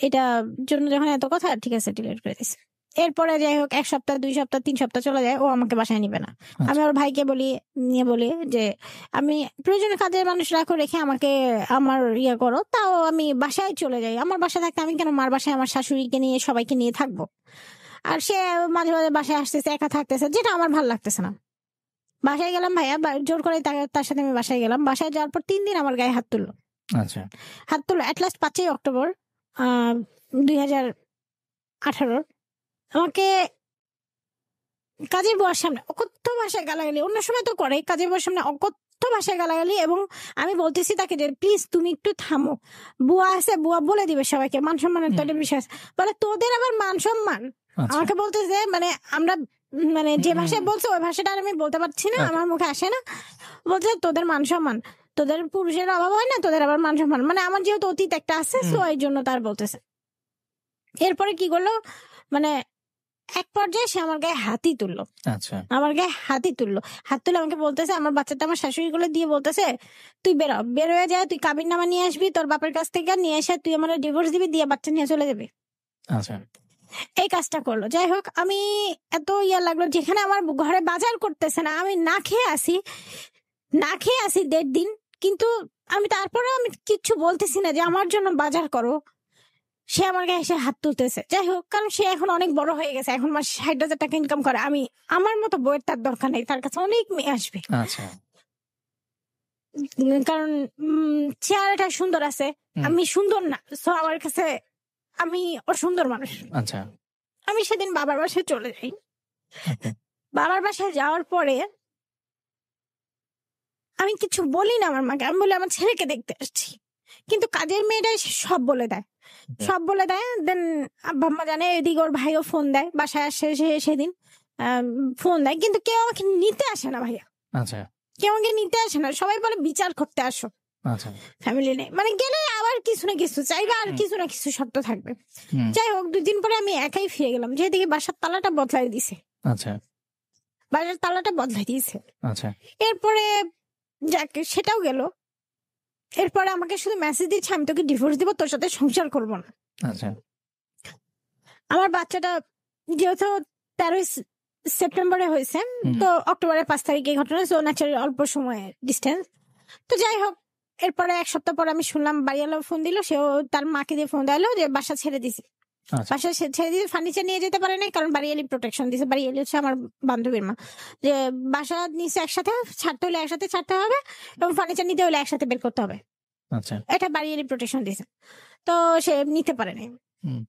এটা জন্য যখন এত কথা, ঠিক আছে ডিলিট করে দিছি। এরপরে যাই হোক 1 সপ্তাহ 2 সপ্তাহ 3 সপ্তাহ চলে যায়, ও আমাকে বাসায় নিবে না। আমি ওর ভাইকে বলি যে আমি প্রয়োজনে কাজের মানুষ রাখো, রেখে আমাকে আমার করো, তাও আমি বাসায় চলে যাই। আমার বাসায় থাকতে আমি কেন মার বাসায় আমার শাশুড়িকে নিয়ে সবাইকে নিয়ে থাকবো? আর সে মাঝে মাঝে বাসায় আসতেছে, একা থাকতেছে, যেটা আমার ভালো লাগতেছে না। বাসায় গেলাম ভাইয়া, জোর করে তার সাথে আমি বাসায় গেলাম। বাসায় যাওয়ার পর 3 দিন আমার গায়ে হাত তুললো। আচ্ছা, হাত তুললো অ্যাটলাস্ট 5ই অক্টোবর 2018 আমাকে কাজের বুয়ার সামনে অকথ্য ভাষায় গালাগালি, অন্য সময় তো করে, কাজের বুয়ার সামনে অকথ্য ভাষায় গালাগালি। এবং আমি বলতেছি তাকে যে প্লিজ তুমি একটু থামো, বুয়া আছে, বুয়া বলে দিবে সবাইকে, মান সম্মানের তো একটা বিষয় আছে। বলে তোদের আবার মান সম্মান? আমাকে বলতেছে, মানে আমরা মানে যে ভাষায় বলছে ওই ভাষাটা আর আমি বলতে পারছি না, আমার মুখে আসে না। বলছে তোদের মান সম্মান, তোদের পুরুষের অভাব হয় না, তোদের আবার মান সম্মান, মানে আমার যেহেতু অতীত একটা আছে, সো এই জন্য তার বলতেছে। এরপরে কি করলো, মানে এক পর্যায়ে সে আমার গায়ে হাতই তুললো। আচ্ছা, আমার গায়ে হাতই তুললো। হাত তুলে আমাকে বলতেছে, আমার বাচ্চাটা আমার শাশুড়ি গুলো দিয়ে বলতেছে, তুই বের হয়ে যায়, তুই কাবিন নামা নিয়ে আসবি তোর বাপের কাছ থেকে, নিয়ে এসে তুই আমার ডিভোর্স দিবি, দিয়ে বাচ্চা নিয়ে চলে যাবি। আচ্ছা, এই কাজটা করলো। যাই হোক, আমি এত লাগলো, যেখানে আমার ঘরে বাজার করতেছে না, আমি না খেয়ে আসি 1.5 দিন, কিন্তু আমি তারপরে আমি কিচ্ছু বলতেছি না যে আমার জন্য বাজার করো। সে আমার গায়ে এসে হাত তুলতেছে। যাই হোক, কারণ সে এখন অনেক বড় হয়ে গেছে, এখন মাসে 60,000 টাকা ইনকাম করে। আমি আমার মতো বইয়ের তার দরকার নেই, তার কাছে অনেক মেয়ে আসবে। আচ্ছা, কারণ চেহারাটা সুন্দর আছে, আমি সুন্দর না, সো আমার কাছে আমি অসুন্দর মানুষ। আচ্ছা, আমি সেদিন বাবার বাসায় চলে যাই। বাবার বাসায় যাওয়ার পরে আমি কিছু বলি না আমার মাকে, আমি বলি আমার ছেলেকে দেখতে আসছি। কিন্তু কাজের মেয়েটাই সব বলে দেয়, দেন আব্বা আম্মা জানে, এদিকে ওর ভাইও ফোন দেয়, বাসায় আসে সেদিন ফোন দেয়, কিন্তু কেউ আমাকে নিতে আসে না ভাইয়া। আচ্ছা, কেউ আমাকে নিতে আসে না, সবাই বলে বিচার করতে আসো। আচ্ছা, ফ্যামিলি নেই, মানে গেলে আবার কিছু না কিছু চাইবে, আর কিছু না কিছু শর্ত থাকবে। যাই হোক, 2 দিন পরে আমি একাই ফিরে গেলাম, যেদিকে বাসার তালাটা বদলাই দিছে। আচ্ছা, বাসার তালাটা বদলাই দিয়েছে। আচ্ছা, এরপরে যাকে সেটাও গেল। এরপরে আমাকে শুধু মেসেজ দিচ্ছে, আমি তোকে ডিভোর্স দিব, তোর সাথে সংসার করবো না। আচ্ছা, আমার বাচ্চাটা যেহেতু 13ই সেপ্টেম্বরে হয়েছে, তো অক্টোবরের 5 তারিখে ঘটনা, সো ন্যাচারালি অল্প সময় ডিস্টেন্স। তো যাই হোক, এরপরে 1 সপ্তাহ পর আমি শুনলাম বাড়িওয়ালা ফোন দিল, সেও তার মাকে দিয়ে ফোন দিলো যে বাসা ছেড়ে দিছি। বাসা ছেড়ে দিয়ে ফার্নিচার নিয়ে যেতে পারে নাই, কারণ বাড়িয়ালি প্রোটেকশন দিছে। বাড়িয়ালি হচ্ছে আমার বান্ধবীর মা, যে বাসা নিচে একসাথে ছাড়তে হলে একসাথে ছাড়তে হবে, এবং ফার্নিচার নিতে হলে একসাথে বের করতে হবে। আচ্ছা এটা বাড়িয়ালি প্রোটেকশন দিয়েছে, তো সে নিতে পারে নাই। হুম।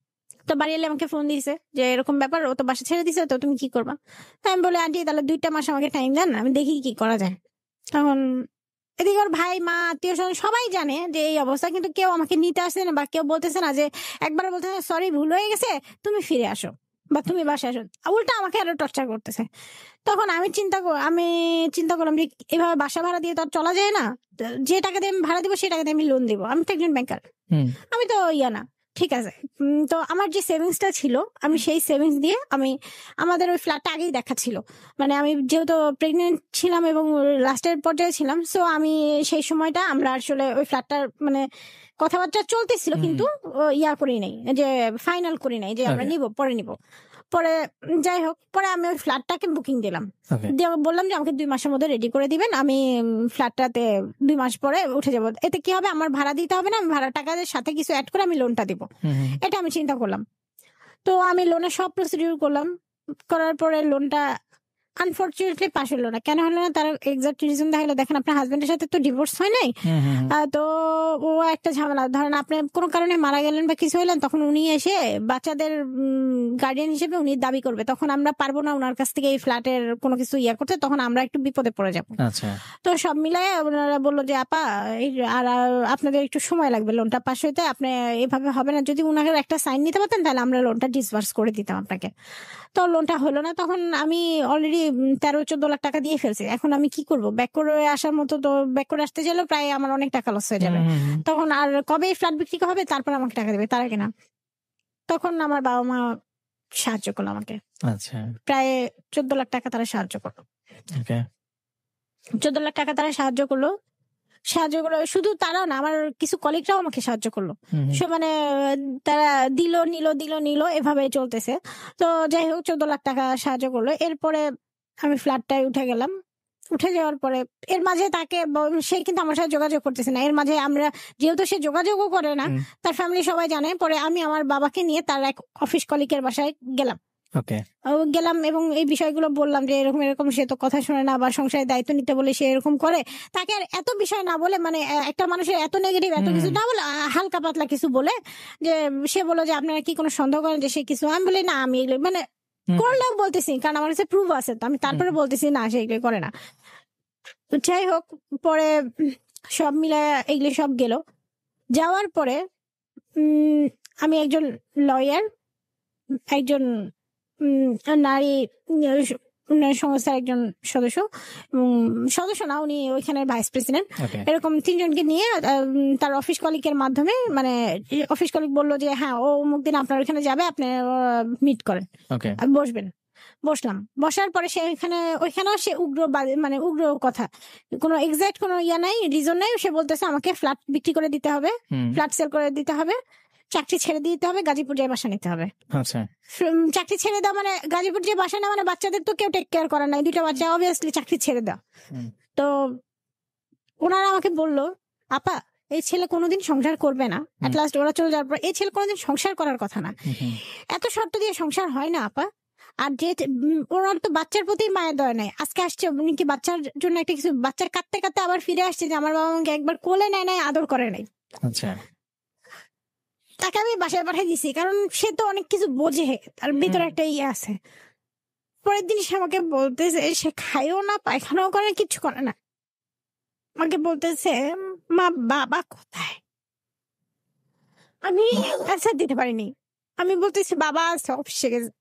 তো বাড়িয়ালি আমাকে ফোন দিয়েছে যে এরকম ব্যাপার, ও তো বাসা ছেড়ে দিছে, তো তুমি কি করবা? তো আমি বলি আন্টি তাহলে 2 মাস আমাকে টাইম দেন, আমি দেখি কি করা যায়। তখন এদিকে ওর ভাই মা আত্মীয় স্বজন সবাই জানে যে এই অবস্থা, কিন্তু কেউ আমাকে নিতে আসছে না বা কেউ বলতেছে না যে একবার বলতেছে সরি ভুল হয়ে গেছে তুমি ফিরে আসো বা তুমি বাসায় আসো, উল্টা আমাকে আরো টর্চার করতেছে। তখন আমি চিন্তা করলাম যে এভাবে বাসা ভাড়া দিয়ে তো আর চলা যায় না, যে টাকা দিয়ে আমি ভাড়া দিব সে টাকা দিয়ে আমি লোন দিব, আমি তো একজন ব্যাংকার, আমি তো ইয়া না। ঠিক আছে, তো আমার যে সেভিংসটা ছিল আমি সেই সেভিংস দিয়ে আমি আমাদের ওই ফ্ল্যাটটা আগেই দেখা ছিল, মানে আমি যেহেতু প্রেগনেন্ট ছিলাম এবং লাস্টের পর্যায়ে ছিলাম, সো আমি সেই সময়টা আমরা আসলে ওই ফ্ল্যাটটার মানে কথাবার্তা চলতেছিল, কিন্তু ইয়া করি নাই, যে ফাইনাল করি নাই যে আমরা নিব পরে নিব। পরে যাই হোক, পরে আমি ওই ফ্ল্যাটটাকে বুকিং দিলাম, দিয়ে বললাম যে আমাকে 2 মাসের মধ্যে রেডি করে দিবেন, আমি ফ্ল্যাটটাতে 2 মাস পরে উঠে যাব, এতে কি হবে আমার ভাড়া দিতে হবে না, আমি ভাড়া টাকার সাথে কিছু অ্যাড করে আমি লোনটা দিব। এটা আমি চিন্তা করলাম। তো আমি লোনের সব প্রসিডিউর করলাম, করার পরে লোনটা আনফরচুনেটলি পাশ হলো না। কেন হলো না তার এক্সাক্ট রিজন দেখালো, দেখেন আপনার হাজবেন্ডের সাথে তো ডিভোর্স হয় নাই, তো ও একটা ঝামেলা, ধরেন আপনি কোনো কারণে মারা গেলেন বা কিছু হইলেন, তখন উনি এসে বাচ্চাদের গার্ডিয়ান হিসেবে উনি দাবি করবে, তখন আমরা পারবো না ওনার কাছ থেকে এই ফ্ল্যাটের কোনো কিছু ইয়া করতে, তখন আমরা একটু বিপদে পড়ে যাবো। তো সব মিলায় ওনারা বললো যে আপা আর আপনাদের একটু সময় লাগবে লোনটা পাস হইতে, আপনি এভাবে হবে না, যদি উনাকে একটা সাইন নিতে পারতেন তাহলে আমরা লোনটা ডিসবার্স করে দিতাম আপনাকে। তো লোনটা হলো না, তখন আমি অলরেডি 13-14 লাখ টাকা দিয়ে ফেলছি, এখন আমি কি করবো? ব্যাক করে আসার মতো তো ব্যাক করে আসতে গেলেও প্রায় আমার অনেক টাকা লস হয়ে যাবে, তখন আর কবে ফ্ল্যাট বিক্রি হবে তারপর আমাকে টাকা দেবে তার আগে না। তখন আমার বাবা মা সাহায্য করলো আমাকে, আচ্ছা প্রায় 14 লাখ টাকা তারা সাহায্য করলো। 14 লাখ টাকা তারা সাহায্য করলো। শুধু তারাও না, আমার কিছু কলিগরাও আমাকে সাহায্য করলো, সে মানে তারা নিল এভাবে চলতেছে। তো যাই হোক 14 লাখ টাকা সাহায্য করলো। এরপরে আমি ফ্ল্যাটটায় উঠে গেলাম, উঠে যাওয়ার পরে এর মাঝে সে কিন্তু আমার সাথে যোগাযোগ করতেছে না, এর মাঝে আমরা যেহেতু সে যোগাযোগও করে না, তার ফ্যামিলি সবাই জানে। পরে আমি আমার বাবাকে নিয়ে তার এক অফিস কলিগের বাসায় গেলাম এবং এই বিষয়গুলো বললাম যে এরকম এরকম, সে তো কথা শুনে না বা সংসারের দায়িত্ব নিতে বলে সে এরকম করে, তাকে আর এত বিষয় না বলে, মানে একটা মানুষের এত নেগেটিভ এত কিছু না বলে হালকা পাতলা কিছু বলে, যে সে বললো যে আপনারা কি কোনো সন্দেহ করেন যে সে কিছু, আমি বলি না আমি মানে করলেও বলতেছি কারণ আমার কাছে প্রুফ আছে, তো আমি তারপরে বলতেছি না সে এগুলো করে না। তো যাই হোক, পরে সব মিলে এগুলো সব গেল। যাওয়ার পরে আমি একজন লয়ার, একজন নারী উন্নয়ন সংস্থার একজন সদস্য না, উনি ওইখানে ভাইস প্রেসিডেন্ট, এরকম 3 জনকে নিয়ে তার অফিস কলিগের মাধ্যমে, মানে অফিস কলিগ বললো যে হ্যাঁ ও অমুক দিন আপনার ওইখানে যাবে, আপনি মিট করেন, বসবেন। বসলাম, বসার পরে সে ওইখানেও সে মানে উগ্র কথা, কোনো এক্সাক্ট কোনো ইয়া নাই, রিজন নাই, সে বলতেছে আমাকে ফ্ল্যাট বিক্রি করে দিতে হবে, ফ্ল্যাট সেল করে দিতে হবে, চাকরি ছেড়ে দিতে হবে, গাজীপুর যে বাসা নিতে হবে। চাকরি ছেড়ে দেওয়া মানে গাজীপুর যে বাসা না, মানে বাচ্চাদের তো কেউ টেক কেয়ার করার নাই, 2টা বাচ্চা, অবভিয়াসলি চাকরি ছেড়ে দেওয়া। তো ওনারা আমাকে বললো আপা এই ছেলে কোনোদিন সংসার করবে না, এট লাস্ট ওরা চলে যাওয়ার পর এই ছেলে কোনোদিন সংসার করার কথা না, এত শর্ত দিয়ে সংসার হয় না আপা। আর যে ওনার তো বাচ্চার প্রতি মায়া দয়া নাই, আজকে আসছে উনি কি বাচ্চার জন্য একটা কিছু, বাচ্চার কাঁদতে কাঁদতে আবার ফিরে আসছে যে আমার বাবা আমাকে একবার কোলে নেয় নাই, আদর করে নাই। তাকে আমি বাসায় পাঠিয়ে দিছি, কারণ সে তো অনেক কিছু বোঝে, তার ভিতরে একটা ইয়ে আছে। পরের দিন সে আমাকে বলতেছে সে খায়ও না, পায়খানাও করে, কিছু করে না, আমাকে বলতেছে মা বাবা কোথায়? আমি অ্যান্সার দিতে পারিনি, আমি বলতেছি বাবা আছে অফিসে গেছে।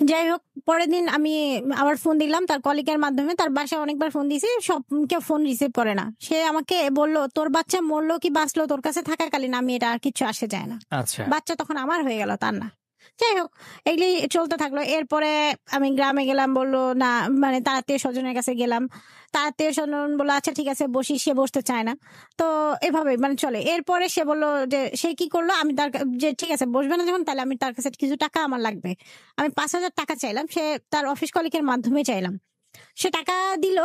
যাই হোক, পরের দিন আমি আবার ফোন দিলাম তার কলিগের মাধ্যমে, তার বাসায় অনেকবার ফোন দিয়েছি, সব কেউ ফোন রিসিভ করে না। সে আমাকে বললো তোর বাচ্চা মরলো কি বাঁচলো তোর কাছে থাকাকালীন আমি এটা আর কিছু আসে যায় না, বাচ্চা তখন আমার হয়ে গেল তার না। যাই হোক, এগুলি চলতে থাকলো। এরপরে আমি গ্রামে গেলাম, বললো না, মানে তার আত্মীয় স্বজনের কাছে গেলাম, তার আত্মীয় স্বজন বললো আচ্ছা ঠিক আছে বসি, সে বসতে চায় না, তো এভাবে মানে চলে। এরপরে সে বললো যে সে কি করলো, আমি তার যে ঠিক আছে বসবে না যখন, তাহলে আমি তার কাছে কিছু টাকা আমার লাগবে, আমি 5,000 টাকা চাইলাম, সে তার অফিস কলিগের মাধ্যমে চাইলাম, সে টাকা দিল,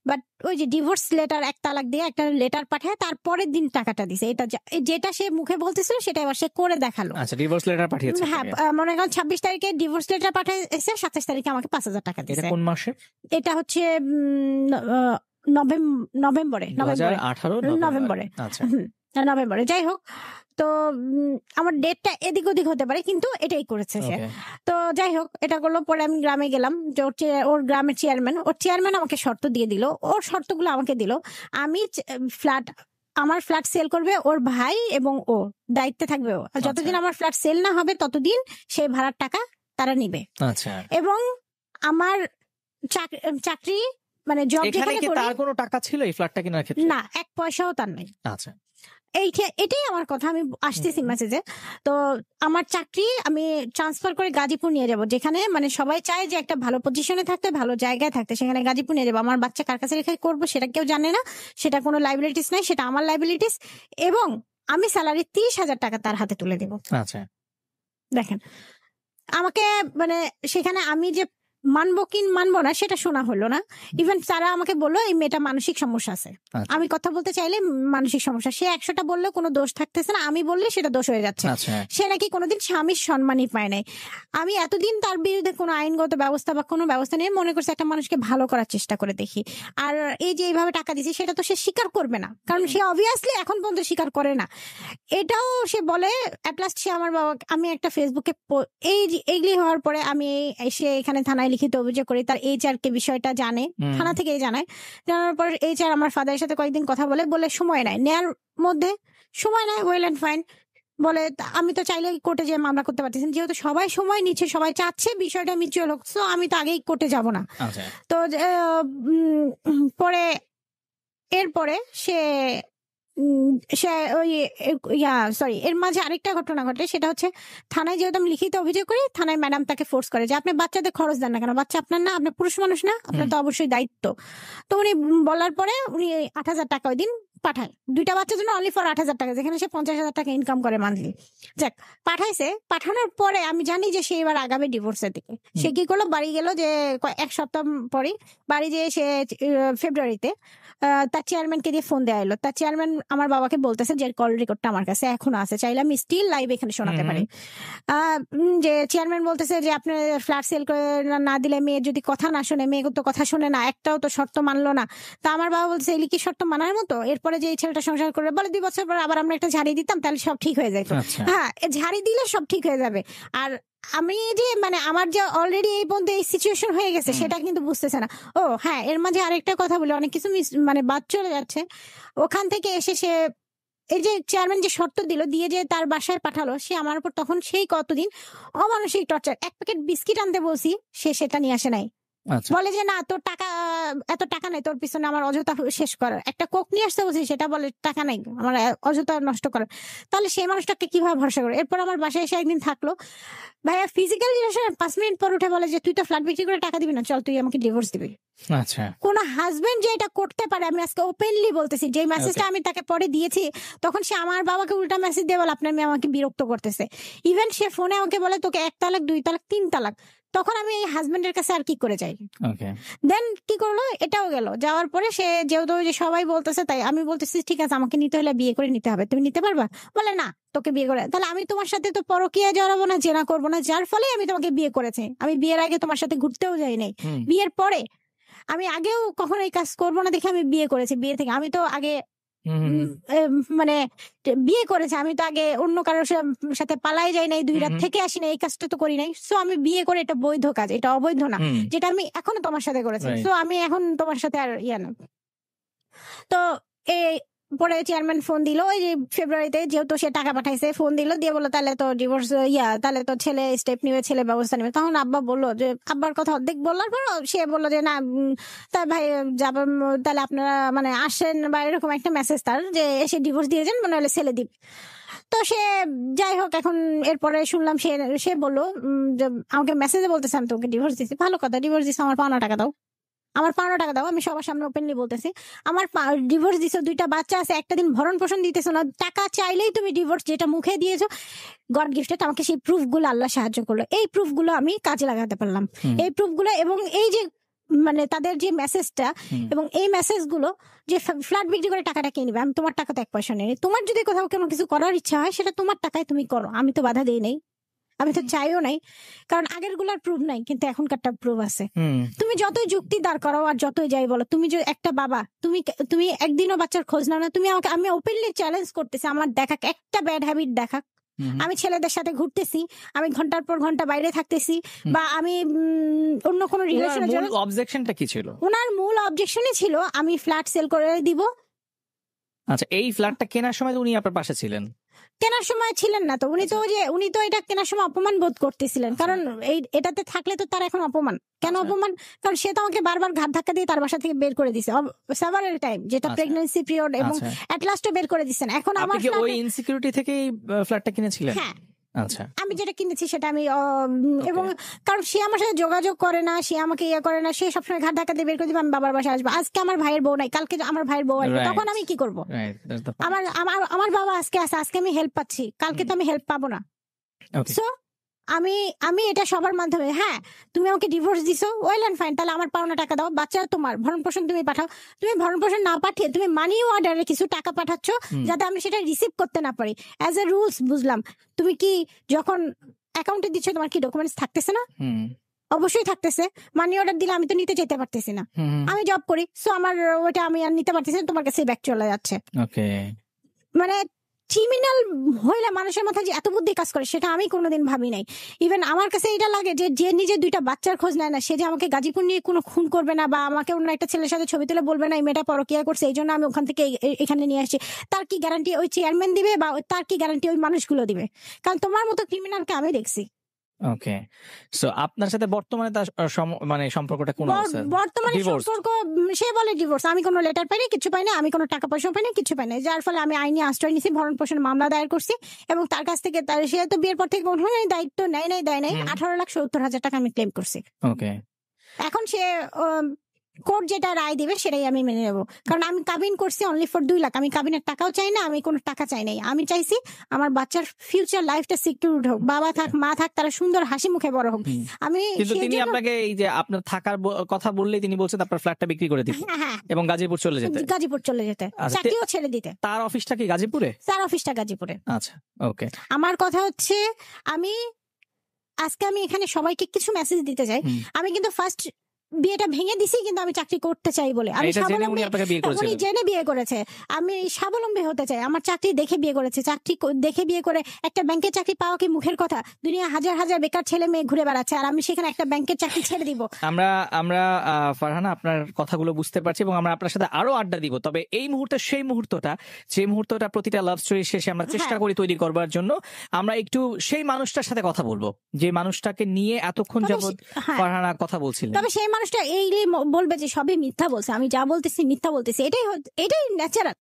বাট ওই যে ডিভোর্স লেটার, 1 তালাক দিয়ে একটা লেটার পাঠায় তারপরের দিন টাকাটা দিছে। এটা যেটা সে মুখে বলতেছিল সেটা এবার সে করে দেখালো। ডিভোর্স লেটার পাঠিয়েছে, হ্যাঁ, মনে করেন 26 তারিখে ডিভোর্স লেটার পাঠিয়েছে, 27 তারিখে আমাকে 5,000 টাকা দিয়েছে। কোন মাসে? এটা হচ্ছে নভেম্বরে 2018 আচ্ছা নভেম্বরে। যাই হোক, তো আমার ডেটটা এদিক ওদিক হতে পারে, কিন্তু এটাই করেছে সে। তো যাই হোক, এটা করলো। পরে আমি গ্রামে গেলাম, যে ওর গ্রামের চেয়ারম্যান আমাকে শর্ত দিয়ে দিল। ওর শর্তগুলো আমাকে দিল, আমি আমার ফ্ল্যাট সেল করবে ওর ভাই এবং ও দায়িত্বে থাকবে। ও যতদিন আমার ফ্ল্যাট সেল না হবে ততদিন সেই ভাড়ার টাকা তারা নিবে। আচ্ছা, এবং আমার চাকরি মানে জব যেখানে করি, তার কোনো টাকা ছিল এই ফ্ল্যাটটা কেনার ক্ষেত্রে? না, এক পয়সাও তার নাই। আচ্ছা, এটাই আমার কথা, আমি আসতেছি মেসেজে। তো আমার চাকরি আমি ট্রান্সফার করে গাজীপুর নিয়ে যাব, যেখানে মানে সবাই চায় যে একটা ভালো পজিশনে থাকতে, ভালো জায়গায় থাকতে, সেখানে গাজীপুর নিয়ে যাবো। আমার বাচ্চা কার কাছে রেখে করবো সেটা কেউ জানে না, সেটা কোনো লাইবিলিটিস নাই, সেটা আমার লাইবিলিটিস। এবং আমি স্যালারি 30,000 টাকা তার হাতে তুলে দেবো। আচ্ছা, দেখেন আমাকে মানে সেখানে আমি যে মানবো কি মানবো না সেটা শোনা হলো না। ইভেন তারা আমাকে বললো এই মেয়েটা মানসিক সমস্যা আছে, আমি কথা বলতে চাইলে মানসিক সমস্যা। সে 100টা বললে কোনো দোষ থাকতেছে না, আমি বললে সেটা দোষ হয়ে যাচ্ছে। সে নাকি কোনোদিন স্বামীর সম্মানই পায় নাই। আমি এতদিন তার বিরুদ্ধে কোনো আইনগত ব্যবস্থা বা কোনো ব্যবস্থা নিয়ে মনে করছি একটা মানুষকে ভালো করার চেষ্টা করে দেখি। আর এই যে এইভাবে টাকা দিছি সেটা তো সে স্বীকার করবে না, কারণ সে অবভিয়াসলি এখন পর্যন্ত স্বীকার করে না। এটাও সে বলে অ্যাট লাস্ট সে আমার বাবা, আমি একটা ফেসবুকে এইগুলি হওয়ার পরে আমি এসে এখানে থানায় লিখিত অভিযোগ করি। তার HR কে বিষয়টা জানে, থানা থেকেই জানায়। জানার পর HR আমার ফাদারের সাথে কয়েকদিন কথা বলে সময় নেয়, নেয়ার মধ্যে সময় নেয়, ওয়েল এন্ড ফাইন। বলে আমি তো চাইলে কোর্টে যেয়ে মামলা করতে পারতেছি, যেহেতু সবাই সময় নিচ্ছে, সবাই চাচ্ছে বিষয়টা মিউচুয়াল হোক, সো আমি তো আগেই কোর্টে যাব না। তো পরে এরপরে সে এর মাঝে আরেকটা ঘটনা ঘটে। সেটা হচ্ছে থানায় যেহেতু আমি লিখিত অভিযোগ করি, থানায় ম্যাডাম তাকে ফোর্স করে যে আপনি বাচ্চাদের খরচ দেন না কেন, বাচ্চা আপনার না, আপনি পুরুষ মানুষ না, আপনার তো অবশ্যই দায়িত্ব। তো উনি বলার পরে উনি 8,000 টাকা ওই দিন পাঠায়, 2টা বাচ্চার জন্য অনলি ফর 8,000 টাকা, যেখানে সে 50,000 টাকা ইনকাম করে মান্থলি। যাক, পাঠাইছে। পাঠানোর পরে আমি জানি যে সে এবার আগামী ডিভোর্সের দিকে। সে কি করলো, বাড়ি গেল, যে 1 সপ্তাহ পরে বাড়ি যেয়ে সে ফেব্রুয়ারিতে তার চেয়ারম্যানকে দিয়ে ফোন দেওয়া এলো। তার চেয়ারম্যান আমার বাবাকে বলতেছে যে কল রেকর্ডটা আমার কাছে এখনো আছে, চাইলে আমি স্টিল লাইভ এখানে শোনাতে পারি। যে চেয়ারম্যান বলতেছে যে আপনি ফ্ল্যাট সেল করে না দিলে মেয়ের যদি কথা না শোনে, মেয়ে তো কথা শোনে না, একটাও তো শর্ত মানলো না। তা আমার বাবা বলছে এলি কি শর্ত মানার মতো? এরপরে যে এই ছেলেটা সংসার করে বলে 2 বছর পর আবার আমরা একটা ঝাড়ি দিতাম, তাহলে সব ঠিক হয়ে যেত। হ্যাঁ, ঝাড়ি দিলে সব ঠিক হয়ে যাবে। আর আমি যে মানে আমার যে অলরেডি এই পর্যন্ত এই সিচুয়েশন হয়ে গেছে সেটা কিন্তু বুঝতেছে না। ও হ্যাঁ, এর মাঝে আরেকটা কথা বলে অনেক কিছু মানে বাদ চলে যাচ্ছে। ওখান থেকে এসে সে এই যে চেয়ারম্যান যে শর্ত দিল, দিয়ে যে তার বাসায় পাঠালো, সে আমার উপর তখন সেই কতদিন অমানসিক টর্চার। 1 প্যাকেট বিস্কিট আনতে বলছি, সে সেটা নিয়ে আসে নাই। বলে যে না, তোর টাকা, এত টাকা নাই তোর পিছনে আমার অযথা শেষ করার। একটা কোক নিয়ে আসতে বলছি, সেটা বলে টাকা নাই আমার অযথা নষ্ট করার। তাহলে সেই মানুষটাকে কিভাবে ভরসা করে? এরপর আমার বাসায় এসে একদিন থাকলো, ভাইয়া ফিজিক্যাল রিলেশন 5 মিনিট পর উঠে বলে যে তুই তো ফ্ল্যাট বিক্রি করে টাকা দিবি না, চল তুই আমাকে ডিভোর্স দিবি। আচ্ছা, কোন হাজবেন্ড যে এটা করতে পারে, আমি আজকে ওপেনলি বলতেছি। যে মেসেজটা আমি তাকে পরে দিয়েছি, তখন সে আমার বাবাকে উল্টা মেসেজ দিয়ে বলে আপনার মেয়ে আমাকে বিরক্ত করতেছে। ইভেন সে ফোনে আমাকে বলে তোকে 1 তালাক 2 তালাক 3 তালাক। তখন আমি এই হাজবেন্ডের কাছে আর কি করে যাই? দেন কি করলো, এটাও গেল। যাওয়ার পরে সে যেহেতু যে সবাই বলতেছে, তাই আমি বলতেছি ঠিক আছে আমাকে নিতে হলে বিয়ে করে নিতে হবে, তুমি নিতে পারবা? বলে না, তোকে বিয়ে করে তাহলে আমি তোমার সাথে তো পরকীয়া জড়াবো না, জেনা করবো না, যার ফলে আমি তোমাকে বিয়ে করেছি। আমি বিয়ের আগে তোমার সাথে ঘুরতেও যাই নাই, বিয়ের পরে আমি আগেও কখনো এই কাজ করবো না দেখে আমি বিয়ে করেছি। বিয়ে থেকে আমি তো আগে মানে বিয়ে করেছে, আমি তো আগে অন্য কারোর সাথে পালাই যাই নাই, 2 রাত থেকে আসি না, এই কাজটা তো করি নাই। সো আমি বিয়ে করে, এটা বৈধ কাজ, এটা অবৈধ না, যেটা আমি এখনো তোমার সাথে করেছি। সো আমি এখন তোমার সাথে আর না। তো এই পরে চেয়ারম্যান ফোন দিল ওই যে ফেব্রুয়ারিতে, যেহেতু সে টাকা পাঠাইছে, ফোন দিল, দিয়ে বললো তাহলে তো ডিভোর্স তাহলে তো ছেলে স্টেপ নিবে, ছেলে ব্যবস্থা নেবে। তখন আব্বা বললো যে, আব্বার কথা অর্ধেক বলার পর সে বললো যে না, তা ভাই যাবেন, তাহলে আপনারা মানে আসেন, বা এরকম একটা মেসেজ তার যে এসে ডিভোর্স দিয়ে যান, মানে হলে ছেলে দিবে। তো সে যাই হোক, এখন এরপরে শুনলাম সে বললো যে আমাকে মেসেজে বলতেছে আমি তোকে ডিভোর্স দিচ্ছি। ভালো কথা, ডিভোর্স দিচ্ছি, আমার পাওনা টাকা দাও, আমার 5 টাকা দাও। আমি সবার সামনে ওপেনলি বলতেছি, আমার ডিভোর্স দিছো, 2টা বাচ্চা আছে, একটা দিন ভরণ পোষণ দিতেছো না, টাকা চাইলেই তুমি ডিভোর্স, যেটা মুখে দিয়েছো গড গিফটেড। আমাকে সেই প্রুফ গুলো আল্লাহ সাহায্য করলো, এই প্রুফ গুলো আমি কাজে লাগাতে পারলাম। এই প্রুফ গুলো এবং এই যে মানে তাদের যে মেসেজটা এবং এই মেসেজ গুলো যে ফ্ল্যাট বিক্রি করে টাকাটা কে নিবে, আমি তোমার টাকা তো 1 পয়সা নেই। তোমার যদি কোথাও কোনো কিছু করার ইচ্ছা হয় সেটা তোমার টাকায় তুমি করো, আমি তো বাধা দিই নেই। আমি তো চাইও নাই, কারণ আগের গুলার প্রুফ নাই, কিন্তু এখনকারটা প্রুফ আছে। তুমি যতই যুক্তি দাঁড় করাও আর যতই যাই বলো, তুমি যে একটা বাবা, তুমি একদিনও বাচ্চার খোঁজ নাও না। তুমি আমাকে, আমি ওপেনলি চ্যালেঞ্জ করতেছি, আমার দেখা একটা ব্যাড হ্যাবিট দেখা। আমি ছেলেদের সাথে ঘুরতেছি, আমি ঘন্টার পর ঘন্টা বাইরে থাকতেছি, বা আমি অন্য কোনো রিলেশনের জন্য। অবজেকশনটা কি ছিল? ওনার মূল অবজেকশনই ছিল আমি ফ্ল্যাট সেল করে দিব। আচ্ছা, এই ফ্ল্যাটটা কেনার সময় উনি আপনার পাশে ছিলেন? কেনার সময় ছিলেন না তো, উনি তো এটা কেনার সময় অপমান বোধ করতেছিলেন, কারণ এটাতে থাকলে তো তার এখন অপমান। কেন অপমান? কারণ সে তো আমাকে বারবার ঘাট ধাক্কা দিয়ে তার বাসা থেকে বের করে দিছে সেভারাল টাইম, যেটা প্রেগন্যান্সি পিরিয়ড, এবং এট লাস্টও বের করে দিচ্ছেন। এখন আমার ওই ইনসিকিউরিটি থেকে ফ্ল্যাটটা কিনেছিলেন? হ্যাঁ, আচ্ছা, আমি যেটা কিনেছি সেটা আমি এবং কারণ সে আমার সাথে যোগাযোগ করে না, সে আমাকে ইয়ে করে না, সে সবসময় ঘাট ধাক্কা দিয়ে বের করে দিবে, আমি বাবার বাসায় আসবো। আজকে আমার ভাইয়ের বউ নাই, কালকে আমার ভাইয়ের বউ আসবে, তখন আমি কি করবো? আমার বাবা আজকে আছে, আজকে আমি হেল্প পাচ্ছি, কালকে তো আমি হেল্প পাবো না। সো আমি এটা সবার মাধ্যমে, হ্যাঁ তুমি আমাকে ডিভোর্স দিছো, ওয়েল এন্ড ফাইন, তাহলে আমার পাওনা টাকা দাও, বাচ্চা তোমার, ভরণ পোষণ তুমি পাঠাও। তুমি ভরণ পোষণ না পাঠিয়ে তুমি মানি অর্ডারে কিছু টাকা পাঠাচ্ছ, যাতে আমি সেটা রিসিভ করতে না পারি। অ্যাজ এ রুলস বুঝলাম, তুমি কি যখন অ্যাকাউন্টে দিচ্ছ তোমার কি ডকুমেন্টস থাকতেছে না? অবশ্যই থাকতেছে। মানি অর্ডার দিলে আমি তো নিতে যেতে পারতেছি না, আমি জব করি, সো আমার ওইটা আমি আর নিতে পারতেছি না, তোমার কাছে ব্যাক চলে যাচ্ছে। মানে ক্রিমিনাল হইলে মানুষের মাথায় যে এত বুদ্ধি কাজ করে, সেটা আমি কোনোদিন ভাবি নাই। ইভেন আমার কাছে এটা লাগে যে নিজে দুইটা বাচ্চার খোঁজ নেয় না, সে যে আমাকে গাজীপুর নিয়ে কোনো খুন করবে না, বা আমাকে অন্য একটা ছেলের সাথে ছবি তুলে বলবে না এই মেয়েটা পরকিয়া করছে, এই জন্য আমি ওখান থেকে এখানে নিয়ে আসছি, তার কি গ্যারান্টি ওই চেয়ারম্যান দিবে, বা তার কি গ্যারান্টি ওই মানুষগুলো দিবে? কারণ তোমার মতো ক্রিমিনালকে আমি দেখছি। ওকে, সো আপনার সাথে বর্তমানে তার মানে সম্পর্কটা কোন অবস্থা? বর্তমানে সম্পর্ক, সে বলে ডিভোর্স, আমি কোনো লেটার পাইনি, কিছু পাইনি, আমি কোনো টাকা পয়সা পাইনি, কিছু পাইনি, যার ফলে আমি আইনি আশ্রয় নিছি, ভরণ পোষণ মামলা দায়ের করছি, এবং তার কাছ থেকে সে তো বিয়ের পর থেকে কোনো দায়িত্ব নেয় নাই 18,70,000 টাকা আমি ক্লেম করছি। ওকে, এখন সে কোর্ট যেটা রায় দিবে সেটাই আমি মেনে নেবো, কারণ আমি কাবিন করছি অনলি ফর 2 লাখ। আমি কাবিনের টাকাও চাই না, আমি কোনো টাকা চাই নাই। আমি চাইছি আমার বাচ্চার ফিউচার লাইফটা সিকিউরড হোক, বাবা থাক মা থাক, তারা সুন্দর হাসি মুখে বড় হোক। আমি কিন্তু তিনি আপনাকে এই যে আপনার থাকার কথা বললেই তিনি বলছেন আপনার ফ্ল্যাটটা বিক্রি করে দিতে এবং গাজীপুর চলে যেতে, চাকরিও ছেড়ে দিতে। তার অফিসটা কি গাজীপুরে? তার অফিসটা গাজীপুরে। আচ্ছা, ওকে। আমার কথা হচ্ছে, আজকে আমি এখানে সবাইকে কিছু মেসেজ দিতে চাই। আমি কিন্তু ফার্স্ট বিয়েটা ভেঙে দিছি, কিন্তু আমি চাকরি করতে চাই বলে। আমি উনি জেনে বিয়ে করেছে, আমি স্বাবলম্বী হতে চাই। আমার চাকরি দেখে বিয়ে করেছে, চাকরি দেখে বিয়ে করে একটা ব্যাংকের চাকরি পাওয়া কি মুখের কথা? দুনিয়া হাজার হাজার বেকার ছেলে মেয়ে ঘুরে বেড়াচ্ছে, আর আমি সেখানে একটা ব্যাংকের চাকরি ছেড়ে দিব? আমরা ফারহানা আপনার কথাগুলো বুঝতে পারছি, এবং আমরা আপনার সাথে আরো আড্ডা দিব। তবে এই মুহূর্তে সেই মুহূর্তটা প্রতিটা লাভ স্টোরি শেষে আমরা চেষ্টা করি তৈরি করবার জন্য, আমরা একটু সেই মানুষটার সাথে কথা বলবো যে মানুষটাকে নিয়ে এতক্ষণ যাবত ফারহানা কথা বলছিলেন। তবে সেই মানুষটা এই বলবে যে সবই মিথ্যা বলছে, আমি যা বলতেছি মিথ্যা বলতেছি, এটাই ন্যাচারাল।